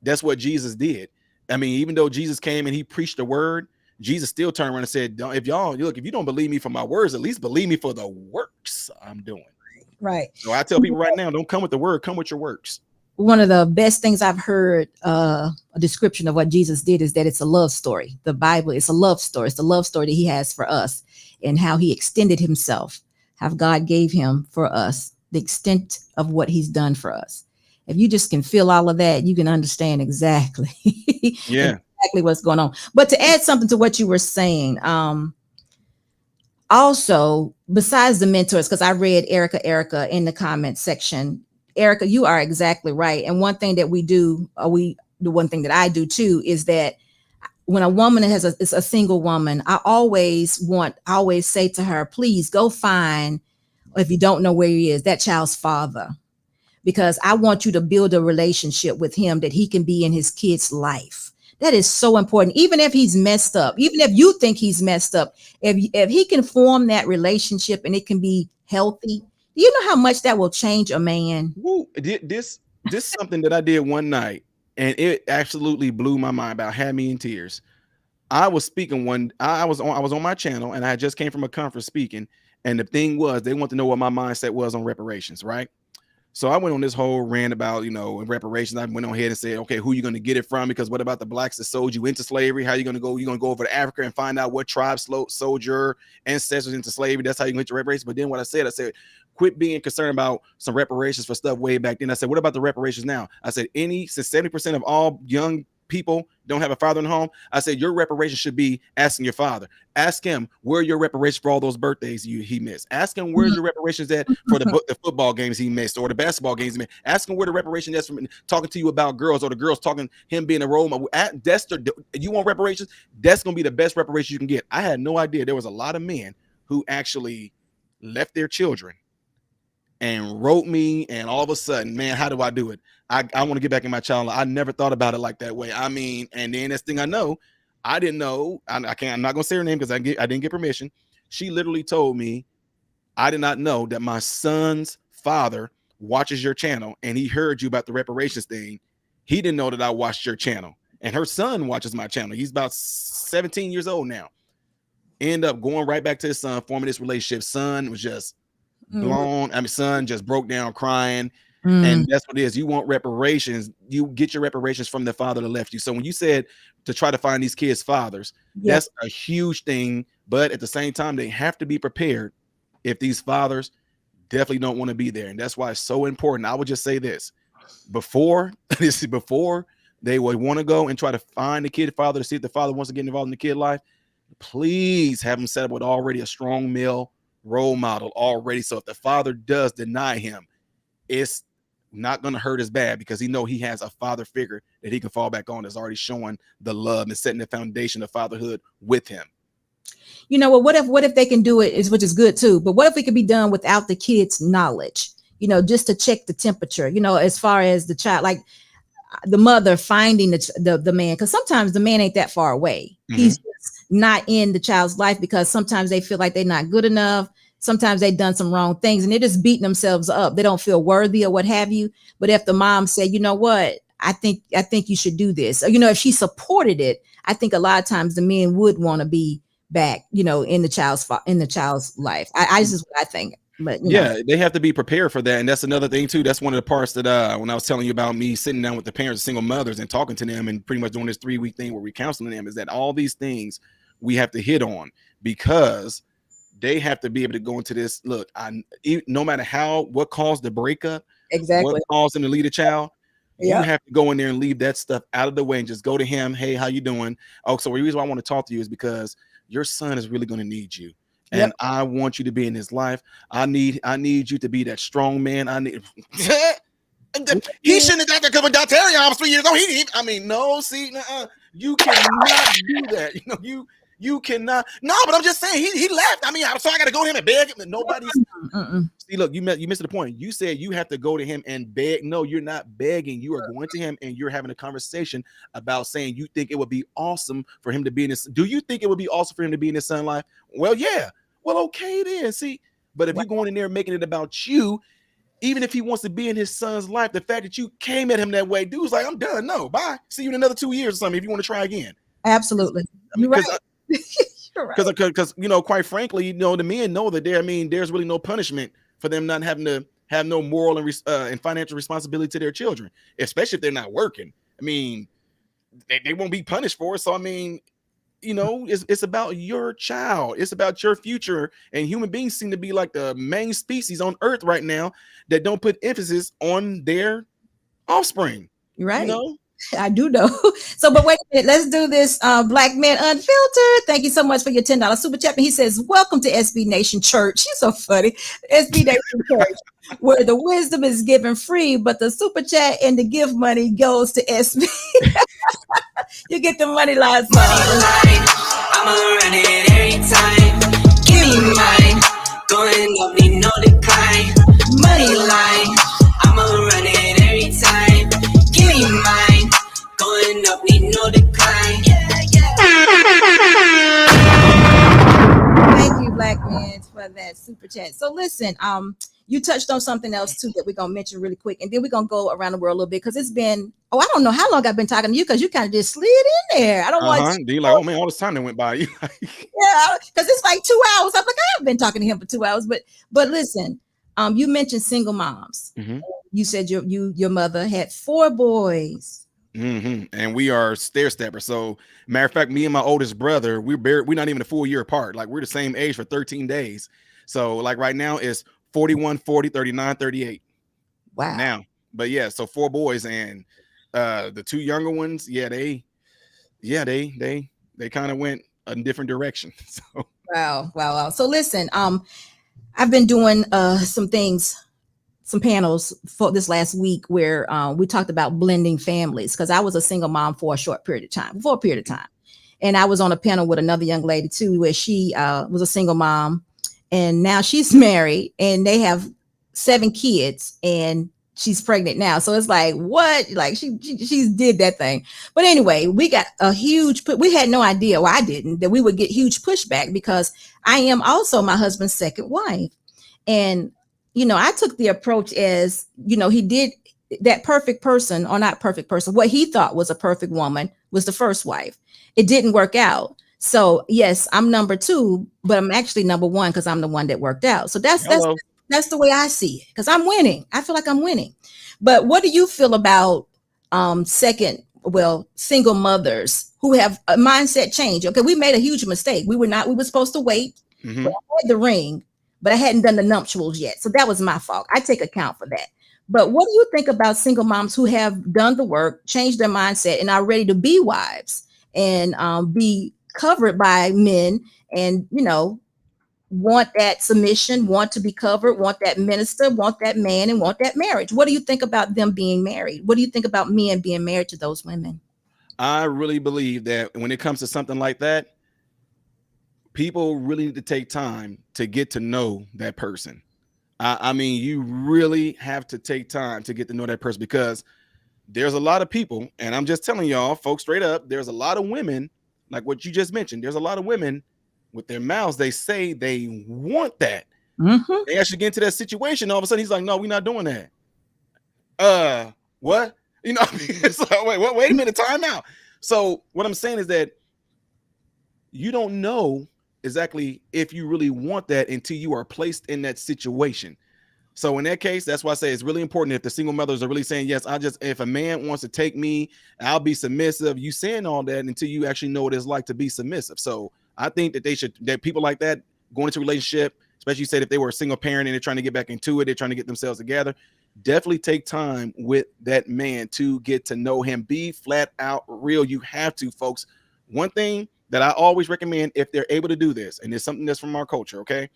that's what Jesus did. I mean, even though Jesus came and he preached the word, Jesus still turned around and said, if you don't believe me for my words, at least believe me for the works I'm doing. Right. So I tell people right now, don't come with the word, come with your works. One of the best things I've heard a description of what Jesus did is that it's a love story. The Bible is a love story. It's the love story that he has for us and how he extended himself, how God gave him for us, the extent of what he's done for us. If you just can feel all of that, you can understand exactly. Exactly what's going on. But to add something to what you were saying, also, besides the mentors, because I read Erica in the comment section, Erica, you are exactly right. And one thing that the one thing that I do too, is that when a woman is a single woman, I always say to her, please go find, if you don't know where he is, that child's father, because I want you to build a relationship with him that he can be in his kid's life. That is so important. Even if he's messed up, even if you think he's messed up, if he can form that relationship and it can be healthy, Do you know how much that will change a man? Woo, this is something that I did one night, and it absolutely blew my mind, about had me in tears. I was speaking I was on my channel, and I just came from a conference speaking, and the thing was, they want to know what my mindset was on reparations, right? So I went on this whole rant about, reparations. I went on ahead and said, okay, who are you going to get it from? Because what about the blacks that sold you into slavery? How are you going to go? You're going to go over to Africa and find out what tribe sold your ancestors into slavery. That's how you can get your reparations. But then what I said, quit being concerned about some reparations for stuff way back then. I said, what about the reparations now? I said, since 70% of all young people don't have a father in the home, I said your reparation should be asking your father. Ask him where your reparations for all those birthdays he missed. Ask him where your reparations at for the football games he missed, or the basketball games he missed. Ask him where the reparation is from talking to you about girls, or the girls talking him being a role model. You want reparations? That's gonna be the best reparation you can get. I had no idea there was a lot of men who actually left their children and wrote me, and all of a sudden, man, how do I do it? I want to get back in my child. I never thought about it like that way. I mean, and then this thing I didn't know. I'm not gonna say her name because I didn't get permission. She literally told me, I did not know that my son's father watches your channel, and he heard you about the reparations thing. He didn't know that I watched your channel, and her son watches my channel. He's about 17 years old now. End up going right back to his son, forming this relationship. Son was just blown. I mean, son just broke down crying. And that's what it is. You want reparations, you get your reparations from the father that left you. So when you said to try to find these kids' fathers, that's a huge thing. But at the same time, they have to be prepared if these fathers definitely don't want to be there. And that's why it's so important. I would just say this before they would want to go and try to find the kid father to see if the father wants to get involved in the kid life, please have them set up with already a strong male role model already. So if the father does deny him, it's not going to hurt as bad, because he has a father figure that he can fall back on, that's already showing the love and setting the foundation of fatherhood with him. Well, what if they can do it, which is good too, but what if it could be done without the kid's knowledge, just to check the temperature, as far as the child, like the mother finding the man, because sometimes the man ain't that far away. He's just not in the child's life, because sometimes they feel like they're not good enough. Sometimes they've done some wrong things and they're just beating themselves up. They don't feel worthy or what have you. But if the mom said, you know what, I think you should do this, or, if she supported it, I think a lot of times the men would want to be back, in the child's life. I just what I think. But they have to be prepared for that. And that's another thing too. That's one of the parts that when I was telling you about me sitting down with the parents of single mothers and talking to them and pretty much doing this 3-week thing where we're counseling them, is that all these things we have to hit on, because they have to be able to go into this. Look, no matter what caused the breakup, exactly what caused them to leave a child, you have to go in there and leave that stuff out of the way and just go to him. Hey, how you doing? Oh, so the reason why I want to talk to you is because your son is really going to need you. And I want you to be in his life. I need you to be that strong man. He shouldn't have got that, because when D'Artagnan was 3 years old, you cannot do that. You cannot. No, but I'm just saying he left. So I got to go to him and beg him. Nobody's. See, look, you missed the point. You said you have to go to him and beg. No, you're not begging. You are going to him and you're having a conversation about saying you think it would be awesome for him to be in this. Do you think it would be awesome for him to be in his son's life? Well, yeah. Well, okay then. See, but if you're going in there making it about you, even if he wants to be in his son's life, the fact that you came at him that way, dude's like, I'm done. No, bye. See you in another 2 years or something if you want to try again. Absolutely. You're right. Because quite frankly, the men know that there's really no punishment for them not having to have no moral and financial responsibility to their children, especially if they're not working. They won't be punished for it. So it's about your child. It's about your future. And human beings seem to be like the main species on Earth right now that don't put emphasis on their offspring. Right. I do know. So, but wait a minute, let's do this. Black Man Unfiltered. Thank you so much for your $10 super chat. And he says, welcome to SB Nation Church. He's so funny. SB Nation Church, where the wisdom is given free, but the super chat and the gift money goes to SB. You get the money last time. I'ma run it every time. Give me mine. Going up, need no decline. Money line. I'ma run it every time. Give me mine. Going up, need no decline. Thank you, Black Man, for that super chat. So listen, you touched on something else too that we're gonna mention really quick, and then we're gonna go around the world a little bit because it's been I don't know how long I've been talking to you because you kind of just slid in there. I don't want Then you're like, oh man, all this time that went by. yeah, because it's like 2 hours. I'm like, I've been talking to him for 2 hours, but listen, you mentioned single moms. Mm-hmm. You said your mother had 4 boys. Mm-hmm. And we are stair steppers. So matter of fact, me and my oldest brother, we're not even a full year apart. Like we're the same age for 13 days. So like right now it's 41, 40, 39, 38. Wow. Now, but yeah, so 4 boys, and the 2 younger ones, they kind of went a different direction. So wow. So listen, I've been doing some panels for this last week where we talked about blending families because I was a single mom for a period of time. And I was on a panel with another young lady too, where she was a single mom and now she's married and they have 7 kids and she's pregnant now. So it's like, what? Like she did that thing. But anyway, we got a huge, we had no idea, well, I didn't, that we would get huge pushback because I am also my husband's second wife. And I took the approach as, he did that perfect person or not perfect person. What he thought was a perfect woman was the first wife. It didn't work out. So yes, I'm number 2, but I'm actually number 1 because I'm the one that worked out. So that's the way I see it because I'm winning. I feel like I'm winning. But what do you feel about single mothers who have a mindset change? Okay, we made a huge mistake. We were supposed to wait. Mm-hmm. I had the ring, but I hadn't done the nuptials yet. So that was my fault. I take account for that. But what do you think about single moms who have done the work, changed their mindset, and are ready to be wives and be covered by men and, want that submission, want to be covered, want that minister, want that man, and want that marriage? What do you think about them being married? What do you think about men being married to those women? I really believe that when it comes to something like that, people really need to take time to get to know that person. I mean, you really have to take time to get to know that person because there's a lot of people, and I'm just telling y'all, folks, straight up, there's a lot of women, like what you just mentioned. There's a lot of women with their mouths, they say they want that. Mm-hmm. They actually get into that situation. All of a sudden, he's like, no, we're not doing that. What? It's like, wait a minute, time out. So what I'm saying is that you don't know exactly if you really want that until you are placed in that situation. So in that case, that's why I say it's really important if the single mothers are really saying, yes, if a man wants to take me, I'll be submissive. You saying all that until you actually know what it's like to be submissive. So I think that people like that going into a relationship, especially you said if they were a single parent and they're trying to get back into it, they're trying to get themselves together, definitely take time with that man to get to know him. Be flat out real. You have to, folks. One thing that I always recommend if they're able to do this, and it's something that's from our culture, okay?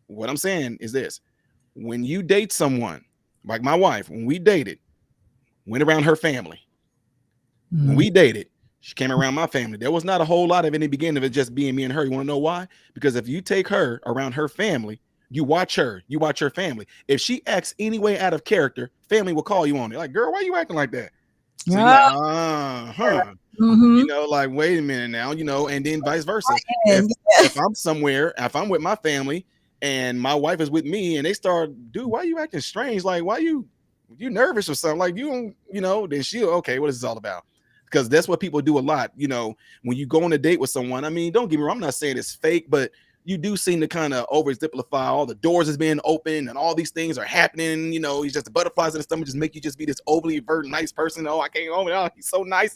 What I'm saying is this. When you date someone, like my wife, when we dated, went around her family. When we dated, she came around my family. There was not a whole lot of any beginning of it just being me and her. You want to know why? Because if you take her around her family, you watch her family. If she acts any way out of character, family will call you on it. Like, girl, why are you acting like that? So like, wait a minute now, and then vice versa. If I'm somewhere, if I'm with my family and my wife is with me and they start, dude, why are you acting strange? Like, why you nervous or something? Like, then she'll, okay, what is this all about? Because that's what people do a lot. When you go on a date with someone, I mean, don't get me wrong, I'm not saying it's fake, but you do seem to kind of over-exemplify all the doors is being open and all these things are happening. He's just the butterflies in the stomach just make you just be this overly verdant, nice person. Oh, I came home and oh, he's so nice.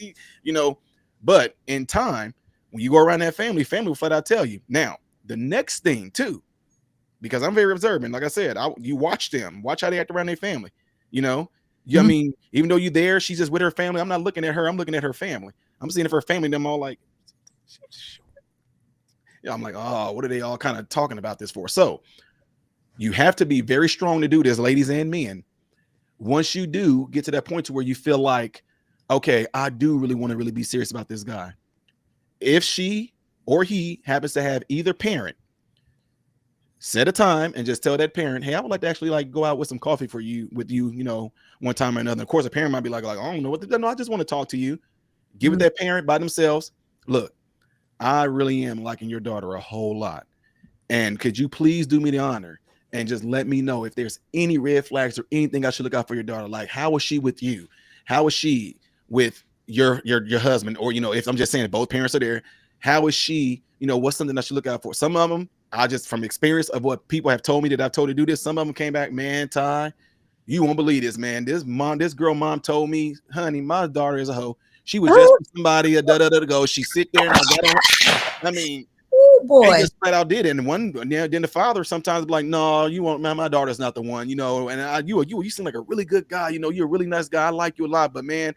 But in time, when you go around that family will flat out tell you. Now, the next thing too, because I'm very observant, like I said, you watch them, watch how they act around their family. I mean, even though you're there, she's just with her family. I'm not looking at her. I'm looking at her family. I'm seeing if her family, them all like, I'm like, oh, what are they all kind of talking about this for? So you have to be very strong to do this, ladies and men. Once you do get to that point to where you feel like, okay, I do really want to really be serious about this guy. If she or he happens to have either parent, set a time and just tell that parent, hey, I would like to actually go out with some coffee with you, one time or another. Of course, a parent might be like, I don't know what to do. No, I just want to talk to you. Give it that parent by themselves. Look, I really am liking your daughter a whole lot. And could you please do me the honor and just let me know if there's any red flags or anything I should look out for your daughter. Like, how is she with you? How is she with your husband? Or, if I'm just saying both parents are there, how is she, what's something I should look out for? Some of them, I just, from experience of what people have told me that I've told to do this, some of them came back, man, Ty, you won't believe this, man. This girl mom told me, honey, my daughter is a hoe. She was just with somebody ago. She sit there and I got on. I mean, oh boy, they just flat out did it. And then the father sometimes be like, no, you won't, man, my daughter's not the one, and you seem like a really good guy. You're a really nice guy. I like you a lot, but man,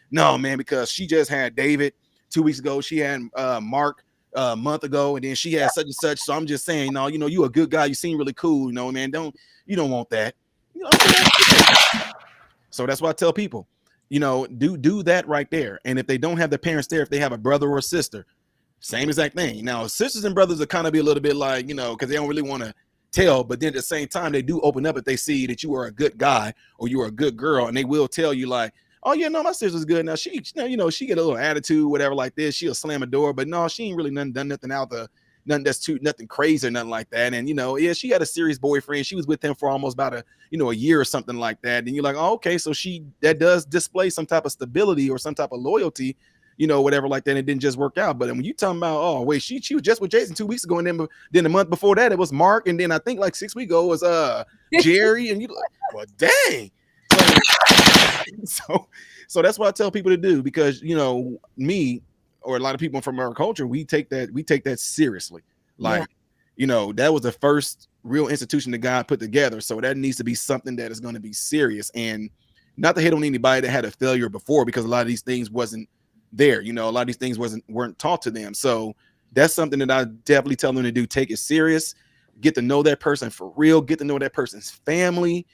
no, man, because she just had David 2 weeks ago. She had Mark a month ago, and then she had such and such. So I'm just saying, no, you a good guy. You seem really cool, man. You don't want that. So that's why I tell people, do that right there. And if they don't have the parents there, if they have a brother or a sister, same exact thing. Now, sisters and brothers are kind of be a little bit like, because they don't really want to tell, but then at the same time, they do open up if they see that you are a good guy or you are a good girl, and they will tell you like, oh yeah, no, my sister's good. Now she get a little attitude, whatever like this. She'll slam a door, but no, she ain't really done nothing out the nothing crazy or nothing like that. And yeah, she had a serious boyfriend. She was with him for almost about a year or something like that. And you're like, oh, okay, so that does display some type of stability or some type of loyalty, whatever like that. And it didn't just work out. But when you talking about, oh wait, she was just with Jason 2 weeks ago, and then the month before that it was Mark, and then I think like 6 weeks ago was Jerry, and you like, well, dang. So that's what I tell people to do, because me or a lot of people from our culture, we take that seriously. Like, that was the first real institution that God put together. So that needs to be something that is going to be serious, and not to hit on anybody that had a failure before, because a lot of these things wasn't there. A lot of these things weren't taught to them. So that's something that I definitely tell them to do. Take it serious, get to know that person for real, get to know that person's family.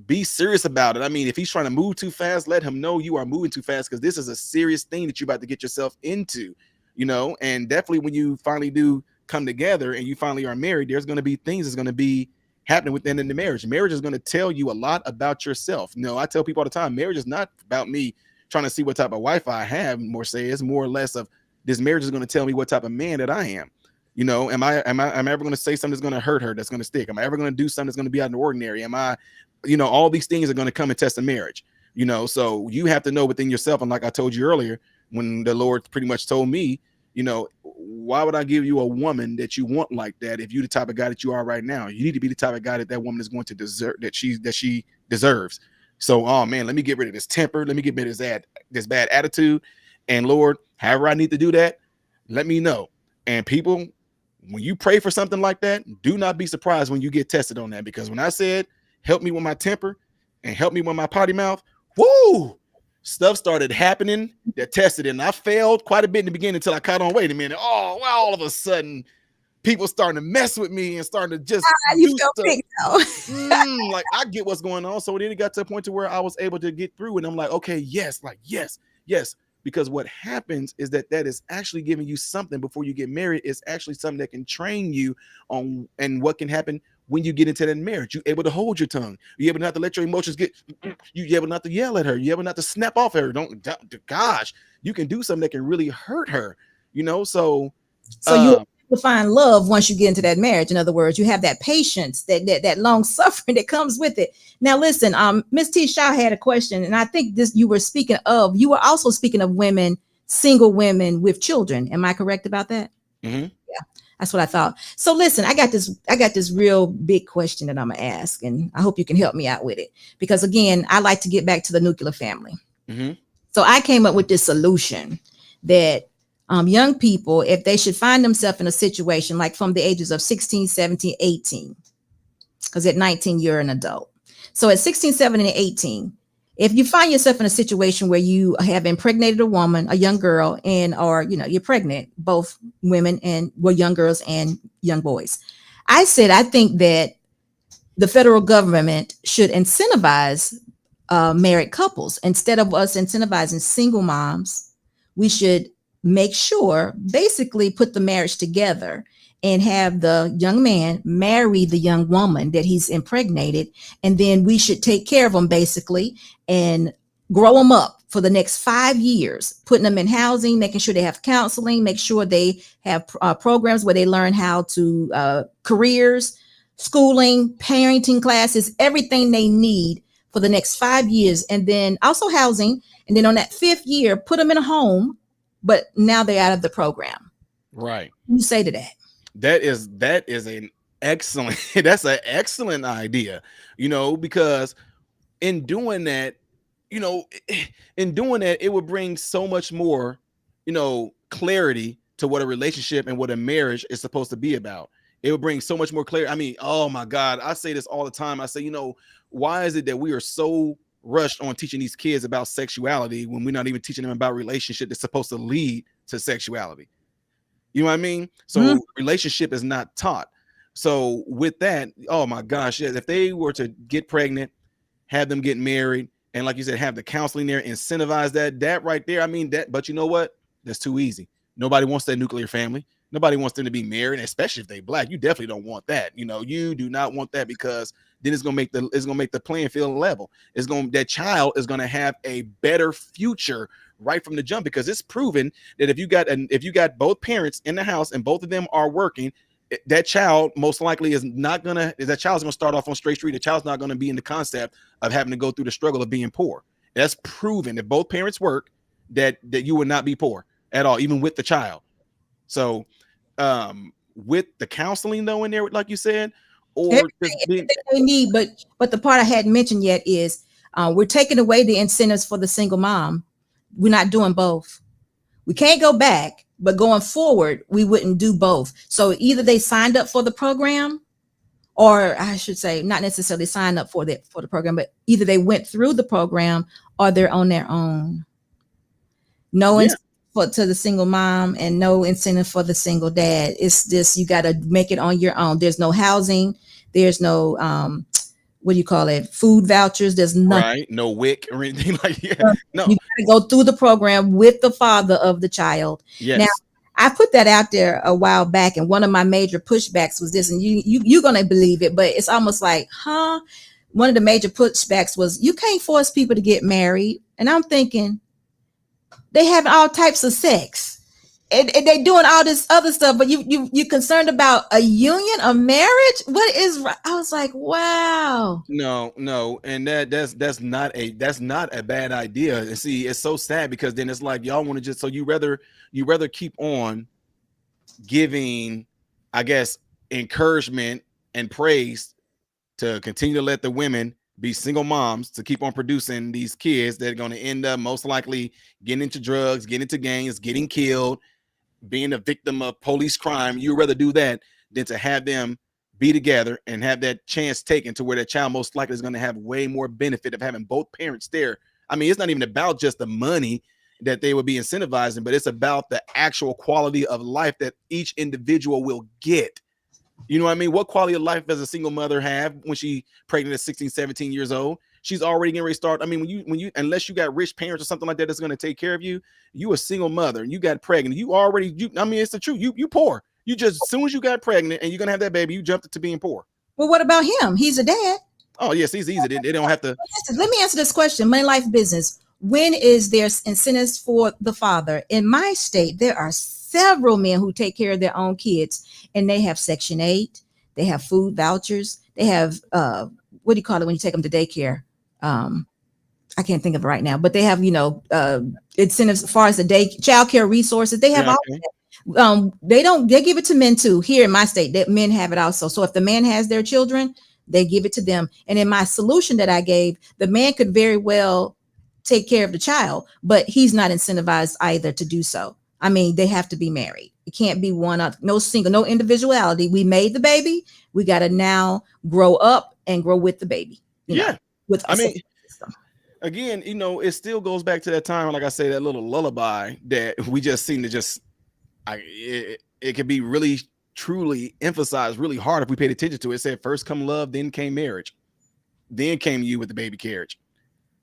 Be serious about it. I mean, if he's trying to move too fast, let him know you are moving too fast, because this is a serious thing that you're about to get yourself into, and definitely when you finally do come together and you finally are married, there's going to be things that's going to be happening within the marriage. Marriage is going to tell you a lot about yourself. I tell people all the time, marriage is not about me trying to see what type of wife I have, it's more or less of this marriage is going to tell me what type of man that I am. Am I ever going to say something that's going to hurt her, that's going to stick? Am I ever going to do something that's going to be out of the ordinary? Am I all these things are going to come and test a marriage, so you have to know within yourself. And like I told you earlier, when the Lord pretty much told me, why would I give you a woman that you want like that if you're the type of guy that you are right now? You need to be the type of guy that woman is going to deserve, that she deserves. So, oh man, let me get rid of this temper. Let me get rid of this bad attitude. And Lord, however I need to do that, let me know. And people, when you pray for something like that, do not be surprised when you get tested on that, because when I said, help me with my temper and help me with my potty mouth, woo, stuff started happening that tested it. And I failed quite a bit in the beginning until I caught on, wait a minute. Oh, well, all of a sudden people starting to mess with me and starting to just you feel big though. like I get what's going on. So then it got to a point to where I was able to get through, and I'm like, okay, yes, because what happens is that is actually giving you something before you get married. It's actually something that can train you on, and what can happen when you get into that marriage. You're able to hold your tongue. You're able not to let your emotions you're able not to yell at her. You're able not to snap off at her. Gosh, you can do something that can really hurt her, So you will find love once you get into that marriage. In other words, you have that patience, that long suffering that comes with it. Now, listen, Miss T. Shaw had a question, and I think you were also speaking of women, single women with children. Am I correct about that? Mm-hmm. Yeah. That's what I thought. So listen, I got this real big question that I'm gonna ask, and I hope you can help me out with it, because again, I like to get back to the nuclear family. Mm-hmm. So I came up with this solution that young people, if they should find themselves in a situation like from the ages of 16, 17, 18, because at 19, you're an adult. So at 16, 17, and 18, if you find yourself in a situation where you have impregnated a woman, a young girl, or you're pregnant, both women and young girls and young boys, I think that the federal government should incentivize married couples. Instead of us incentivizing single moms, we should make sure, basically put the marriage together and have the young man marry the young woman that he's impregnated. And then we should take care of them basically and grow them up for the next 5 years, putting them in housing, making sure they have counseling, make sure they have programs where they learn how to careers, schooling, parenting classes, everything they need for the next 5 years, and then also housing. And then on that 5th year, put them in a home, but now they're out of the program. Right. You say to that? That is an excellent, that's an excellent idea, because in doing that, it would bring so much more, clarity to what a relationship and what a marriage is supposed to be about. It would bring so much more clarity. I mean, oh my God, I say this all the time. I say, why is it that we are so rushed on teaching these kids about sexuality when we're not even teaching them about relationship that's supposed to lead to sexuality? You know what I mean? So relationship is not taught. So with that, oh my gosh, yes, if they were to get pregnant, have them get married, and like you said, have the counseling there, incentivize that right there. I mean that, but you know what? That's too easy. Nobody wants that nuclear family. Nobody wants them to be married, especially if they Black. You definitely don't want that. You do not want that, because then it's gonna make the playing field level. That child is gonna have a better future right from the jump, because it's proven that if you got both parents in the house and both of them are working, that child most likely is gonna start off on straight street. The child's not gonna be in the concept of having to go through the struggle of being poor. That's proven. If both parents work, that you would not be poor at all, even with the child. So with the counseling though in there, like you said, or everything they need, but the part I hadn't mentioned yet is we're taking away the incentives for the single mom. We're not doing both. We can't go back, but going forward, we wouldn't do both. So either they signed up for the program, or I should say not necessarily signed up for the program, but either they went through the program or they're on their own. No incentive to the single mom and no incentive for the single dad. It's just, you got to make it on your own. There's no housing. There's no, what do you call it? Food vouchers. There's nothing. Right. No WIC or anything like that. No. You got to go through the program with the father of the child. Yes. Now, I put that out there a while back, and one of my major pushbacks was this, and you're going to believe it, but it's almost like, one of the major pushbacks was, you can't force people to get married. And I'm thinking, they have all types of sex. And they doing all this other stuff, but you concerned about a union, a marriage? What is? I was like, wow. No, and that's not a bad idea. And see, it's so sad, because then it's like y'all want to just, so you rather keep on giving, I guess, encouragement and praise to continue to let the women be single moms, to keep on producing these kids that are going to end up most likely getting into drugs, getting into gangs, getting killed, being a victim of police crime. You'd rather do that than to have them be together and have that chance taken, to where that child most likely is going to have way more benefit of having both parents there. I mean, it's not even about just the money that they would be incentivizing, but it's about the actual quality of life that each individual will get. You know what I mean? What quality of life does a single mother have when she pregnant at 16, 17 years old? She's already getting ready to start. I mean, when you unless you got rich parents or something like that that's going to take care of you, you a single mother and you got pregnant. I mean, it's the truth. You poor. You just, as soon as you got pregnant and you're going to have that baby, you jumped into being poor. Well, what about him? He's a dad. Oh, yes, he's easy. They don't have to. Let me answer this question. Money, life, business. When is there incentives for the father? In my state, there are several men who take care of their own kids, and they have Section 8. They have food vouchers. They have, what do you call it when you take them to daycare? I can't think of it right now, but they have, incentives as far as the child care resources. They have all that. They give it to men too. Here in my state, that men have it also. So if the man has their children, they give it to them. And in my solution that I gave, the man could very well take care of the child, but he's not incentivized either to do so. I mean, they have to be married. It can't be no single, no individuality. We made the baby. We got to now grow up and grow with the baby. Again, it still goes back to that time, like I say, that little lullaby that we just seem to it could be really, truly emphasized really hard if we paid attention to it. It said, first come love, then came marriage, then came you with the baby carriage.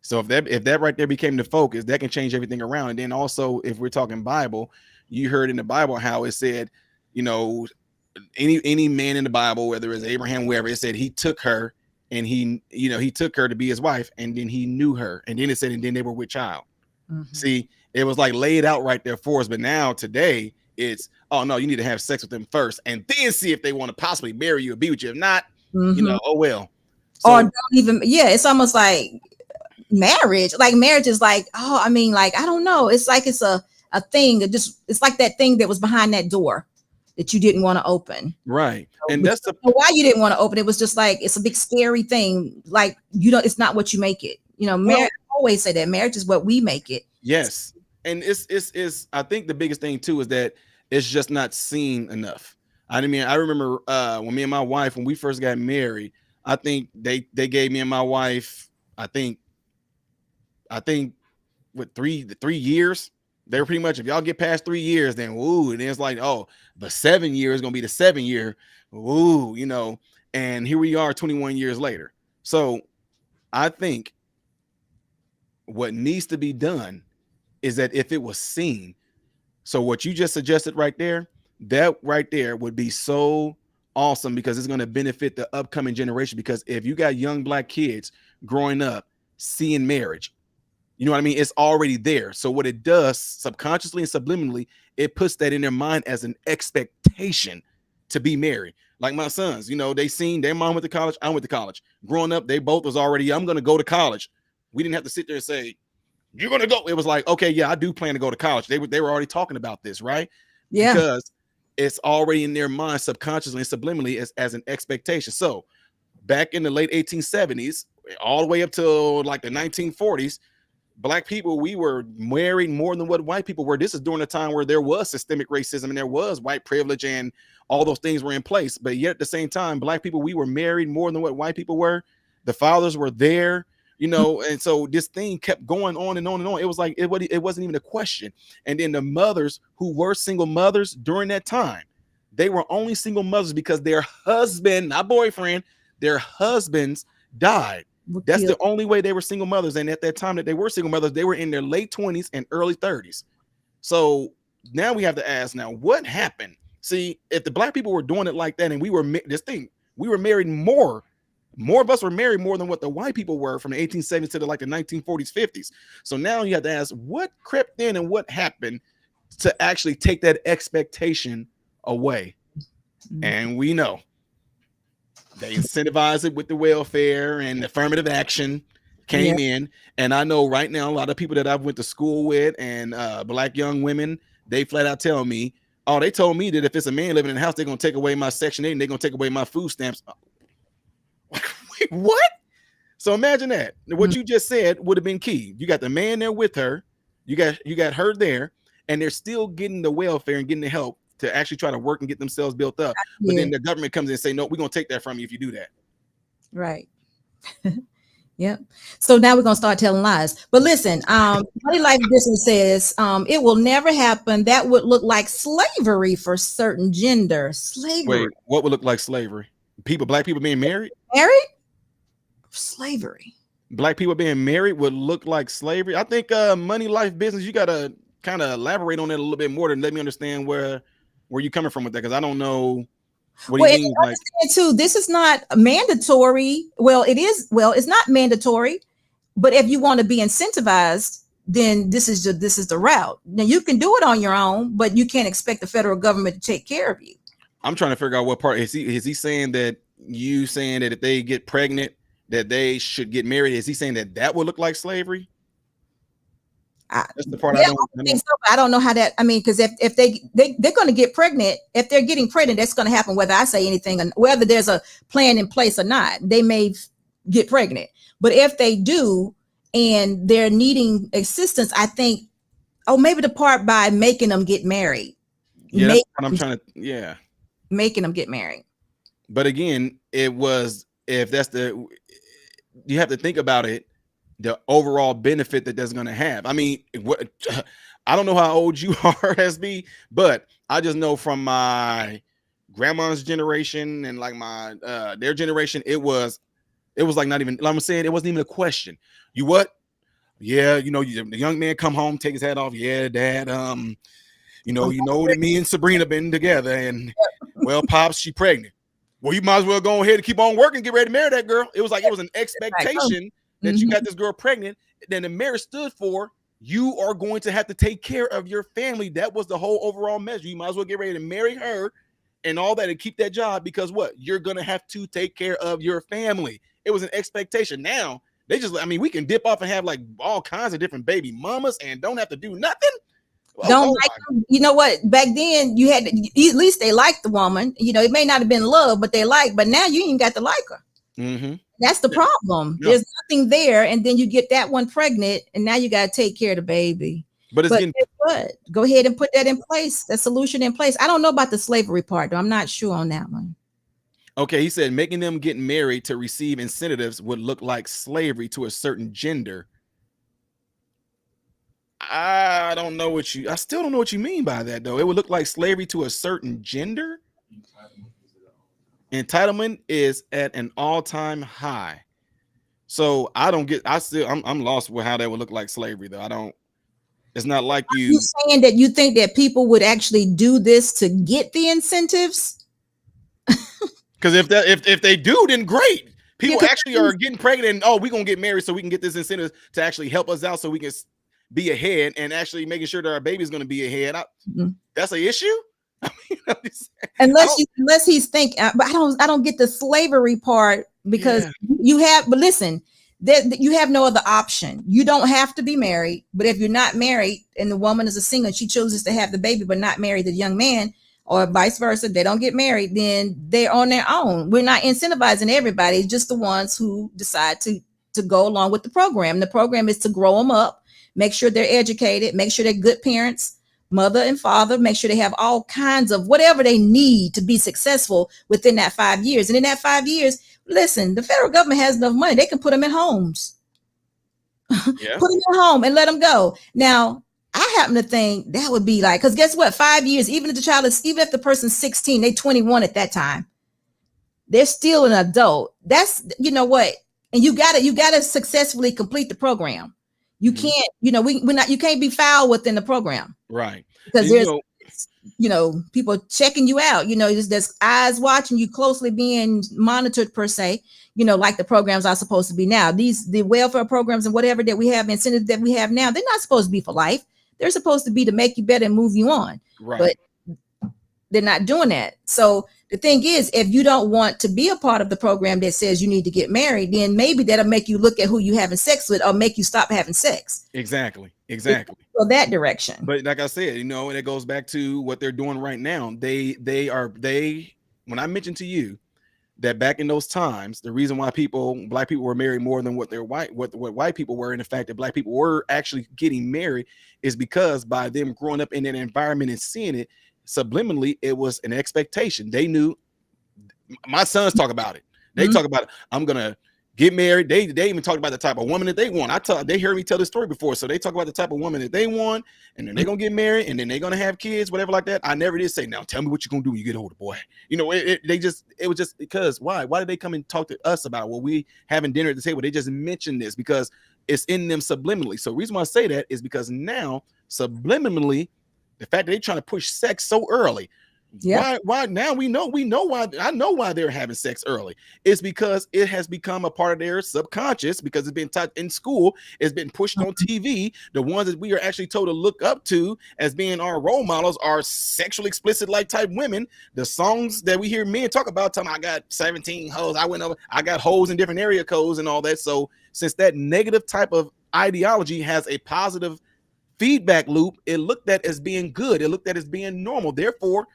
So if that right there became the focus, that can change everything around. And then also, if we're talking Bible, you heard in the Bible how it said, any man in the Bible, whether it's Abraham, wherever, it said he took her and he took her to be his wife, and then he knew her, and then it said, and then they were with child. Mm-hmm. See, it was like laid out right there for us. But now today it's, oh no, you need to have sex with them first and then see if they want to possibly marry you or be with you. If not, You know, oh well. So, or don't even, yeah, it's almost like marriage. Like marriage is like, oh, I mean, like, I don't know. It's like it's a thing. It's like that thing that was behind that door that you didn't want to open. right. So, And but that's you the know why you didn't want to open it. Was just like it's a big scary thing. Like you don't, it's not what you make it. You know, marriage, I always say that marriage is what we make it. yes. And it's I think the biggest thing too is that it's just not seen enough. I mean, I remember when me and my wife, when we first got married, I think they gave me and my wife, I think with 3 years. They were pretty much, if y'all get past 3 years, then ooh, and it's like, oh, the 7 year is gonna be the 7 year. Ooh, you know, and here we are 21 years later. So I think what needs to be done is that if it was seen, so what you just suggested right there, that right there would be so awesome because it's going to benefit the upcoming generation. Because if you got young Black kids growing up seeing marriage, you know what I mean? It's already there. So what it does subconsciously and subliminally, it puts that in their mind as an expectation to be married. Like my sons, you know, they seen their mom went to college, I went to college. Growing up, they both was already, I'm going to go to college. We didn't have to sit there and say, you're going to go. It was like, okay, yeah, I do plan to go to college. They were already talking about this, right? Yeah. Because it's already in their mind subconsciously and subliminally as an expectation. So back in the late 1870s, all the way up to like the 1940s, Black people, we were married more than what white people were. This is during a time where there was systemic racism and there was white privilege and all those things were in place. But yet at the same time, Black people, we were married more than what white people were. The fathers were there, you know, and so this thing kept going on and on and on. It was like, it wasn't even a question. And then the mothers who were single mothers during that time, they were only single mothers because their husband, not boyfriend, their husbands died. That's the only way they were single mothers. And at that time that they were single mothers, they were in their late 20s and early 30s. So now we have to ask, now what happened? See, if the Black people were doing it like that, and we were married more of us were married more than what the white people were from the 1870s to the 1940s, 50s. So now you have to ask what crept in and what happened to actually take that expectation away. And we know they incentivize it with the welfare and affirmative action came in. And I know right now, a lot of people that I've went to school with and Black young women, they flat out tell me, oh, they told me that if it's a man living in the house, they're going to take away my Section 8 and they're going to take away my food stamps. Wait, what? So imagine that. What you just said would have been key. You got the man there with her. You got her there, and they're still getting the welfare and getting the help to actually try to work and get themselves built up. But then the government comes in and say, no, we're going to take that from you if you do that. Right. Yep. So now we're going to start telling lies. But listen, Money Life Business says it will never happen. That would look like slavery for certain gender. Slavery. Wait, what would look like slavery? Black people being married? Married? Slavery. Black people being married would look like slavery. I think Money Life Business, you got to kind of elaborate on that a little bit more to let me understand where you're coming from with that, because I don't know what he means. Like, too, this is not mandatory. Well, it is. Well, it's not mandatory, but if you want to be incentivized, then this is the route. Now you can do it on your own, but you can't expect the federal government to take care of you. I'm trying to figure out what part is he saying that if they get pregnant that they should get married? Is he saying that would look like slavery? That's the part I don't think so. I don't know how that. I mean, because if they're going to get pregnant, if they're getting pregnant, that's going to happen whether I say anything, and whether there's a plan in place or not. They may get pregnant, but if they do and they're needing assistance, I think, maybe the part by making them get married. Yeah, that's what I'm trying to. Yeah, making them get married. But again, you have to think about it. The overall benefit that that's going to have. I mean, I don't know how old you are, SB, but I just know from my grandma's generation and like my their generation, it was like not even. Like I'm saying, it wasn't even a question. You what? Yeah, the young man come home, take his hat off. Yeah, Dad. You know that me and Sabrina been together, and well, Pops, she pregnant. Well, you might as well go ahead and keep on working, get ready to marry that girl. It was an expectation that you got this girl pregnant. Then the marriage stood for you are going to have to take care of your family. That was the whole overall measure. You might as well get ready to marry her and all that and keep that job because what? You're gonna have to take care of your family. It was an expectation. Now they just, I mean, we can dip off and have like all kinds of different baby mamas and don't have to do nothing. Don't like them. You know what? Back then, you had to, at least they liked the woman. You know, it may not have been love, but they liked. But now you ain't got to like her. Mm-hmm. That's the problem. Yeah. There's nothing there, and then you get that one pregnant, and now you got to take care of the baby. But guess what? Go ahead and put that in place. The solution in place. I don't know about the slavery part, though. I'm not sure on that one. Okay, he said making them get married to receive incentives would look like slavery to a certain gender. I still don't know what you mean by that, though. It would look like slavery to a certain gender. Entitlement is at an all-time high. So I'm lost with how that would look like slavery, though. It's not like Are you saying that you think that people would actually do this to get the incentives? Because if they do, then great. People actually are getting pregnant and we're gonna get married so we can get this incentive to actually help us out so we can be ahead and actually making sure that our baby's gonna be ahead. That's an issue. I mean, unless he's thinking, but I don't get the slavery part because you have. But listen, you have no other option. You don't have to be married, but if you're not married and the woman is a single and she chooses to have the baby but not marry the young man, or vice versa, they don't get married, then they're on their own. We're not incentivizing everybody, it's just the ones who decide to go along with the program. The program is to grow them up, make sure they're educated, make sure they're good parents, mother and father, make sure they have all kinds of whatever they need to be successful within that 5 years. And in that 5 years, listen, the federal government has enough money. They can put them in homes. Yeah. Put them in a home and let them go. Now, I happen to think that would be like, because guess what? 5 years, even if the person's 16, they're 21 at that time, they're still an adult. That's, you know what? And you gotta successfully complete the program. You can't, you can't be foul within the program. Right. Because there's, people checking you out, there's eyes watching you closely, being monitored per se, like the programs are supposed to be now. The welfare programs and whatever that we have, incentives that we have now, they're not supposed to be for life. They're supposed to be to make you better and move you on. Right. But they're not doing that. So the thing is, if you don't want to be a part of the program that says you need to get married, then maybe that'll make you look at who you're having sex with or make you stop having sex. Exactly. So that direction. But like I said, and it goes back to what they're doing right now. When I mentioned to you that back in those times, the reason why black people were married more than what white people were, and the fact that black people were actually getting married is because by them growing up in that environment and seeing it subliminally, it was an expectation. They knew. My sons talk about it. They talk about it. I'm gonna get married. They even talk about the type of woman that they want. They heard me tell this story before, so they talk about the type of woman that they want, and then they're gonna get married, and then they're gonna have kids, whatever like that. I never did say, now tell me what you're gonna do when you get older, boy. It was just because why did they come and talk to us about what we having dinner at the table? They just mentioned this because it's in them subliminally. So the reason why I say that is because now subliminally, the fact that they're trying to push sex so early. Yeah. Why now we know why. I know why they're having sex early. It's because it has become a part of their subconscious, because it's been taught in school, it's been pushed on TV. The ones that we are actually told to look up to as being our role models are sexually explicit like type women. The songs that we hear men talk about, I got 17 hoes, I got hoes in different area codes and all that. So since that negative type of ideology has a positive feedback loop, it looked at as being good, it looked at as being normal. Therefore,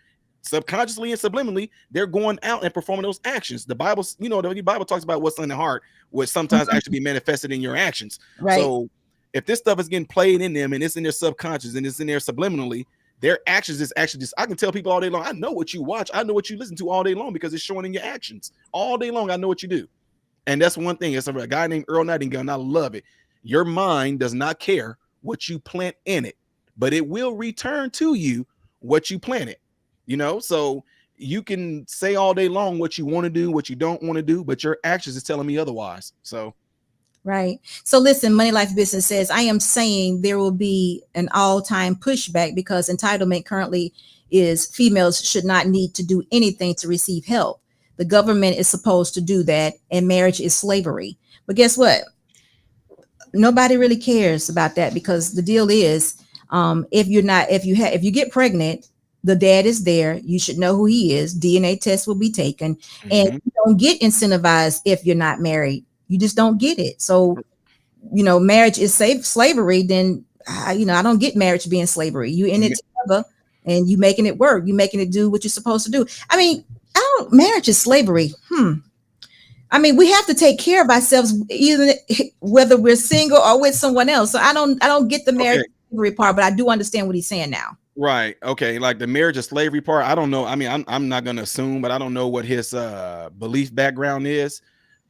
subconsciously and subliminally, they're going out and performing those actions. The Bible, the Bible talks about what's in the heart, which sometimes actually be manifested in your actions. Right. So if this stuff is getting played in them and it's in their subconscious and it's in there subliminally, their actions is actually just, I can tell people all day long, I know what you watch, I know what you listen to all day long, because it's showing in your actions all day long. I know what you do. And that's one thing. It's a guy named Earl Nightingale, and I love it. Your mind does not care what you plant in it, but it will return to you what you planted. So you can say all day long what you want to do, what you don't want to do, but your actions is telling me otherwise. So, right. So listen, Money Life Business says, I am saying there will be an all-time pushback because entitlement currently is females should not need to do anything to receive help. The government is supposed to do that, and marriage is slavery. But guess what? Nobody really cares about that, because the deal is, if you get pregnant, The dad is there. You should know who he is. DNA test will be taken, and you don't get incentivized if you're not married. You just don't get it. So, marriage is slavery. Then, I don't get marriage being slavery. You in it together, and you making it work. You making it do what you're supposed to do. I mean, marriage is slavery. I mean, we have to take care of ourselves, even whether we're single or with someone else. So I don't get the marriage slavery part, but I do understand what he's saying now. Right. Okay. Like the marriage of slavery part. I don't know. I mean, I'm not going to assume, but I don't know what his belief background is.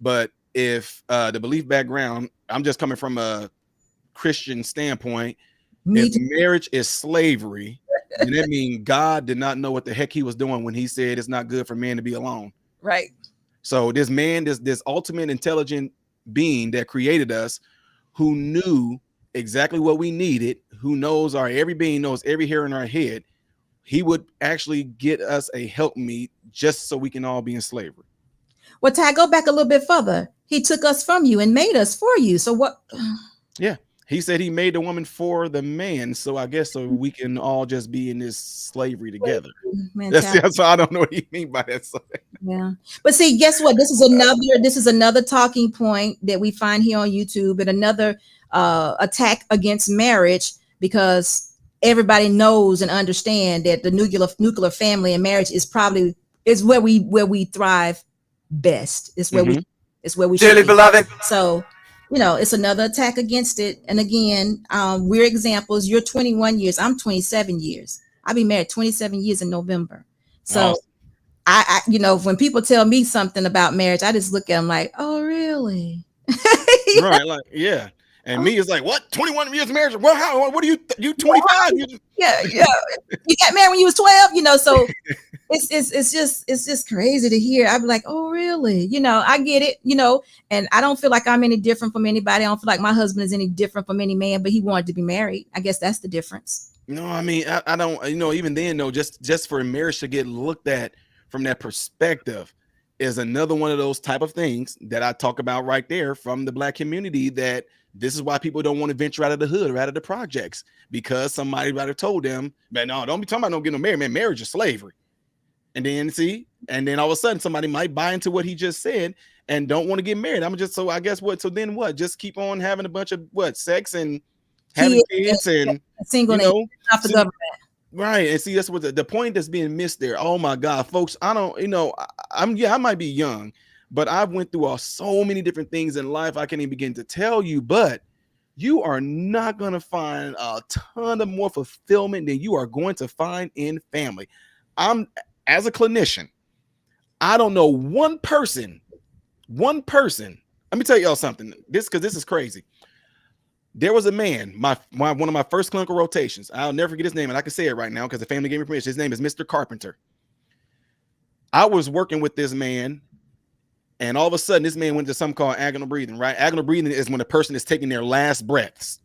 But if the belief background, I'm just coming from a Christian standpoint. If marriage is slavery, then that means God did not know what the heck he was doing when he said it's not good for man to be alone. Right. So this man, this ultimate intelligent being that created us, who knew exactly what we needed, who knows every being knows every hair in our head, he would actually get us a helpmeet just so we can all be in slavery. Well, Ty, go back a little bit further. He took us from you and made us for you. So what? Yeah. He said he made the woman for the man. So I guess so we can all just be in this slavery together. That's I don't know what you mean by that. So. Yeah. But see, guess what? This is another talking point that we find here on YouTube, and another attack against marriage, because everybody knows and understand that the nuclear family and marriage is where we thrive best. It's where we dearly beloved. So it's another attack against it. And again, we're examples. You're 21 years. I'm 27 years. I'll be married 27 years in November. So I when people tell me something about marriage, I just look at them like, oh, really? Right. Like, yeah. And me is like, what? 21 years of marriage? Well, how? What are you 25? Yeah. You got married when you was 12, so it's just crazy to hear. I'd be like, oh, really? I get it, and I don't feel like I'm any different from anybody. I don't feel like my husband is any different from any man, but he wanted to be married. I guess that's the difference. No, I mean, I don't, even then, though, just for marriage to get looked at from that perspective is another one of those type of things that I talk about right there from the Black community, that this is why people don't want to venture out of the hood or out of the projects, because somebody might have told them, man, no, don't be talking about no getting married, man. Marriage is slavery. And then all of a sudden somebody might buy into what he just said and don't want to get married. I guess what? So then what? Just keep on having a bunch of sex and having kids and single, off the government. Right. And see, that's what the point that's being missed there. Oh my God, folks, I don't, I might be young, but I've went through so many different things in life I can't even begin to tell you, but you are not going to find a ton of more fulfillment than you are going to find in family. As a clinician, I don't know one person. Let me tell y'all something. Because this is crazy. There was a man, one of my first clinical rotations. I'll never forget his name, and I can say it right now because the family gave me permission. His name is Mr. Carpenter. I was working with this man, and all of a sudden, this man went to something called agonal breathing, right? Agonal breathing is when a person is taking their last breaths.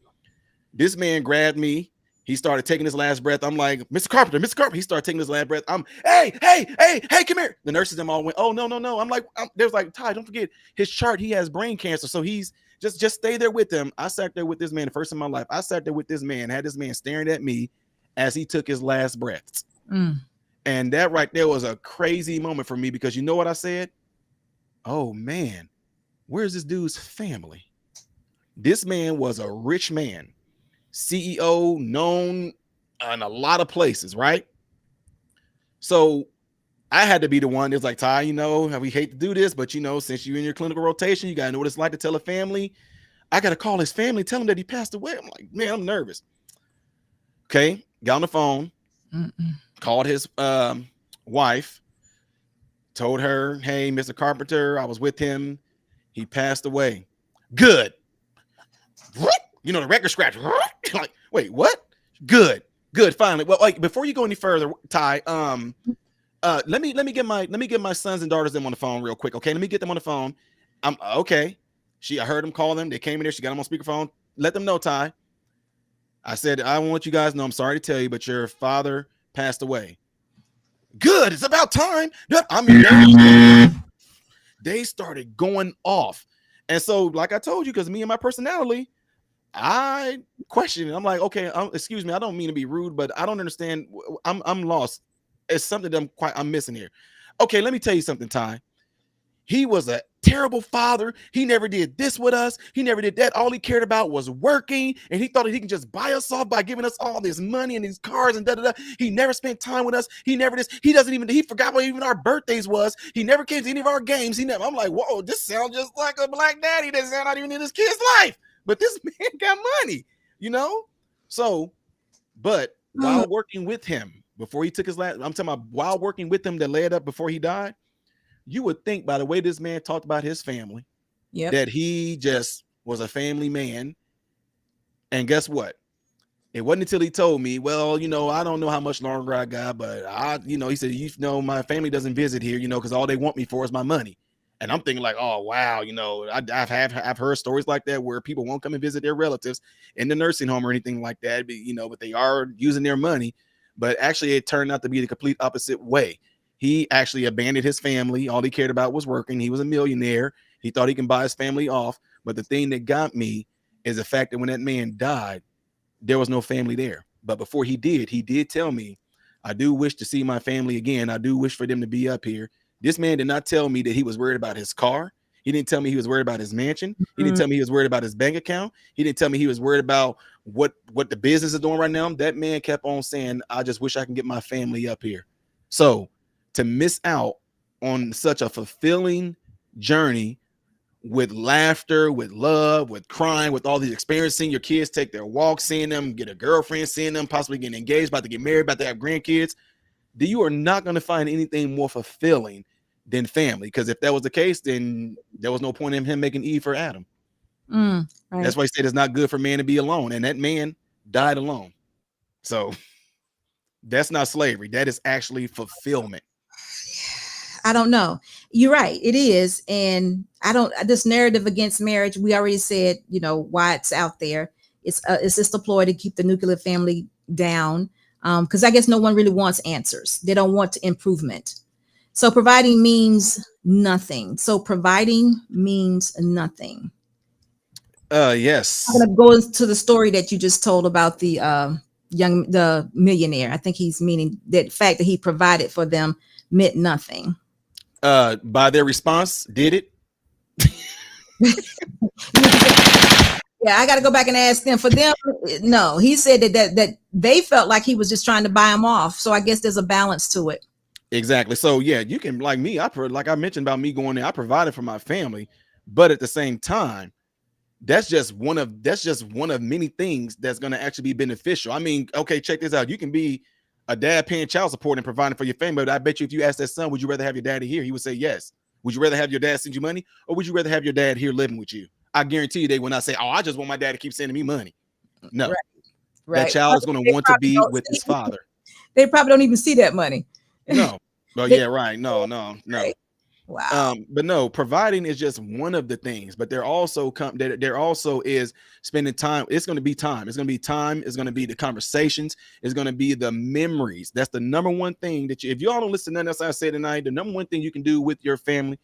This man grabbed me. He started taking his last breath. I'm like, Mr. Carpenter. He started taking his last breath. Hey, come here. The nurses them all went, oh, no. I'm like, there's like, Ty, don't forget his chart. He has brain cancer. So he's just stay there with him. I sat there with this man the first in my life. I sat there with this man, had this man staring at me as he took his last breaths. And that right there was a crazy moment for me, because you know what I said? Oh man, where's this dude's family? This man was a rich man. CEO, known in a lot of places, right? So I had to be the one that's like, Ty, we hate to do this, but since you're in your clinical rotation, you gotta know what it's like to tell a family. I gotta call his family, tell him that he passed away. I'm like, man, I'm nervous. Okay, got on the phone, called his wife, told her, hey, Mr. Carpenter, I was with him. He passed away. Good. What? The record scratch. Like, wait, what? Good. Finally. Well, like, before you go any further, Ty, let me get my sons and daughters them on the phone real quick. Okay, let me get them on the phone. Okay. I heard them call them. They came in there. She got them on speakerphone. Let them know, Ty. I said, I want you guys to know, I'm sorry to tell you, but your father passed away. Good. It's about time. They started going off. And so, like I told you, because me and my personality, I question it. I'm like, okay, excuse me, I don't mean to be rude, but I don't understand. I'm lost. It's something that I'm missing here. Okay, let me tell you something, Ty. He was a terrible father. He never did this with us. He never did that. All he cared about was working, and he thought that he can just buy us off by giving us all this money and these cars and da da da. He never spent time with us. He never this. He doesn't even. He forgot what even our birthdays was. He never came to any of our games. He never. I'm like, whoa, this sounds just like a black daddy that's not even in his kid's life. But this man got money, you know. So, but while working with him before he took his last, I'm talking about while working with him that led up before he died. You would think by the way this man talked about his family, that he just was a family man. And guess what? It wasn't until he told me, well, you know, I don't know how much longer I got, but he said, you know, my family doesn't visit here, you know, because all they want me for is my money. And I'm thinking like, oh, wow, you know, I've heard stories like that where people won't come and visit their relatives in the nursing home or anything like that, but, you know, but they are using their money. But actually, it turned out to be the complete opposite way. He actually abandoned his family. All he cared about was working. He was a millionaire. He thought he can buy his family off. But the thing that got me is the fact that when that man died, there was no family there. But before he did tell me, I do wish to see my family again. I do wish for them to be up here. This man did not tell me that he was worried about his car. He didn't tell me he was worried about his mansion. He didn't tell me he was worried about his bank account. He didn't tell me he was worried about what the business is doing right now. That man kept on saying, I just wish I can get my family up here. So to miss out on such a fulfilling journey with laughter, with love, with crying, with all these experiencing your kids take their walks, seeing them, get a girlfriend, seeing them possibly getting engaged, about to get married, about to have grandkids, you are not going to find anything more fulfilling than family. Because if that was the case, then there was no point in him making Eve for Adam. Right. That's why he said it's not good for man to be alone. And that man died alone. So that's not slavery. That is actually fulfillment. I don't know. You're right. It is. And this narrative against marriage, we already said, you know, why it's out there. It's just a ploy to keep the nuclear family down. Because I guess no one really wants answers. They don't want improvement. So providing means nothing. Yes. I'm going to go into the story that you just told about the millionaire. I think he's meaning that fact that he provided for them meant nothing. By their response, did it? Yeah, I got to go back and ask them. For them, no. He said that they felt like he was just trying to buy them off. So I guess there's a balance to it. Exactly. So yeah, you can, like me, like I mentioned about me going there, I provided for my family, but at the same time, that's just one of many things that's going to actually be beneficial. I mean, okay, check this out. You can be a dad paying child support and providing for your family, but I bet you if you ask that son, would you rather have your daddy here? He would say yes. Would you rather have your dad send you money, or would you rather have your dad here living with you? I guarantee you they will not say, oh, I just want my dad to keep sending me money. No. Right. That child is going to want to be with his father. They probably don't even see that money. No. Well, yeah, right. No. Right. Wow. But no, providing is just one of the things, but there also is spending time. It's going to be time. It's going to be time. It's going to be the conversations. It's going to be the memories. That's the number one thing that if y'all don't listen to nothing else I say tonight, the number one thing you can do with your family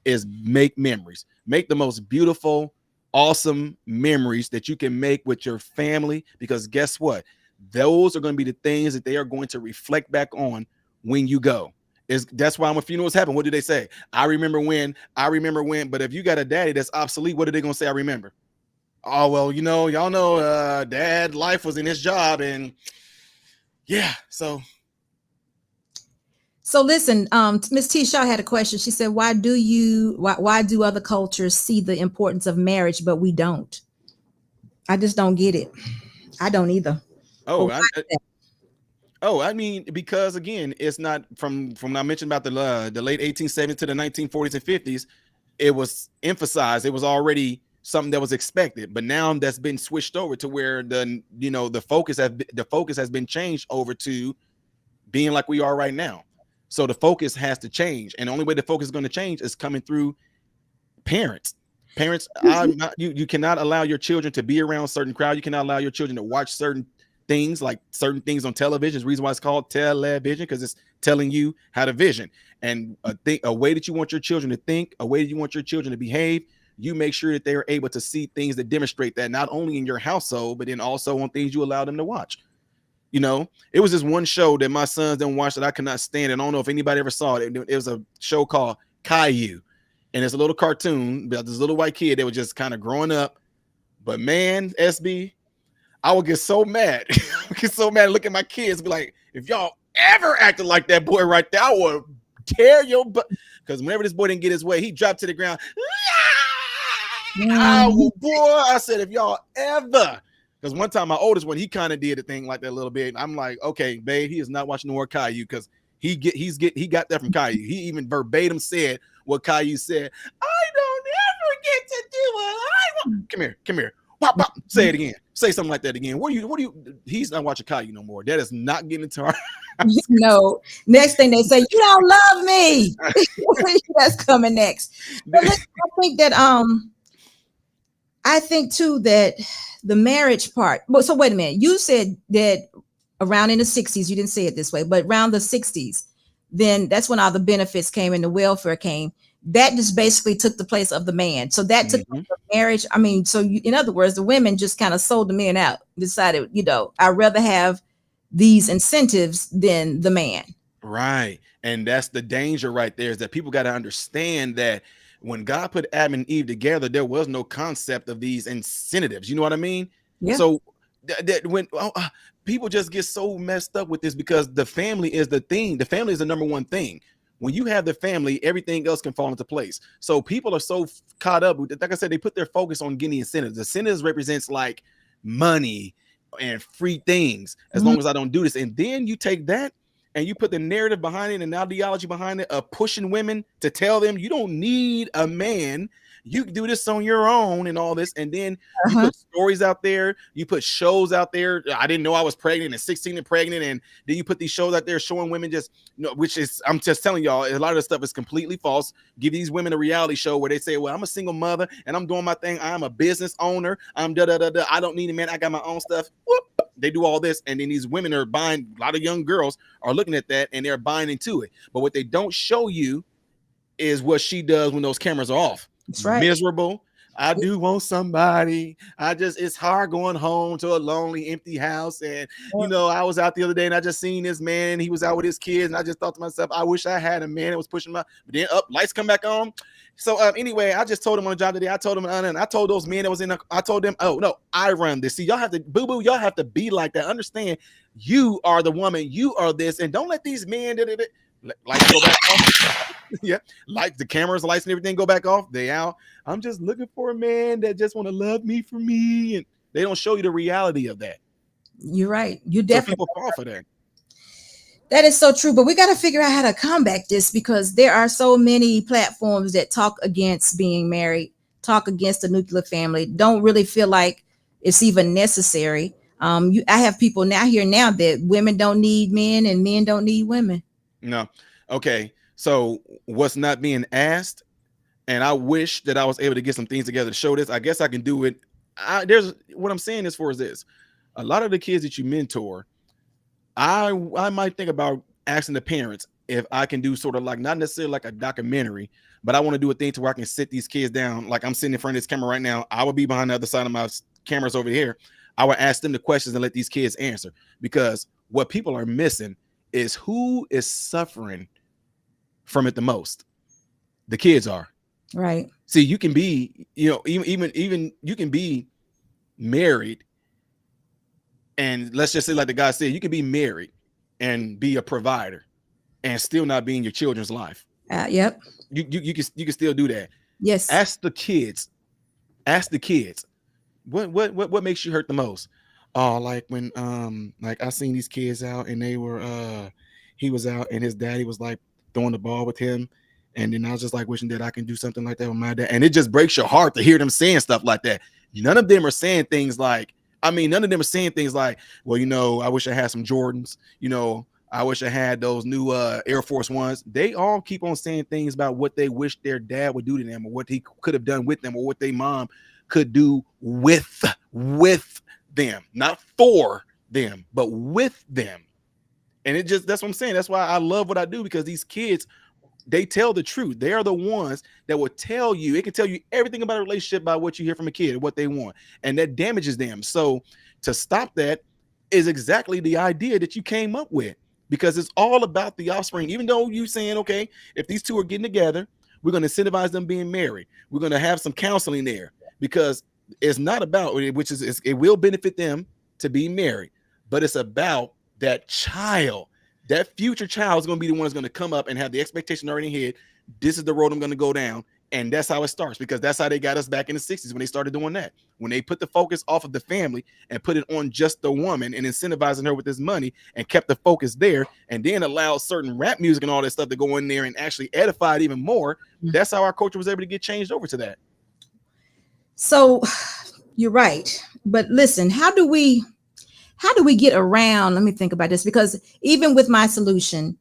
is make memories. Make the most beautiful, awesome memories that you can make with your family, because guess what? Those are going to be the things that they are going to reflect back on when you go. That's why when funerals happen, what do they say? I remember when. But if you got a daddy that's obsolete, what are they gonna say? I remember. Oh, well, you know, y'all know dad life was in his job, and yeah, so listen, Miss T Shaw had a question. She said, why do other cultures see the importance of marriage, but we don't? I just don't get it. I don't either. I mean, because again, it's not from I mentioned about the late 1870s to the 1940s and 50s. It was emphasized. It was already something that was expected, but now that's been switched over to where the focus has been changed over to being like we are right now. So the focus has to change, and the only way the focus is going to change is coming through parents. You cannot allow your children to be around certain crowd. You cannot allow your children to watch certain things on television. The reason why it's called television, because it's telling you how to vision, and a way that you want your children to think, a way that you want your children to behave. you make sure that they are able to see things that demonstrate that, not only in your household, but then also on things you allow them to watch. You know, it was this one show that my sons didn't watch that I could not stand. And I don't know if anybody ever saw it. It was a show called Caillou. And it's a little cartoon about this little white kid that was just kind of growing up. But man, SB, I would get so mad. I would get so mad. Look at my kids, be like, if y'all ever acted like that boy right there, I would tear your butt. Because whenever this boy didn't get his way, he dropped to the ground. Oh, boy. I said, if y'all ever. Because one time my oldest one, he kind of did a thing like that a little bit. I'm like, okay, babe, he is not watching the more Caillou because he got that from Caillou. He even verbatim said what Caillou said. I don't ever get to do what I want. Come here. Pop, pop. Say it again. Say something like that again. What do you? He's not watching Caillou no more. That is not getting into our. No. Next thing they say, you don't love me. That's coming next. But I think too that the marriage part. Well, so wait a minute. You said that around in the 60s, you didn't say it this way, but around the 60s, then that's when all the benefits came and the welfare came. That just basically took the place of the man. So that took the marriage. I mean, so in other words, the women just kind of sold the men out, decided, I'd rather have these incentives than the man. Right. And that's the danger right there, is that people got to understand that when God put Adam and Eve together, there was no concept of these incentives. You know what I mean? Yeah. So when people just get so messed up with this, because the family is the thing. The family is the number one thing. When you have the family, everything else can fall into place. So people are so caught up with it. Like I said, they put their focus on getting incentives. The incentives represents like money and free things, as long as I don't do this. And then you take that and you put the narrative behind it and ideology behind it of pushing women to tell them you don't need a man. You can do this on your own and all this. And then you put stories out there. You put shows out there. I didn't know I was pregnant and 16 and pregnant. And then you put these shows out there showing women just, which is, I'm just telling y'all, a lot of the stuff is completely false. Give these women a reality show where they say, well, I'm a single mother and I'm doing my thing. I'm a business owner. I'm I don't need a man. I got my own stuff. Whoop. They do all this. And then these women are buying, a lot of young girls are looking at that and they're buying into it. But what they don't show you is what she does when those cameras are off. That's right. Miserable. I do want somebody. It's hard going home to a lonely, empty house. And, I was out the other day and I just seen this man. He was out with his kids. And I just thought to myself, I wish I had a man that was pushing my, but then lights come back on. So anyway, I just told him on the job today. I told him, and I told those men that was I told them, oh no, I run this. See, y'all have to boo-boo. Y'all have to be like that. Understand, you are the woman. You are this. And don't let these men lights go back off. Yeah, like the cameras, lights, and everything go back off. They out. I'm just looking for a man that just want to love me for me, and they don't show you the reality of that. You're right. You definitely people fall for that. That is so true. But we got to figure out how to combat this, because there are so many platforms that talk against being married, talk against the nuclear family. Don't really feel like it's even necessary. I have people now that women don't need men and men don't need women. No. Okay. So what's not being asked, and I wish that I was able to get some things together to show this. I guess I can do it. What I'm saying is this. A lot of the kids that you mentor, I might think about asking the parents if I can do sort of like, not necessarily like a documentary, but I want to do a thing to where I can sit these kids down. Like I'm sitting in front of this camera right now. I would be behind the other side of my cameras over here. I would ask them the questions and let these kids answer, because what people are missing is who is suffering from it the most. The kids are. Right. See, you can be, even you can be married, and let's just say, like the guy said, you can be married and be a provider and still not be in your children's life. Yep. You can still do that. Yes. Ask the kids. What makes you hurt the most? Oh, like when like I seen these kids out and they were he was out and his daddy was like throwing the ball with him, and then I was just like wishing that I can do something like that with my dad. And it just breaks your heart to hear them saying stuff like that. None of them are saying things like, well, I wish I had some Jordans, I wish I had those new Air Force Ones. They all keep on saying things about what they wish their dad would do to them, or what he could have done with them, or what their mom could do with them, not for them, but with them. And that's what I'm saying. That's why I love what I do, because these kids, they tell the truth. They are the ones that will tell you. It can tell you everything about a relationship by what you hear from a kid, what they want, and that damages them. So to stop that is exactly the idea that you came up with, because it's all about the offspring. Even though you saying, okay, if these two are getting together, we're going to incentivize them being married. We're going to have some counseling there, because it's not about, which is, it will benefit them to be married, but it's about that child. That future child is going to be the one that's going to come up and have the expectation already in head. This is the road I'm going to go down. And that's how it starts, because that's how they got us back in the 60s when they started doing that. When they put the focus off of the family and put it on just the woman and incentivizing her with this money and kept the focus there, and then allowed certain rap music and all that stuff to go in there and actually edify it even more. That's how our culture was able to get changed over to that. So you're right. But listen, how do we get around? Let me think about this, because even with my solution,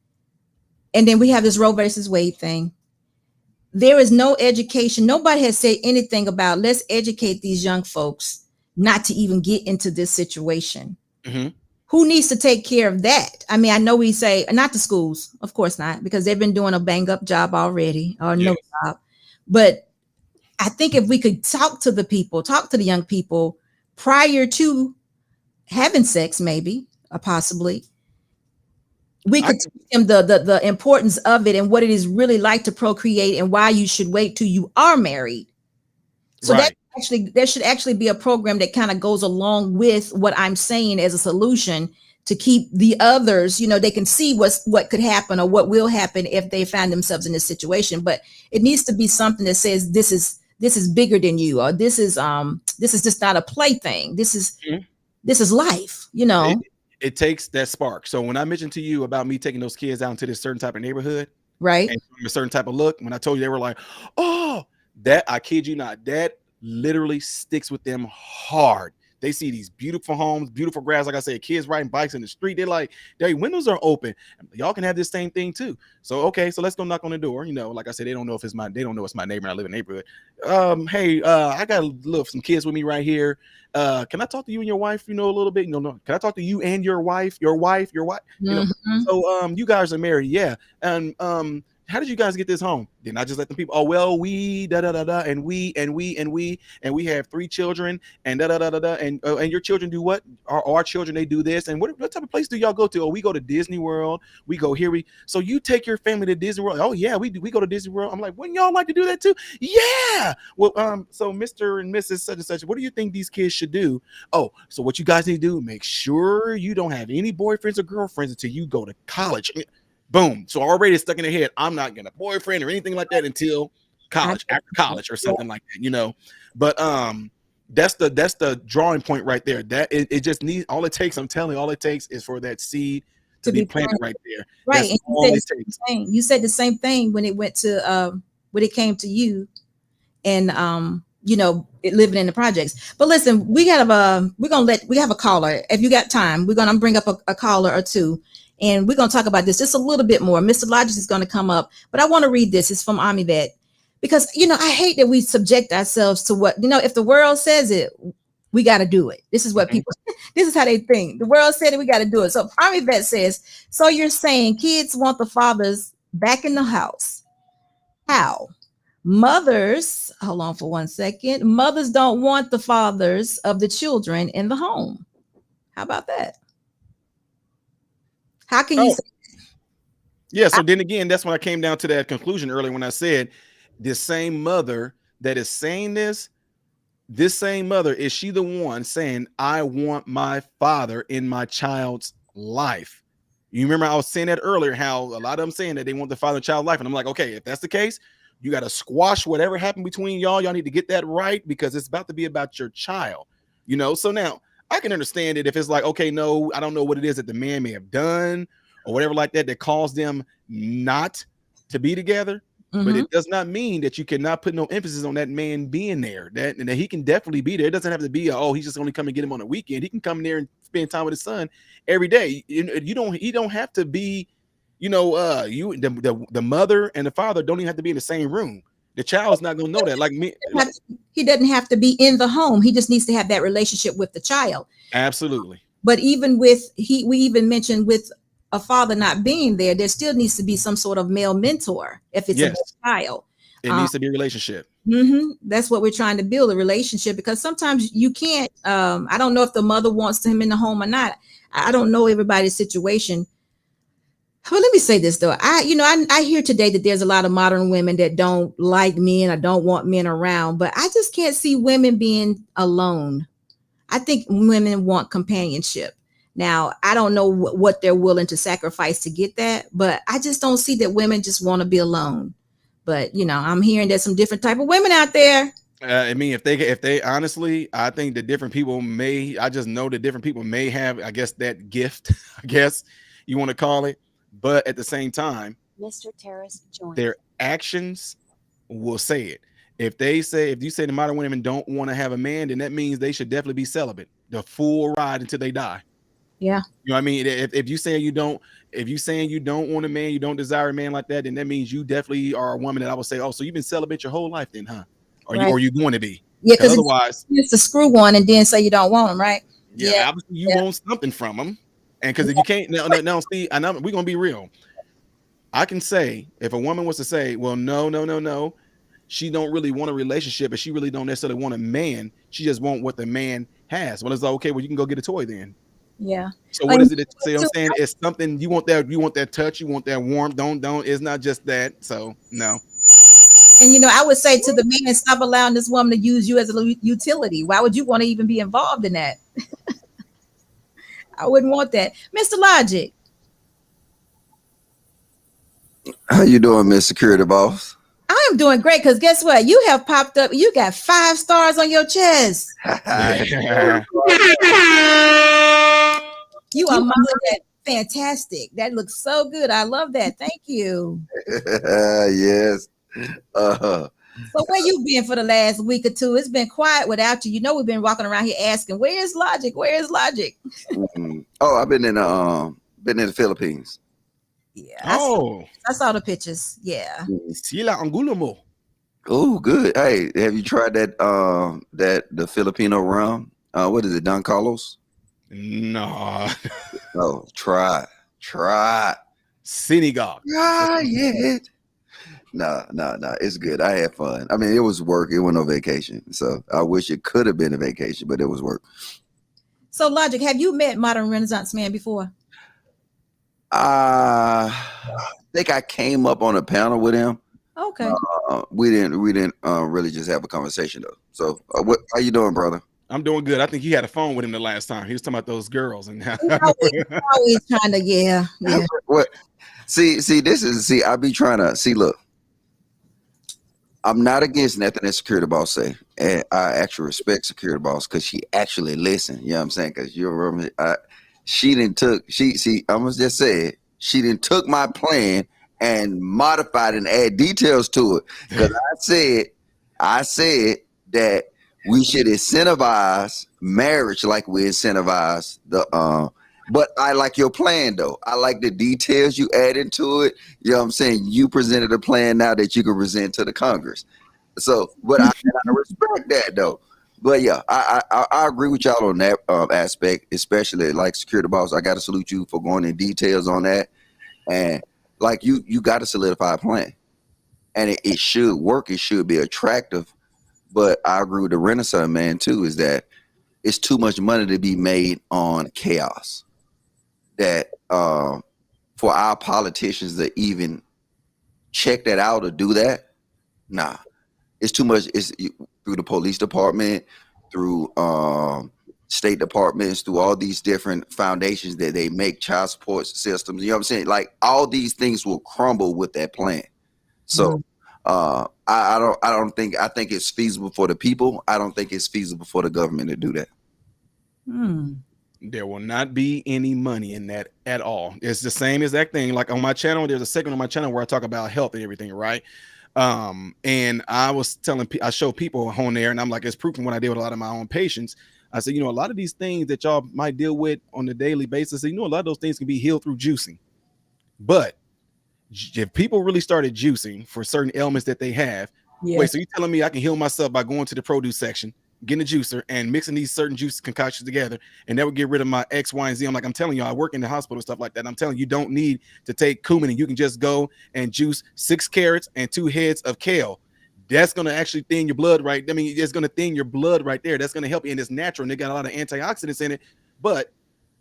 and then we have this Roe versus Wade thing, there is no education. Nobody has said anything about let's educate these young folks not to even get into this situation. Mm-hmm. Who needs to take care of that? I mean, I know we say not the schools, of course not, because they've been doing a bang up job already, or no job. But I think if we could talk to the people, talk to the young people prior to having sex, maybe, or possibly, we could teach them the importance of it and what it is really like to procreate and why you should wait till you are married. So Right. there should actually be a program that kind of goes along with what I'm saying as a solution to keep the others, they can see what could happen or what will happen if they find themselves in this situation. But it needs to be something that says this is bigger than you, or this is just not a plaything. This is life, It takes that spark. So when I mentioned to you about me taking those kids out into this certain type of neighborhood, right, and a certain type of look, when I told you, they were like, oh, that, I kid you not, that literally sticks with them hard. They see these beautiful homes, beautiful grass. Like I said, kids riding bikes in the street. They're like, their windows are open. Y'all can have this same thing too. So, okay, so let's go knock on the door. Like I said, they don't know it's my neighbor and I live in the neighborhood. Hey, I got some kids with me right here. Can I talk to you and your wife, a little bit? No. Can I talk to you and your wife? Mm-hmm. So, you guys are married. Yeah. And, how did you guys get this home? Didn't I just let the people? Oh, well, we and we have 3 children and and your children do what? Our children, they do this. And what type of place do y'all go to? Oh, we go to Disney World. We go here. So you take your family to Disney World? Oh yeah, we go to Disney World. I'm like, wouldn't y'all like to do that too? Yeah. Well, so Mr. and Mrs. such and such, what do you think these kids should do? Oh, so what you guys need to do? Make sure you don't have any boyfriends or girlfriends until you go to college. Boom. So already stuck in their head, I'm not getting a boyfriend or anything like that until college, after college or something like that, But that's the drawing point right there. That it just needs, all it takes is for that seed to be planted right there. Right. That's all it takes. You said the same thing when it went to when it came to you and living in the projects. But listen, we have a caller. If you got time, I'm gonna bring up a caller or two. And we're going to talk about this just a little bit more. Mr. Lodges is going to come up, but I want to read this. It's from Army Vet, because, I hate that we subject ourselves to what, if the world says it, we got to do it. This is what people, this is how they think. The world said it, we got to do it. So Army Vet says, so you're saying kids want the fathers back in the house. How? Mothers, hold on for 1 second. Mothers don't want the fathers of the children in the home. How about that? How can you say that? Yeah, so then again, that's when I came down to that conclusion earlier when I said this same mother that is saying this same mother, is she the one saying, I want my father in my child's life? You remember I was saying that earlier, how a lot of them saying that they want the father and child life. And I'm like, okay, if that's the case, you got to squash whatever happened between y'all. Y'all need to get that right, because it's about to be about your child, So now I can understand it if it's like, okay, no, I don't know what it is that the man may have done or whatever like that caused them not to be together. Mm-hmm. But it does not mean that you cannot put no emphasis on that man being there. That he can definitely be there. It doesn't have to be, he's just only come and get him on the weekend. He can come in there and spend time with his son every day. You don't have to be, the mother and the father don't even have to be in the same room. The child's not going to know that. Like me, he doesn't have to be in the home. He just needs to have that relationship with the child. Absolutely. But even with we even mentioned with a father not being there, there still needs to be some sort of male mentor if it's a child. It needs to be a relationship. That's what we're trying to build, a relationship, because sometimes you can't, I don't know if the mother wants him in the home or not. I don't know everybody's situation. Well, let me say this though. I hear today that there's a lot of modern women that don't like men or don't want men around, but I just can't see women being alone. I think women want companionship. Now, I don't know what they're willing to sacrifice to get that, but I just don't see that women just want to be alone. But, I'm hearing there's some different type of women out there. I mean, if they honestly, I think that different people I just know that different people may have, I guess, that gift, I guess you want to call it. But at the same time, Mr. Terrace joined. Their actions will say it. If you say the modern women don't want to have a man, then that means they should definitely be celibate the full ride until they die. Yeah. You know what I mean? If you saying you don't want a man, you don't desire a man like that, then that means you definitely are a woman that I would say, oh, so you've been celibate your whole life then, huh? Or you going to be? Yeah, because otherwise it's to screw one and then say you don't want him, right? Yeah. Obviously you want something from them. And because if you can't now see, and we're gonna be real. I can say if a woman was to say, well, no, she don't really want a relationship, but she really don't necessarily want a man. She just want what the man has. Well, it's like, okay, well, you can go get a toy then. Yeah. So what is it that you say? I'm saying it's something you want that touch, you want that warmth. Don't. It's not just that. So no. And I would say to the man, stop allowing this woman to use you as a utility. Why would you want to even be involved in that? I wouldn't want that. Mr. Logic. How you doing, Miss Security Boss? I am doing great because guess what? You have popped up. You got 5 stars on your chest. You are fantastic. That looks so good. I love that. Thank you. Yes. So where you been for the last week or two? It's been quiet without you. We've been walking around here asking, where's Logic? Where's Logic? Oh, I've been in the Philippines. Yeah. I saw the pictures. Yeah. Sila Angulomo. Oh, good. Hey, have you tried the Filipino rum? What is it, Don Carlos? No. Oh, try. Senegal. Try it. No, it's good. I had fun. I mean, it was work. It wasn't no vacation. So I wish it could have been a vacation, but it was work. So Logic, have you met Modern Renaissance Man before? I think I came up on a panel with him. Okay. We didn't really just have a conversation though. So how you doing, brother? I'm doing good. I think he had a phone with him the last time. He was talking about those girls and always trying to, yeah. What? See, I be trying to see. Look, I'm not against nothing that Security Boss say, and I actually respect Security Boss because she actually listen. You know what I'm saying? Because you remember, she almost just said she didn't took my plan and modified and add details to it. Because I said that we should incentivize marriage like we incentivize the but I like your plan though. I like the details you add into it. You know what I'm saying? You presented a plan now that you can present to the Congress. So, but I respect that though. But yeah, I agree with y'all on that aspect, especially like Security Boss. I got to salute you for going in details on that. And like you got to solidify a plan. And it should work. It should be attractive. But I agree with the Renaissance Man too, is that it's too much money to be made on chaos. That for our politicians to even check that out or do that, nah, it's too much. It's through the police department, through state departments, through all these different foundations that they make child support systems. You know what I'm saying? Like all these things will crumble with that plan. So I think it's feasible for the people. I don't think it's feasible for the government to do that. There will not be any money in that at all. It's the same exact thing. Like on my channel, there's a segment on my channel where I talk about health and everything, right? And I was I show people on there, and I'm like, it's proof from what I did with a lot of my own patients. I said, a lot of these things that y'all might deal with on a daily basis, a lot of those things can be healed through juicing. But if people really started juicing for certain ailments that they have, wait, so you're telling me I can heal myself by going to the produce section getting a juicer and mixing these certain juice concoctions together, and that would get rid of my X, Y, and Z. I'm like, I'm telling you, I work in the hospital and stuff like that. I'm telling you, you don't need to take cumin, and you can just go and juice 6 carrots and 2 heads of kale. That's going to actually thin your blood, right? I mean, it's going to thin your blood right there. That's going to help you, and it's natural, and they got a lot of antioxidants in it. But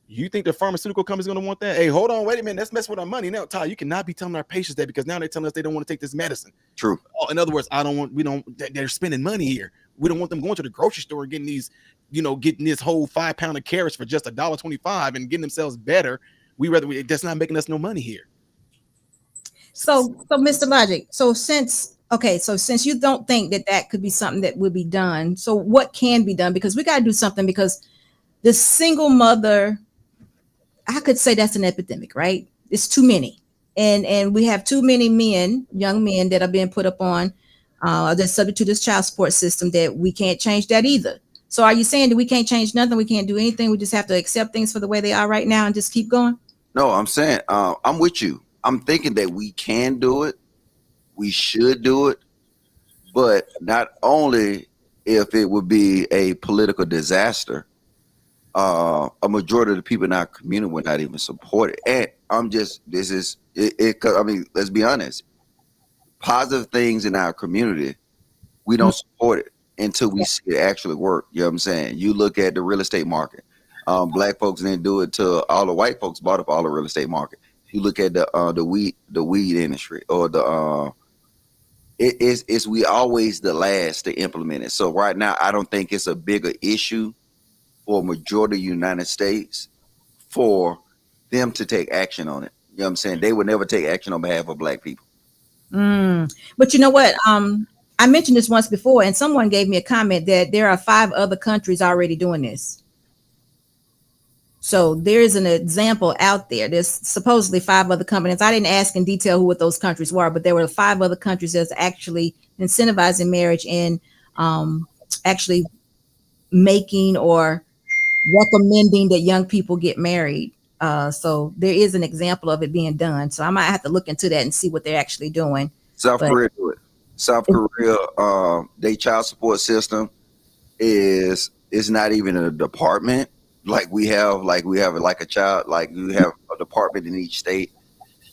you think the pharmaceutical company's going to want that? Hey, hold on, wait a minute. Let's mess with our money now. Ty, you cannot be telling our patients that, because now they're telling us they don't want to take this medicine. True. Oh, in other words, they're spending money here. We don't want them going to the grocery store and getting these, getting this whole 5 pound of carrots for just $1.25 and getting themselves better. That's not making us no money here. So Mr. Logic, so since you don't think that could be something that would be done, so what can be done? Because we got to do something, because the single mother, I could say that's an epidemic, right? It's too many. And we have too many young men that are being put up on, that's subject to this child support system, that we can't change that either. So are you saying that we can't change nothing? We can't do anything. We just have to accept things for the way they are right now and just keep going? No, I'm saying, I'm with you. I'm thinking that we can do it. We should do it. But not only if it would be a political disaster, a majority of the people in our community would not even support it. And I mean, let's be honest. Positive things in our community, we don't support it until we see it actually work. You know what I'm saying? You look at the real estate market. Black folks didn't do it till all the white folks bought up all the real estate market. You look at the weed industry, or we always the last to implement it. So right now, I don't think it's a bigger issue for a majority of the United States for them to take action on it. You know what I'm saying? They would never take action on behalf of Black people. But you know what? I mentioned this once before, and someone gave me a comment that there are 5 other countries already doing this. So there is an example out there. There's supposedly 5 other companies. I didn't ask in detail what those countries were, but there were 5 other countries that's actually incentivizing marriage and actually making or recommending that young people get married. So there is an example of it being done. So I might have to look into that and see what they're actually doing. South Korea do it. South Korea, their child support system is not even a department like we have like a child, like you have a department in each state.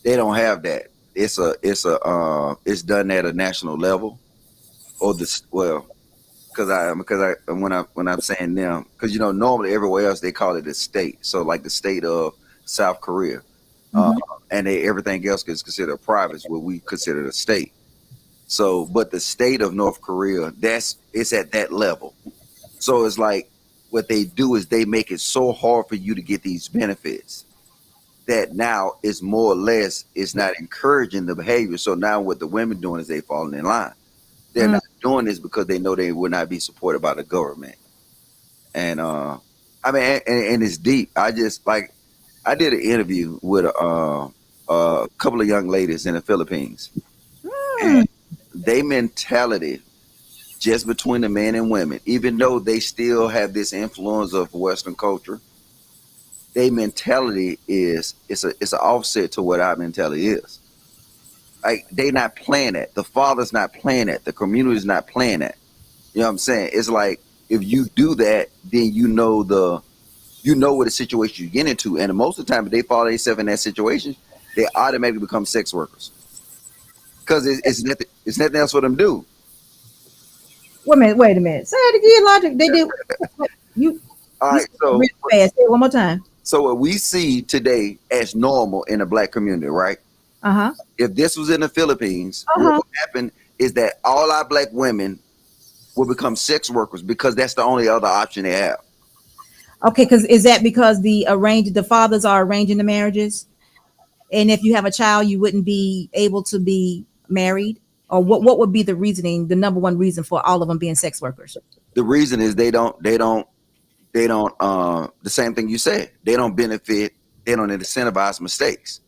They don't have that. It's done at a national level, or because when I'm saying them, because normally everywhere else they call it a state. So like the state of South Korea, and everything else is considered private, is what we consider a state. So, but the state of North Korea, it's at that level. So it's like what they do is they make it so hard for you to get these benefits that now it's more or less it's not encouraging the behavior. So now what the women doing is they falling in line. They're not doing this because they know they will not be supported by the government. And I mean, and it's deep. I did an interview with a couple of young ladies in the Philippines, and they mentality just between the men and women, even though they still have this influence of Western culture, their mentality it's an offset to what our mentality is. Like they not playing that. The father's not playing that. The community's not playing that. You know what I'm saying? It's like if you do that, then you know what the situation you get into. And most of the time, if they find themselves in that situation, they automatically become sex workers. Because it's nothing else for them to do. Wait a minute. Say it again, Logic. They did. You. All right. So really fast. Say it one more time. So what we see today as normal in the Black community, right? If this was in the Philippines, what would happen is that all our Black women will become sex workers because that's the only other option they have. Okay, because is that because the fathers are arranging the marriages, and if you have a child, you wouldn't be able to be married, or what would be the reasoning? The number one reason for all of them being sex workers? The reason is they don't. The same thing you said. They don't benefit. They don't incentivize mistakes.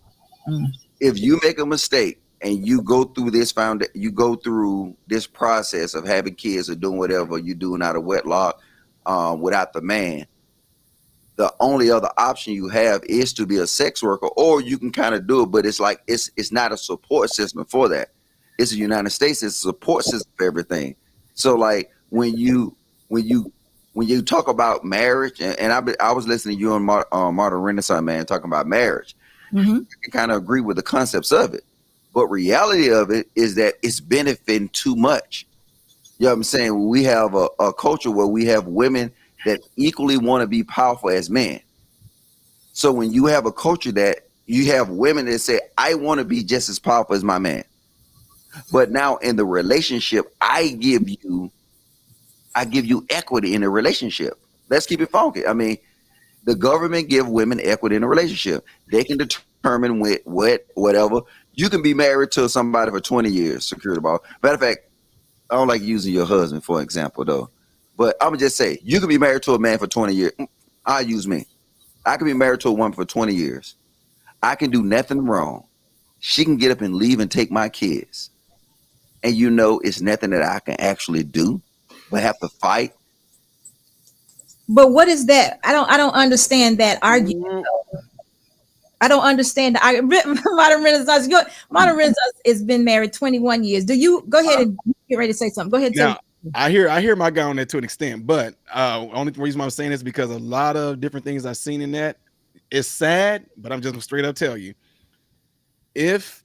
If you make a mistake and you go through this process of having kids or doing whatever you're doing out of wedlock, without the man, the only other option you have is to be a sex worker, or you can kind of do it, but it's like it's not a support system for that. It's the United States. It's a support system for everything. So like when you when you talk about marriage, and I was listening to you on Martin Renaissance, man, talking about marriage. Mm-hmm. I can kind of agree with the concepts of it, but reality of it is that it's benefiting too much. You know what I'm saying? We have a culture where we have women that equally want to be powerful as men. So when you have a culture that you have women that say, I want to be just as powerful as my man, but now in the relationship, I give you equity in the relationship. Let's keep it funky. I mean, the government give women equity in a relationship. They can determine whatever. You can be married to somebody for 20 years, security ball. Matter of fact, I don't like using your husband for example, though. But I'm going to just say, you can be married to a man for 20 years. I'll use me. I can be married to a woman for 20 years. I can do nothing wrong. She can get up and leave and take my kids. And you know it's nothing that I can actually do, but have to fight. But what is that? I don't understand that argument. I don't understand. Modern Renaissance. Modern Renaissance has been married 21 years. Do you go ahead and get ready to say something? Go ahead. Now, I hear my guy on that to an extent, but only reason why I'm saying this is because a lot of different things I've seen in that. It's sad, but I'm just gonna straight up tell you, if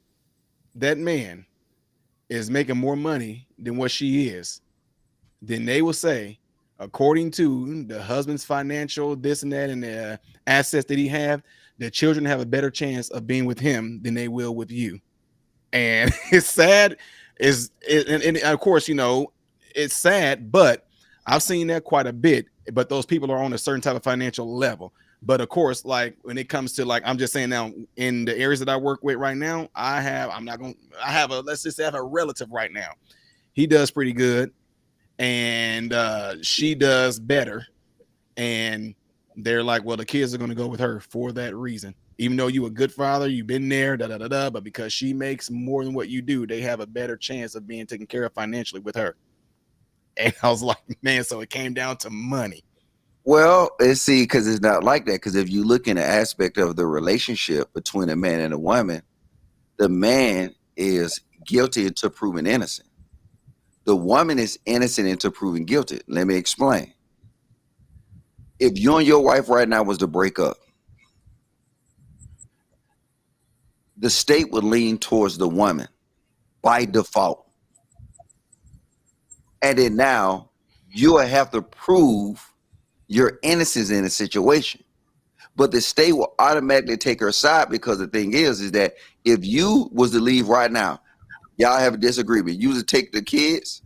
that man is making more money than what she is, then they will say, according to the husband's financial this and that and the assets that he have, the children have a better chance of being with him than they will with you. And it's sad, and of course, you know, it's sad, but I've seen that quite a bit. But those people are on a certain type of financial level. But of course, like when it comes to, like, I'm just saying now, in the areas that I work with right now, I have let's just say I have a relative right now. He does pretty good, and she does better. And they're like, well, the kids are going to go with her for that reason. Even though you a good father, you've been there, but because she makes more than what you do, they have a better chance of being taken care of financially with her. And I was like, man, so it came down to money. Well, see, because it's not like that. Because if you look in the aspect of the relationship between a man and a woman, the man is guilty until proven innocent. The woman is innocent until proven guilty. Let me explain. If you and your wife right now was to break up, the state would lean towards the woman by default. And then now you will have to prove your innocence in a situation. But the state will automatically take her side, because the thing is that if you was to leave right now, y'all have a disagreement, you was to take the kids,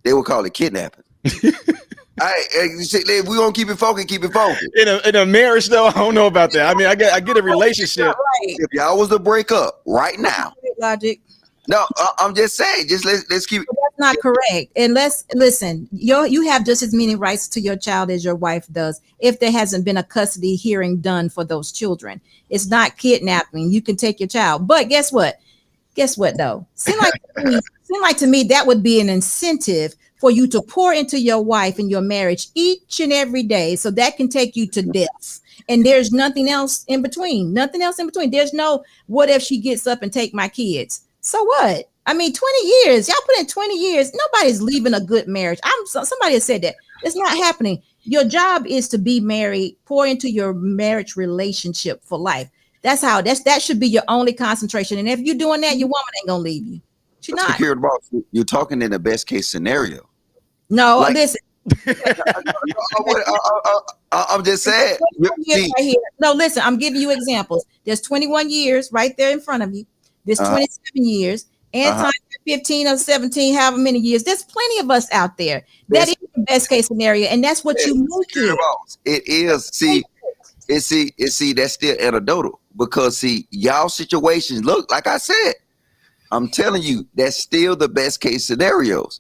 they would call it kidnapping. If we gonna keep it focused, keep it focused. In a marriage, though, I don't know about that. I mean, I get a relationship. Right. If y'all was to break up right now, Logic. no, I'm just saying, just let's keep it. That's not correct. And let's listen. You have just as many rights to your child as your wife does, if there hasn't been a custody hearing done for those children. It's not kidnapping. You can take your child, but guess what? Guess what though? Seem like to me that would be an incentive for you to pour into your wife and your marriage each and every day, so that can take you to death. And there's nothing else in between. Nothing else in between. There's no, what if she gets up and take my kids? So what? I mean, 20 years. Y'all put in 20 years. Nobody's leaving a good marriage. Somebody has said that. It's not happening. Your job is to be married, pour into your marriage relationship for life. That should be your only concentration. And if you're doing that, your woman ain't gonna leave you. She's not. You're talking in the best case scenario. No, listen. I'm just saying. Right here. No, listen, I'm giving you examples. There's 21 years right there in front of you. There's 27 years. Anton 15 or 17, however many years. There's plenty of us out there. That is the best case scenario, and that's what you make it. It is. See, that's still anecdotal, because see, y'all situations, look, like I said, I'm telling you, that's still the best case scenarios.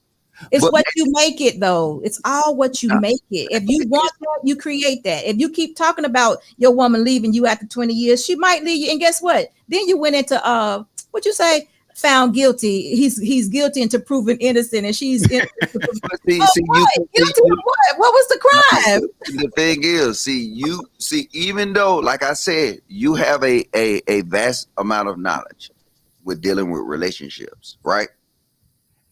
It's what you make it, though. It's all what you make it. If you want that, you create that. If you keep talking about your woman leaving you after 20 years, she might leave you. And guess what? Then you went into what you say? Found guilty. He's guilty until proven innocent, and she's innocent. Guilty of what? What was the crime? The thing is, even though, like I said, you have a vast amount of knowledge with dealing with relationships, right?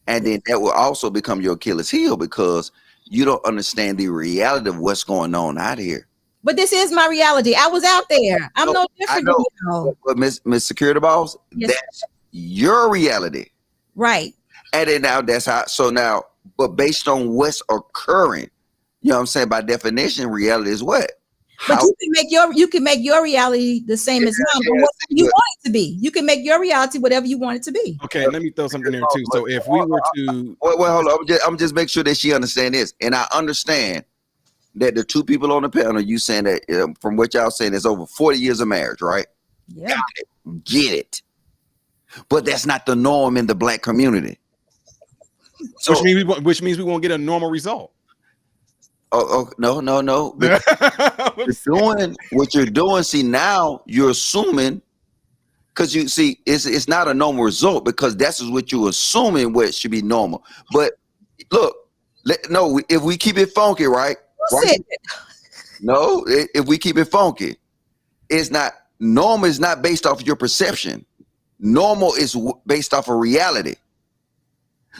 And then that will also become your Achilles heel, because You don't understand the reality of what's going on out here. But this is my reality. I was out there. I'm no different than you. But Miss Security Boss, Yes. that's your reality. Right. And then now that's how. So now, but based on what's occurring, you know what I'm saying? By definition, reality is what? But you can make your reality the same as mine, but what you want it to be. You can make your reality whatever you want it to be. Okay, let me throw something there too. So if we were to well, hold on, I'm just make sure that she understand this, and I understand that the two people on the panel, you saying that from what y'all saying, is over 40 years of marriage, right? Yeah. Get it. But that's not the norm in the black community. So, which means we won't get a normal result. Oh no. What you're doing. See, now you're assuming, because you see, it's not a normal result, because that's what you're assuming what should be normal. But look, if we keep it funky, right? No, if we keep it funky, it's not normal. Is not based off of your perception. Normal is based off of reality.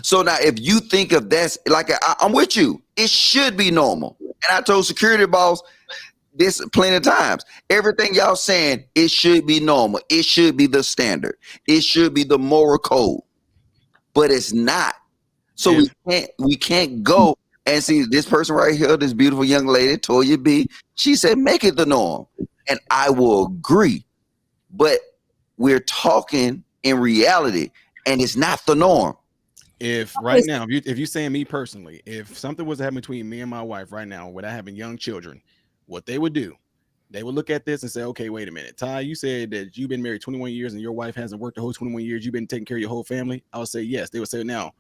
So now, if you think of that, like I'm with you, it should be normal. And I told Security Boss this plenty of times. Everything y'all saying, it should be normal. It should be the standard. It should be the moral code. But it's not. So we can't go and see this person right here, this beautiful young lady, Toya B. She said, make it the norm. And I will agree. But we're talking in reality, and it's not the norm. If right now, if you saying me personally, if something was to happen between me and my wife right now without having young children, what they would do, they would look at this and say, okay, wait a minute, Ty, you said that you've been married 21 years and your wife hasn't worked the whole 21 years. You've been taking care of your whole family. I would say yes. They would say, now,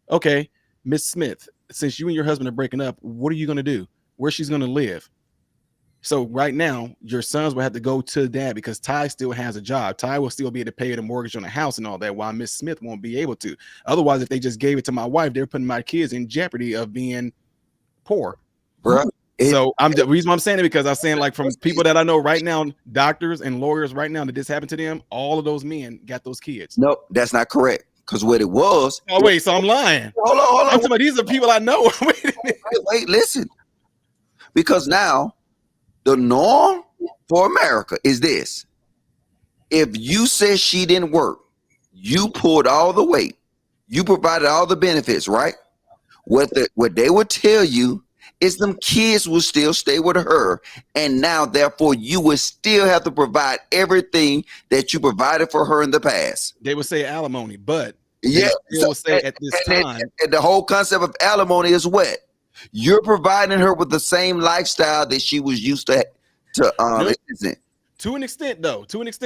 okay, Miss Smith, since you and your husband are breaking up, what are you going to do? Where she's going to live? So right now, your sons will have to go to dad because Ty still has a job. Ty will still be able to pay the mortgage on the house and all that, while Miss Smith won't be able to. Otherwise, if they just gave it to my wife, they're putting my kids in jeopardy of being poor. Bro, So the reason why I'm saying it, because I'm saying, like, from people that I know right now, doctors and lawyers right now, that this happened to them, all of those men got those kids. No, that's not correct. Because what it was. Oh, wait, so I'm lying. Hold on. I'm talking about, these are people I know. Wait, listen. Because now, the norm for America is this. If you said she didn't work, you pulled all the weight, you provided all the benefits, right? What they would tell you is them kids will still stay with her. And now, therefore, you would still have to provide everything that you provided for her in the past. They would say alimony, but yeah, they will say at this time. And the whole concept of alimony is what? You're providing her with the same lifestyle that she was used to To an extent, though,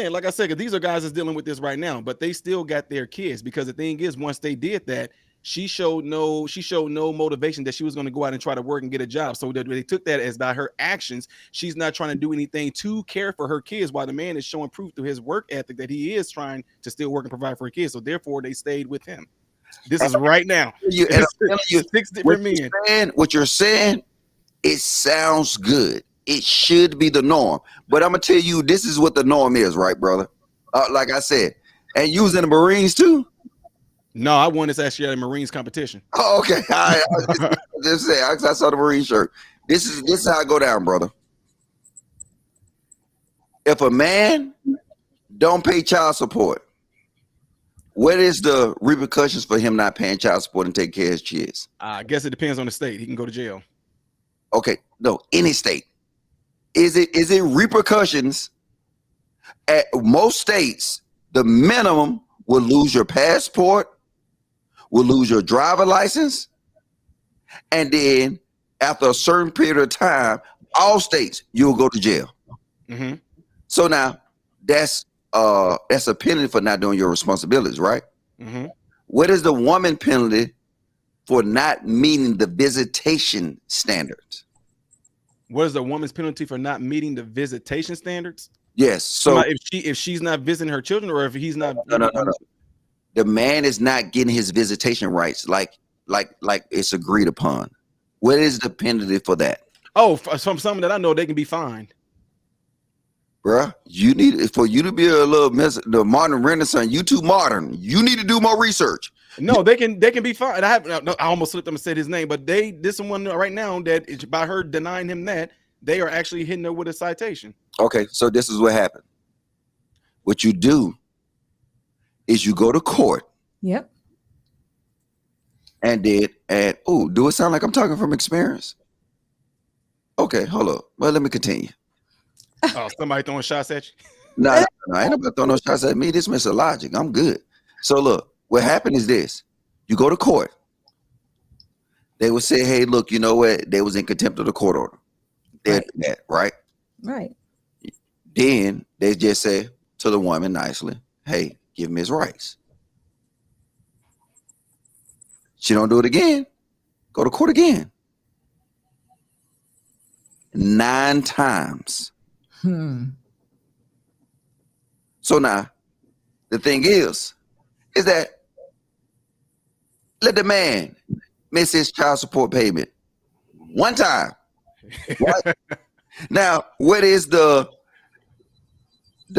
like I said, 'cause these are guys that's dealing with this right now, but they still got their kids, because the thing is, once they did that, she showed no motivation that she was going to go out and try to work and get a job. So they took that as, by her actions, she's not trying to do anything to care for her kids, while the man is showing proof through his work ethic that he is trying to still work and provide for her kids. So therefore, they stayed with him. This is right now. And I'm telling you, 6 different men. What you're saying, it sounds good. It should be the norm. But I'm going to tell you, this is what the norm is, right, brother? Like I said, and you was in the Marines too? No, I won this actually at a Marines competition. Oh, okay. I just say I saw the Marine shirt. This is how I go down, brother. If a man don't pay child support, what is the repercussions for him not paying child support and taking care of his kids? I guess it depends on the state. He can go to jail. Okay, no, any state. Is it repercussions? At most states, the minimum will lose your passport, will lose your driver license, and then after a certain period of time, all states, you'll go to jail. Mm-hmm. So now that's a penalty for not doing your responsibilities, right? Mm-hmm. What is the woman penalty for not meeting the visitation standards? What is the woman's penalty for not meeting the visitation standards? Yes. So if she's not visiting her children, or if he's not, no. The man is not getting his visitation rights like it's agreed upon. What is the penalty for that? Oh, from someone that I know, they can be fined. Bruh, you need, for you to be a little the modern renaissance, you too modern. You need to do more research, No, they can be fine. I almost slipped them and said his name, but this someone right now that is, by her denying him that, they are actually hitting her with a citation. Okay, so this is what happened. What you do is you go to court. Yep. And do it sound like I'm talking from experience? Okay, hold up. Well, let me continue. Oh, somebody throwing shots at you? No, ain't nobody throwing no shots at me. This Mr. Logic. I'm good. So look, what happened is this. You go to court. They will say, hey, look, you know what? They was in contempt of the court order. Right. That, right? Right. Then they just say to the woman nicely, hey, give him his rights. She don't do it again. Go to court again. 9 times. So now, the thing is that let the man miss his child support payment 1 time. Right? Now, what is the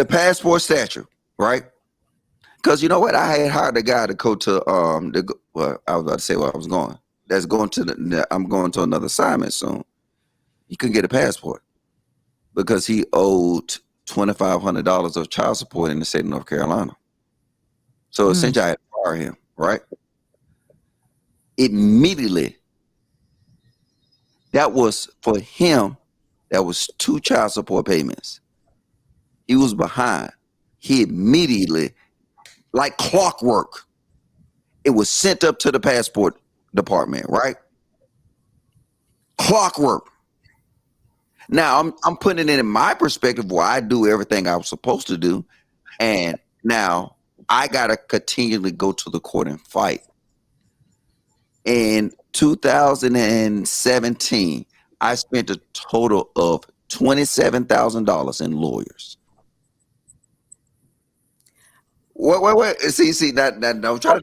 passport statute, right? Because you know what, I had hired a guy to go to I was about to say where I was going. That's going to I'm going to another assignment soon. He couldn't get a passport because he owed $2,500 of child support in the state of North Carolina. So essentially, I had to fire him, right? Immediately, that was for him. That was 2 child support payments. He was behind. He immediately, like clockwork, it was sent up to the passport department, right? Clockwork. Now I'm putting it in my perspective where I do everything I was supposed to do, and now I gotta continually go to the court and fight. In 2017, I spent a total of $27,000 in lawyers. Wait. See, that don't try to.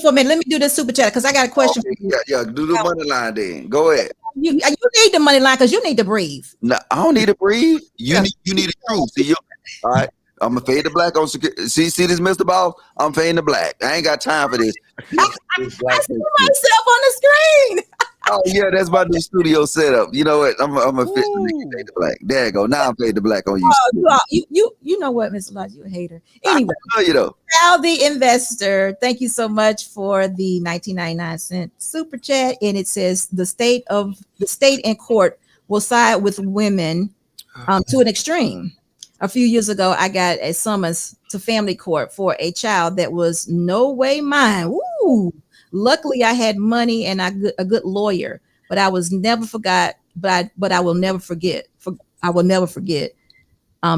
For a minute. Let me do this super chat because I got a question. Okay, yeah. Do the money line then. Go ahead. You need the money line because you need to breathe. No, I don't need to breathe. You need the truth. See, all right. I'm gonna fade the black on security. See this, Mr. Ball? I'm fading the black. I ain't got time for this. I see myself on the screen. Oh yeah, that's my new studio setup. You know what? I'm gonna fade the black. There you go. Now I'm fading the black on you. You know what, Mr. Lodge, you a hater. Anyway, I know you know. Al the Investor, thank you so much for the 19.99 super chat, and it says the state and court will side with women to an extreme. A few years ago, I got a summons to family court for a child that was no way mine. Woo! Luckily, I had money and a good lawyer, but I was never forgot. But I will never forget. I will never forget.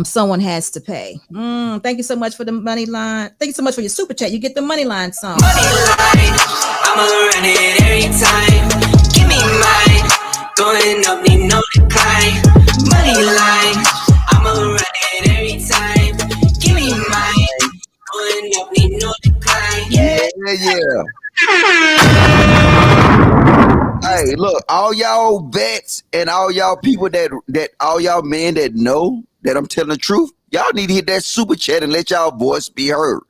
Someone has to pay. Thank you so much for the money line. Thank you so much for your super chat. You get the money line song. Money line, I'ma run it every time. Give me mine, going up, need no decline. Money line, I'ma run it every time. Give me mine, going up, need no decline. Yeah. Hey, look, all y'all vets and all y'all people that all y'all men that know that I'm telling the truth, y'all need to hit that super chat and let y'all voice be heard.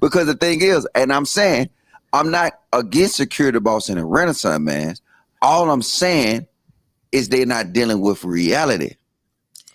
Because the thing is, and I'm saying, I'm not against security boss and a Renaissance man. All I'm saying is they're not dealing with reality.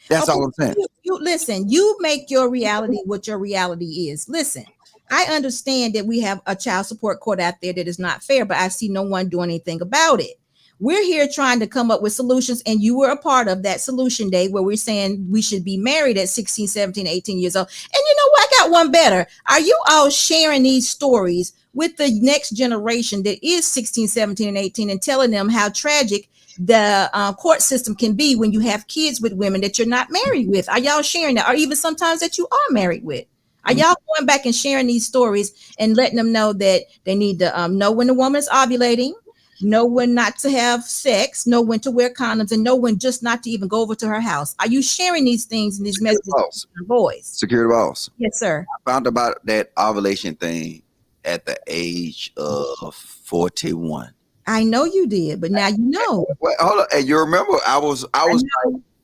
That's all I'm saying. You listen, you make your reality what your reality is. Listen, I understand that we have a child support court out there that is not fair, but I see no one doing anything about it. We're here trying to come up with solutions, and you were a part of that solution day where we're saying we should be married at 16, 17, 18 years old. And you know what? I got one better. Are you all sharing these stories with the next generation that is 16, 17, and 18 and telling them how tragic the court system can be when you have kids with women that you're not married with? Are y'all sharing that? Or even sometimes that you are married with? Are y'all going back and sharing these stories and letting them know that they need to know when the woman is ovulating, know when not to have sex, know when to wear condoms, and know when just not to even go over to her house? Are you sharing these things and these messages with your boys? Security boss. Yes, sir. I found about that ovulation thing at the age of 41. I know you did, but now you know. Well, hold on. And you remember I was like,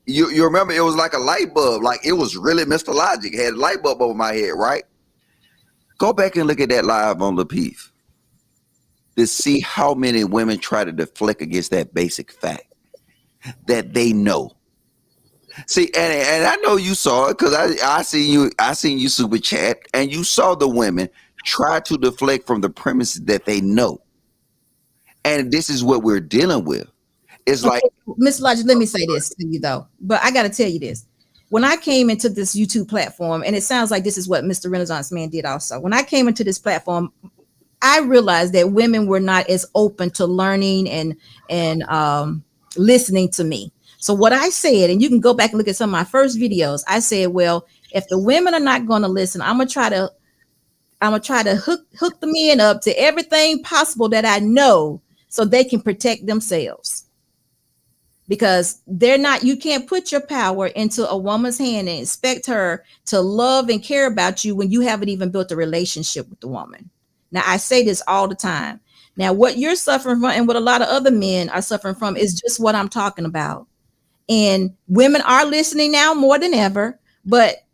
you remember it was like a light bulb, like it was really Mr. Logic, had a light bulb over my head, right? Go back and look at that live on Lapeef. to see how many women try to deflect against that basic fact that they know. See, and I know you saw it because I seen you super chat, and you saw the women try to deflect from the premise that they know. And this is what we're dealing with. It's like, Miss Lodge, let me say this to you though, but I got to tell you this. When I came into this YouTube platform, and it sounds like this is what Mr. Renaissance Man did also. When I came into this platform, I realized that women were not as open to learning and listening to me. So what I said, and you can go back and look at some of my first videos, I said, well, if the women are not going to listen, I'm gonna try to hook the men up to everything possible that I know so they can protect themselves. Because you can't put your power into a woman's hand and expect her to love and care about you when you haven't even built a relationship with the woman. Now, I say this all the time. Now, what you're suffering from and what a lot of other men are suffering from is just what I'm talking about. And women are listening now more than ever, but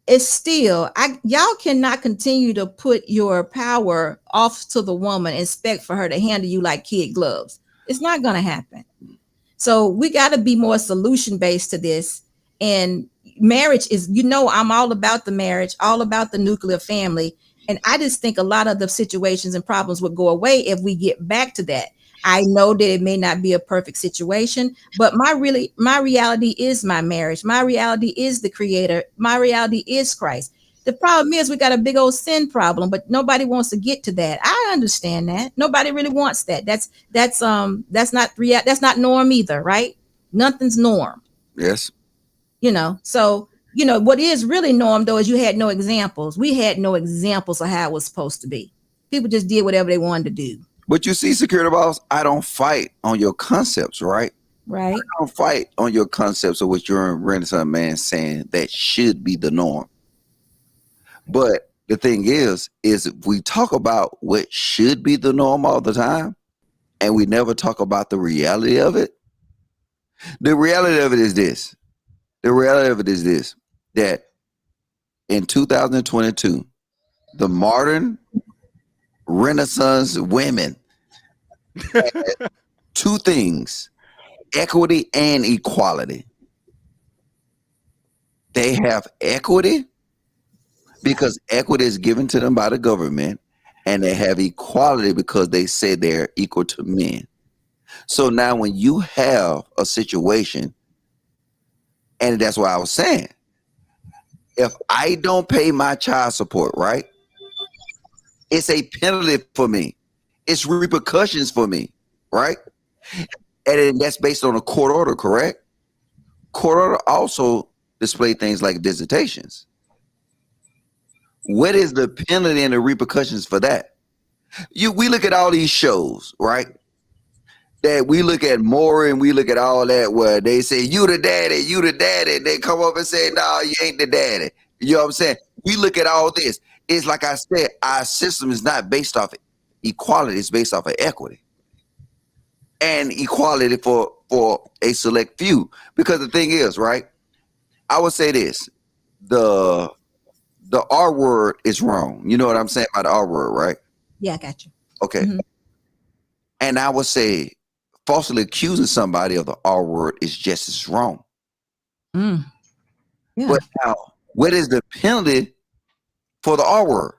it's still, y'all cannot continue to put your power off to the woman and expect for her to handle you like kid gloves. It's not going to happen. So we got to be more solution based to this. And marriage is, I'm all about the marriage, all about the nuclear family. And I just think a lot of the situations and problems would go away if we get back to that. I know that it may not be a perfect situation, but my reality is my marriage. My reality is the creator. My reality is Christ. The problem is we got a big old sin problem, but nobody wants to get to that. I understand that. Nobody really wants that. That's not norm either, right? Nothing's norm. yes. So what is really norm though is you had no examples. We had no examples of how it was supposed to be. People just did whatever they wanted to do. But you see, security boss, I don't fight on your concepts, right? Right. I don't fight on your concepts of what you're Renaissance Man saying that should be the norm. But the thing is if we talk about what should be the norm all the time, and we never talk about the reality of it, the reality of it is this. The reality of it is this, that in 2022, the modern Renaissance women had two things, equity and equality. They have equity because equity is given to them by the government, and they have equality because they say they're equal to men. So now when you have a situation, and that's what I was saying, if I don't pay my child support, right, it's a penalty for me. It's repercussions for me, right? And then that's based on a court order, correct? Court order also display things like visitations. What is the penalty and the repercussions for that? We look at all these shows, right? That we look at Maury and we look at all that where they say, you the daddy, you the daddy. They come up and say, no, you ain't the daddy. You know what I'm saying? We look at all this. It's like I said, our system is not based off equality. It's based off of equity and equality for a select few. Because the thing is, right, I would say this, the R word is wrong. You know what I'm saying about the R word, right? Yeah, I got you. Okay. Mm-hmm. And I would say falsely accusing somebody of the R word is just as wrong. Yeah. But now, what is the penalty for the R word?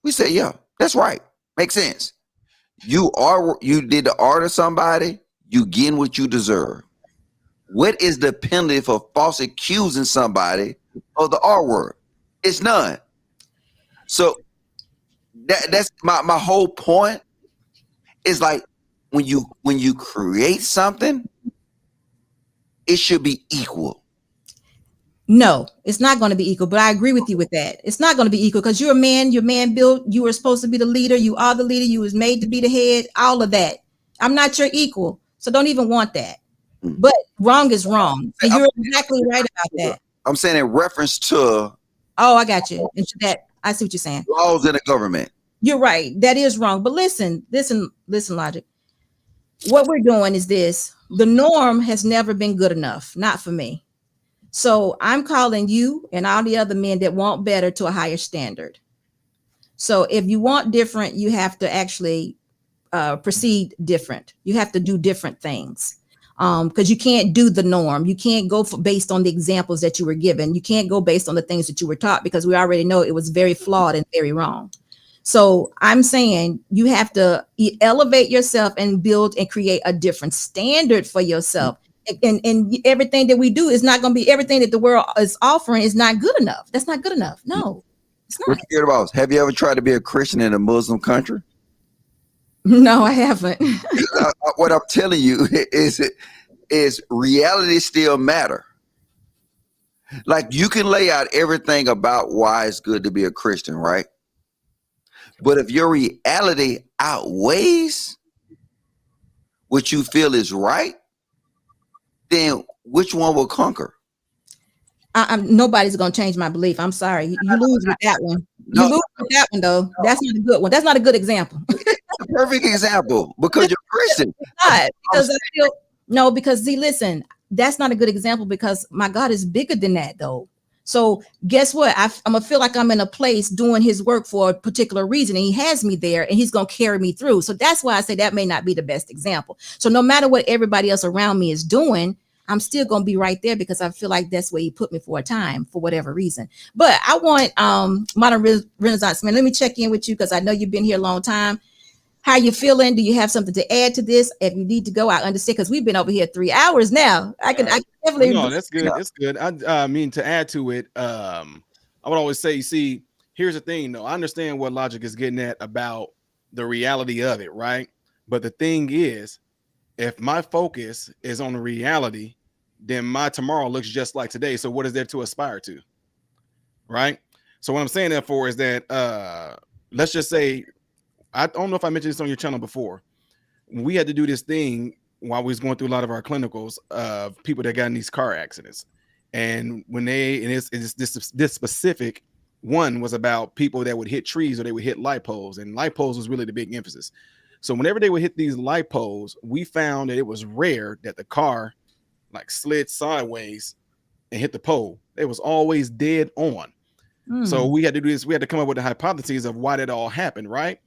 We say, yeah, that's right. Makes sense. You did the R to somebody, you getting what you deserve. What is the penalty for false accusing somebody of the R word? It's none. So that's my whole point. Is like when you create something, it should be equal. No, it's not going to be equal, but I agree with you with that. It's not going to be equal because you're a man, you're man built, you were supposed to be the leader, you are the leader, you was made to be the head, all of that. I'm not your equal, so don't even want that. But wrong is wrong. And you're exactly right about that. I'm saying in reference to I got you. That I see what you're saying. Laws in the government. You're right. That is wrong. But listen, Logic. What we're doing is this. The norm has never been good enough. Not for me. So I'm calling you and all the other men that want better to a higher standard. So if you want different, you have to actually proceed different. You have to do different things. Because you can't do the norm. You can't go based on the examples that you were given. You can't go based on the things that you were taught, because we already know it was very flawed and very wrong. So I'm saying you have to elevate yourself and build and create a different standard for yourself. And everything that we do is not going to be everything that the world is offering is not good enough. That's not good enough. No, it's not. Have you ever tried to be a Christian in a Muslim country? No, I haven't. What I'm telling you is reality still matter. Like, you can lay out everything about why it's good to be a Christian, right? But if your reality outweighs what you feel is right, then which one will conquer? Nobody's going to change my belief. I'm sorry. You lose with that one. You lose with that one, though. That's not a good one. That's not a good example. A perfect example, because you're Christian. Because see, listen, that's not a good example, because my God is bigger than that, though. So guess what? I'm gonna feel like I'm in a place doing his work for a particular reason, and he has me there, and he's gonna carry me through. So that's why I say that may not be the best example. So no matter what everybody else around me is doing, I'm still gonna be right there, because I feel like that's where he put me for a time, for whatever reason. But I want Modern Renaissance man. Let me check in with you, because I know you've been here a long time. How you feeling? Do you have something to add to this? If you need to go, I understand, because we've been over here 3 hours now. I can definitely. No, that's good. That's good. I mean, to add to it, I would always say, see, here's the thing, though. I understand what Logic is getting at about the reality of it, right? But the thing is, if my focus is on the reality, then my tomorrow looks just like today. So what is there to aspire to? Right? So what I'm saying that for is that let's just say, I don't know if I mentioned this on your channel before. We had to do this thing while we was going through a lot of our clinicals of people that got in these car accidents. And when it's this specific one was about people that would hit trees or they would hit light poles, and light poles was really the big emphasis. So whenever they would hit these light poles, we found that it was rare that the car like slid sideways and hit the pole. It was always dead on. So we had to do this. We had to come up with the hypotheses of why that all happened, right?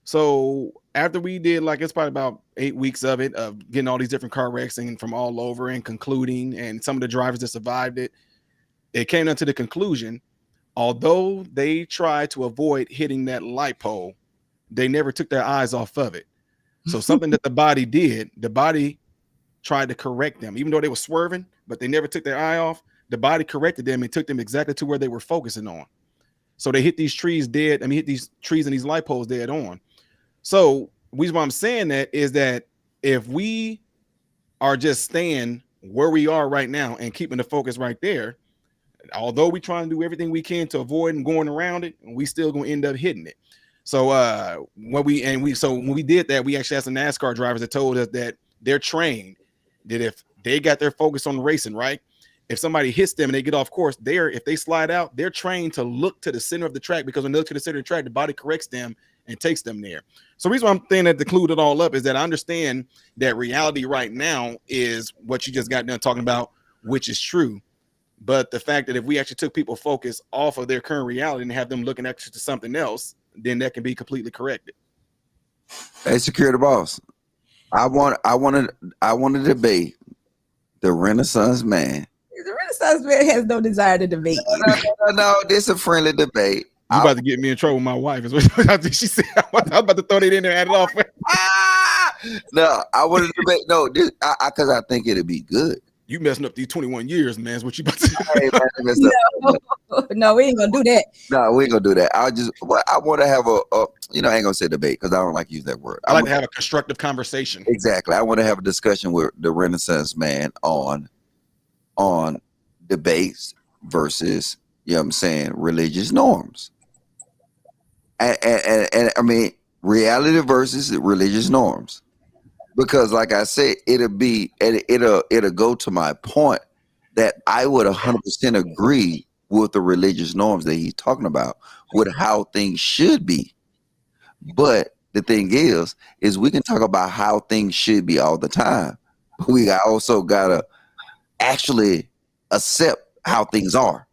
So after we did, like, it's probably about 8 weeks of it, of getting all these different car wrecks and from all over and concluding, and some of the drivers that survived it, it came down to the conclusion, although they tried to avoid hitting that light pole, they never took their eyes off of it. So something that the body did, the body tried to correct them, even though they were swerving, but they never took their eye off. The body corrected them and took them exactly to where they were focusing on. So they hit these trees dead. I mean, hit these trees and these light poles dead on. So the reason why I'm saying that is that if we are just staying where we are right now and keeping the focus right there, although we try to do everything we can to avoid and going around it, we still gonna end up hitting it. So when we did that, we actually had some NASCAR drivers that told us that they're trained that if they got their focus on racing, right? If somebody hits them and they get off course, if they slide out, they're trained to look to the center of the track, because when they look to the center of the track, the body corrects them and takes them there. So the reason why I'm saying that to clue it all up is that I understand that reality right now is what you just got done talking about, which is true. But the fact that if we actually took people focus off of their current reality and have them looking actually to something else, then that can be completely corrected. Hey, Security Boss, I want to debate the Renaissance man. The Renaissance man has no desire to debate. No, this is a friendly debate. You about to get me in trouble with my wife, is what she said. I was about to throw that in there and add it off. No, I want to debate. No, because I think it'll be good. You messing up these 21 years, man. Is what you about to Hey, man, no, we ain't gonna do that. No, we ain't gonna do that. I want to have I ain't gonna say debate, because I don't like to use that word. I like to have a constructive conversation. Exactly. I want to have a discussion with the Renaissance man on debates versus, you know what I'm saying, religious norms. And I mean, reality versus religious norms. Because like I said, it'll go to my point that I would 100% agree with the religious norms that he's talking about, with how things should be. But the thing is we can talk about how things should be all the time. But we also gotta actually accept how things are.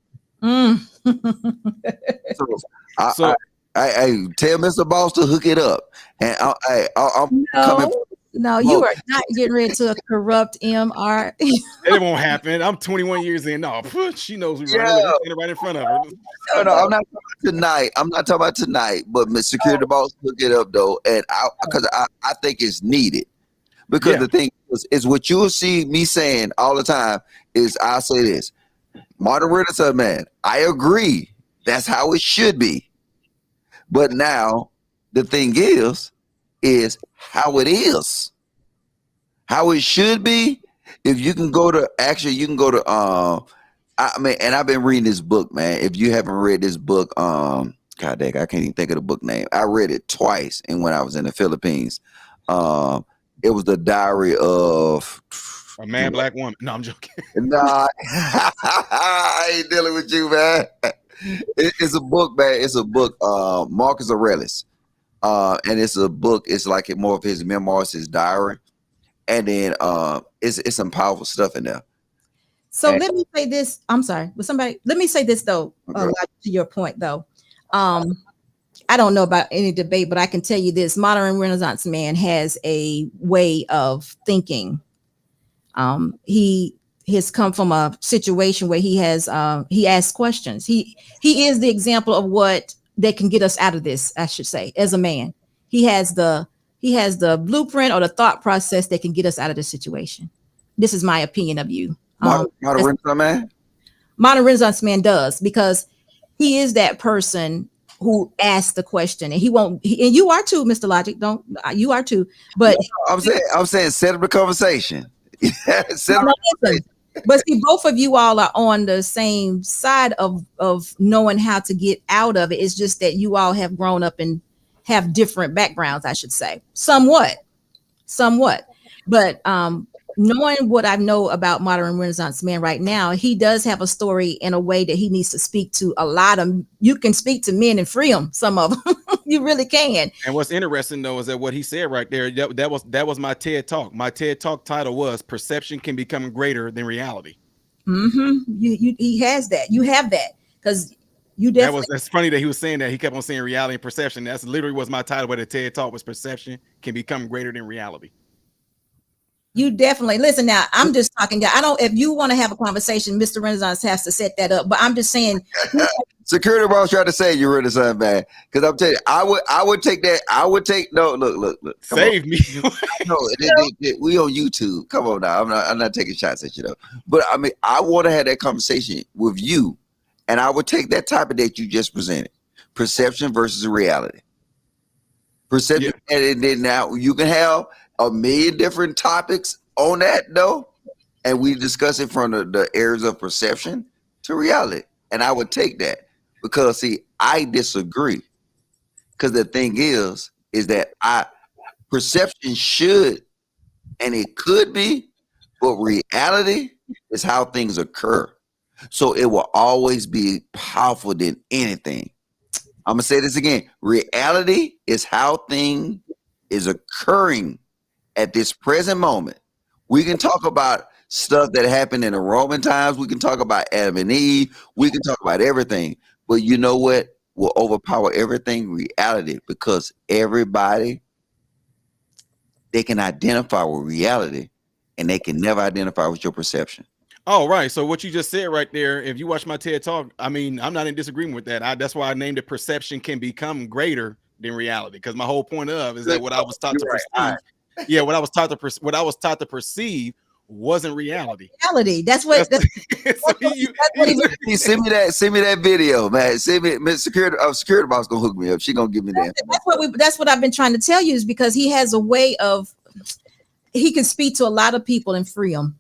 I tell Mr. Boss to hook it up, and I'm coming. No, you are not getting ready to corrupt MR. It won't happen. I'm 21 years in. No, she knows me right. Look, I'm right in front of her. No, I'm not talking about tonight. I'm not talking about tonight, but Mr. Security Boss hook it up though, and because I think it's needed. Because the thing is what you'll see me saying all the time is I'll say this. Martin Renaissance man, I agree. That's how it should be. But now the thing is how it is. How it should be. If you can go to I mean, and I've been reading this book, man. If you haven't read this book, God dang, I can't even think of the book name. I read it twice and when I was in the Philippines. It was the diary of a man, black woman. No, I'm joking. Nah, I ain't dealing with you, man. It's a book, man. It's a book, Marcus Aurelius. And it's a book, it's like more of his memoirs, his diary. And then it's some powerful stuff in there. So let me say this. I'm sorry. Let me say this though, to your point though. I don't know about any debate, but I can tell you this: modern Renaissance man has a way of thinking. He has come from a situation where he asks questions. He is the example of what that can get us out of this. I should say, as a man, he has the blueprint or the thought process that can get us out of this situation. This is my opinion of you. Modern Renaissance man. Modern Renaissance man does, because he is that person who asked the question, and he won't. And you are too, Mr. Logic. You are too. But I'm saying, set up the conversation. But see, both of you all are on the same side of knowing how to get out of it. It's just that you all have grown up and have different backgrounds, I should say, somewhat. But knowing what I know about modern Renaissance man right now, he does have a story in a way that he needs to speak to a lot of. You can speak to men and free them. Some of them, you really can. And what's interesting though is that what he said right there, that was my TED Talk. My TED Talk title was "Perception Can Become Greater Than Reality." He has that. You have that because you definitely. That's funny that he was saying that. He kept on saying reality and perception. That's literally was my title. But the TED Talk was "Perception Can Become Greater Than Reality." You definitely listen. Now I'm just talking. I don't. If you want to have a conversation, Mr. Renaissance has to set that up. But I'm just saying. Security Boss tried to say you're Renaissance man, because I'm telling you, I would take that. I would take no. Look. Save me. No, we on YouTube. Come on now. I'm not taking shots at you though. But I mean, I want to have that conversation with you, and I would take that topic that you just presented: perception versus reality. Perception, and then now you can have a million different topics on that though, and we discuss it from the areas of perception to reality. And I would take that because see, I disagree. Because the thing is that perception should and it could be, but reality is how things occur. So it will always be powerful than anything. I'm gonna say this again. Reality is how things is occurring at this present moment. We can talk about stuff that happened in the Roman times. We can talk about Adam and Eve. We can talk about everything. But you know what will overpower everything? Reality. Because everybody, they can identify with reality and they can never identify with your perception. Oh, right. So what you just said right there, if you watch my TED Talk, I mean, I'm not in disagreement with that. That's why I named it "Perception Can Become Greater Than Reality." Because my whole point of is that what I was taught to perceive. Yeah, what I was taught to perceive wasn't reality. That's what. Send me that video, man. Send me Miss Security. Security Boss gonna hook me up. She gonna give me that. That's what I've been trying to tell you, is because he has a way of. He can speak to a lot of people and free them.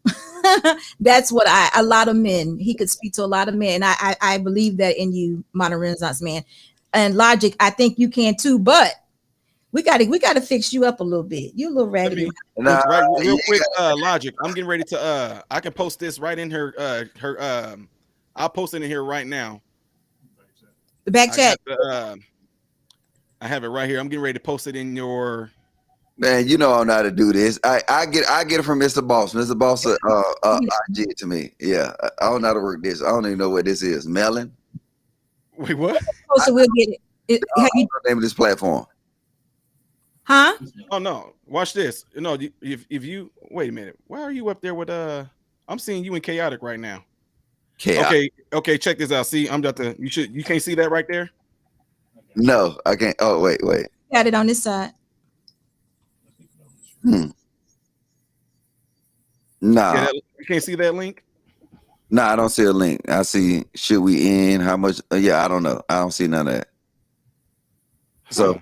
That's what a lot of men. He could speak to a lot of men. I believe that in you, modern Renaissance man, and Logic. I think you can too, but. We got to fix you up a little bit. You a little raggedy. Right, real quick, Logic. I'm getting ready to. I can post this right in her. I'll post it in here right now. The back chat. I have it right here. I'm getting ready to post it in your. Man, you know I know how to do this. I get it from Mr. Boss. Mr. Boss IG to me. Yeah, I don't know how to work this. I don't even know what this is. Melon. Wait, what? So we'll get it. have you, the name of this platform. huh? Oh no, watch this. No, if you wait a minute, why are you up there with I'm seeing you in chaotic right now. Okay, check this out. See, I'm about to you can't see that right there? No, I can't. Oh, wait. Got it on this side. Nah. Yeah, you can't see that link? Nah, I don't see a link. I see should we end? How much? Yeah, I don't know. I don't see none of that. So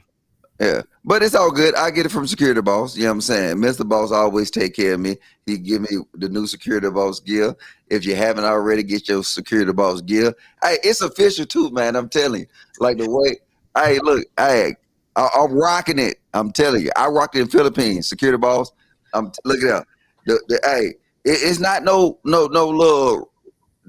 yeah, but it's all good. I get it from Security Boss. You know what I'm saying? Mr. Boss always take care of me. He give me the new Security Boss gear. If you haven't already, get your Security Boss gear. Hey, it's official too, man. I'm telling you. Like the way, hey, look, I'm rocking it. I'm telling you, I rocked it in Philippines. Security Boss. Look it up. Hey, it's not no little.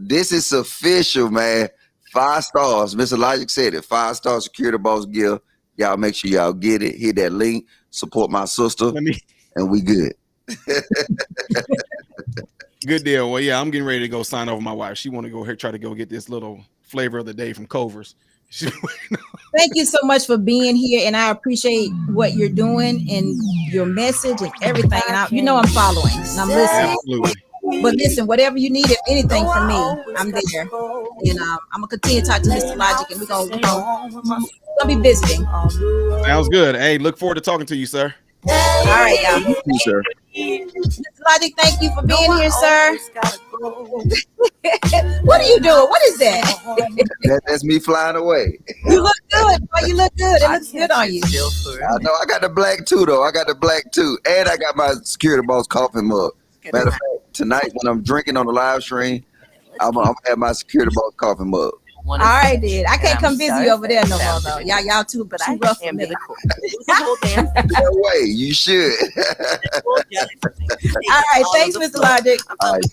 This is official, man. 5 stars. Mr. Logic said it. 5-star Security Boss gear. Y'all make sure y'all get it. Hit that link. Support my sister. And we good. Good deal. Well, yeah, I'm getting ready to go sign over my wife. She want to go here, try to go get this little flavor of the day from Culver's. Thank you so much for being here, and I appreciate what you're doing and your message and everything. And I'm following and I'm listening. Absolutely. But listen, whatever you need, if anything from me, I'm there. And I'm gonna continue to talk to Mr. Logic, and we're gonna be visiting. Sounds good. Hey, look forward to talking to you, sir. All right, y'all. Thank you, sir. Mr. Logic, thank you for being here, sir. What are you doing? What is that? That's me flying away. You look good, boy. You look good. It looks good on you. I know. I got the black too, though. I got the black too, and I got my Security Boss coffee mug. Matter of fact, tonight when I'm drinking on the live stream, I'm gonna have my Security Boss coffee mug. All right, then. I can't come visit you over there no more, though. Y'all too rough for me. No way, you should. All right, thanks, Mr. Logic. All right,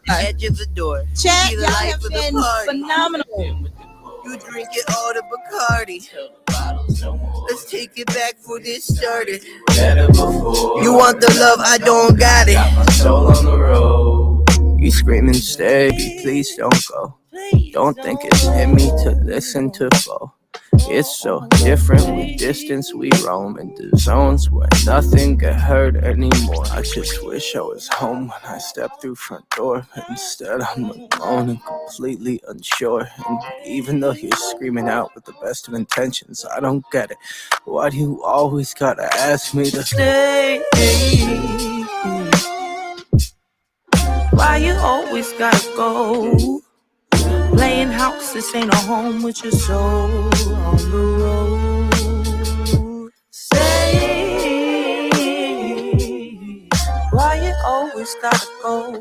Edge of the door. Chat, y'all have been phenomenal. You drink it all the Bacardi. Let's take it back for this started. You want the love, I don't got it. Got my soul on the road. You screaming, stay, please don't go. Don't think it's in me to listen to flow. It's so different with distance we roam into zones where nothing get hurt anymore. I just wish I was home when I stepped through front door, but instead I'm alone and completely unsure. And even though you're screaming out with the best of intentions, I don't get it. Why do you always gotta ask me to stay? Why you always gotta go? Playing house, this ain't a home with your soul on the road. Say, why you always gotta go?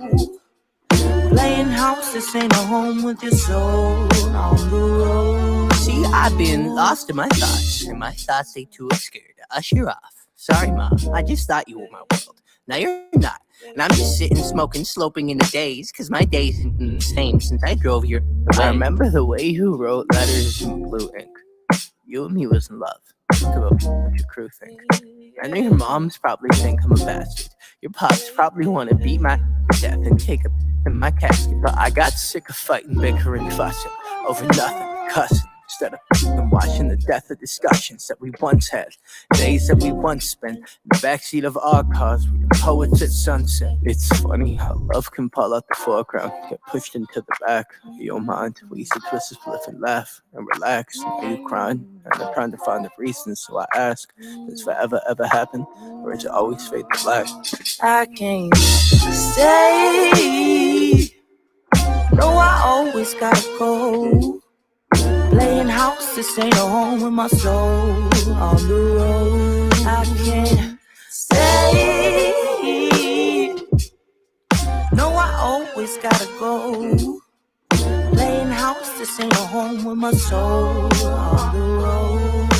Playing house, this ain't a home with your soul on the road. See, I've been lost in my thoughts, and my thoughts they too scared to usher off. Sorry, Mom, I just thought you were my world. Now you're not. And I'm just sitting, smoking, sloping in the days, cause my days ain't been the same since I drove your way. I remember the way you wrote letters in blue ink. You and me was in love. Think about what your crew think. I know your moms probably think I'm a bastard. Your pops probably want to beat my death and take a in my casket. But I got sick of fighting, bickering, fussing over nothing, cussing. Instead of watching the death of discussions that we once had, days that we once spent in the backseat of our cars reading poets at sunset. It's funny how love can pull out the foreground, get pushed into the back of your mind. We used to twist a spliff and laugh and relax. Are you crying? And I'm trying to find the reasons, so I ask, does forever ever happen, or is it always fade to black? I can't say, no, I always gotta go. Playing house, this ain't a home with my soul on the road. I can't say, no, I always gotta go. Playing house, this ain't a home with my soul on the road.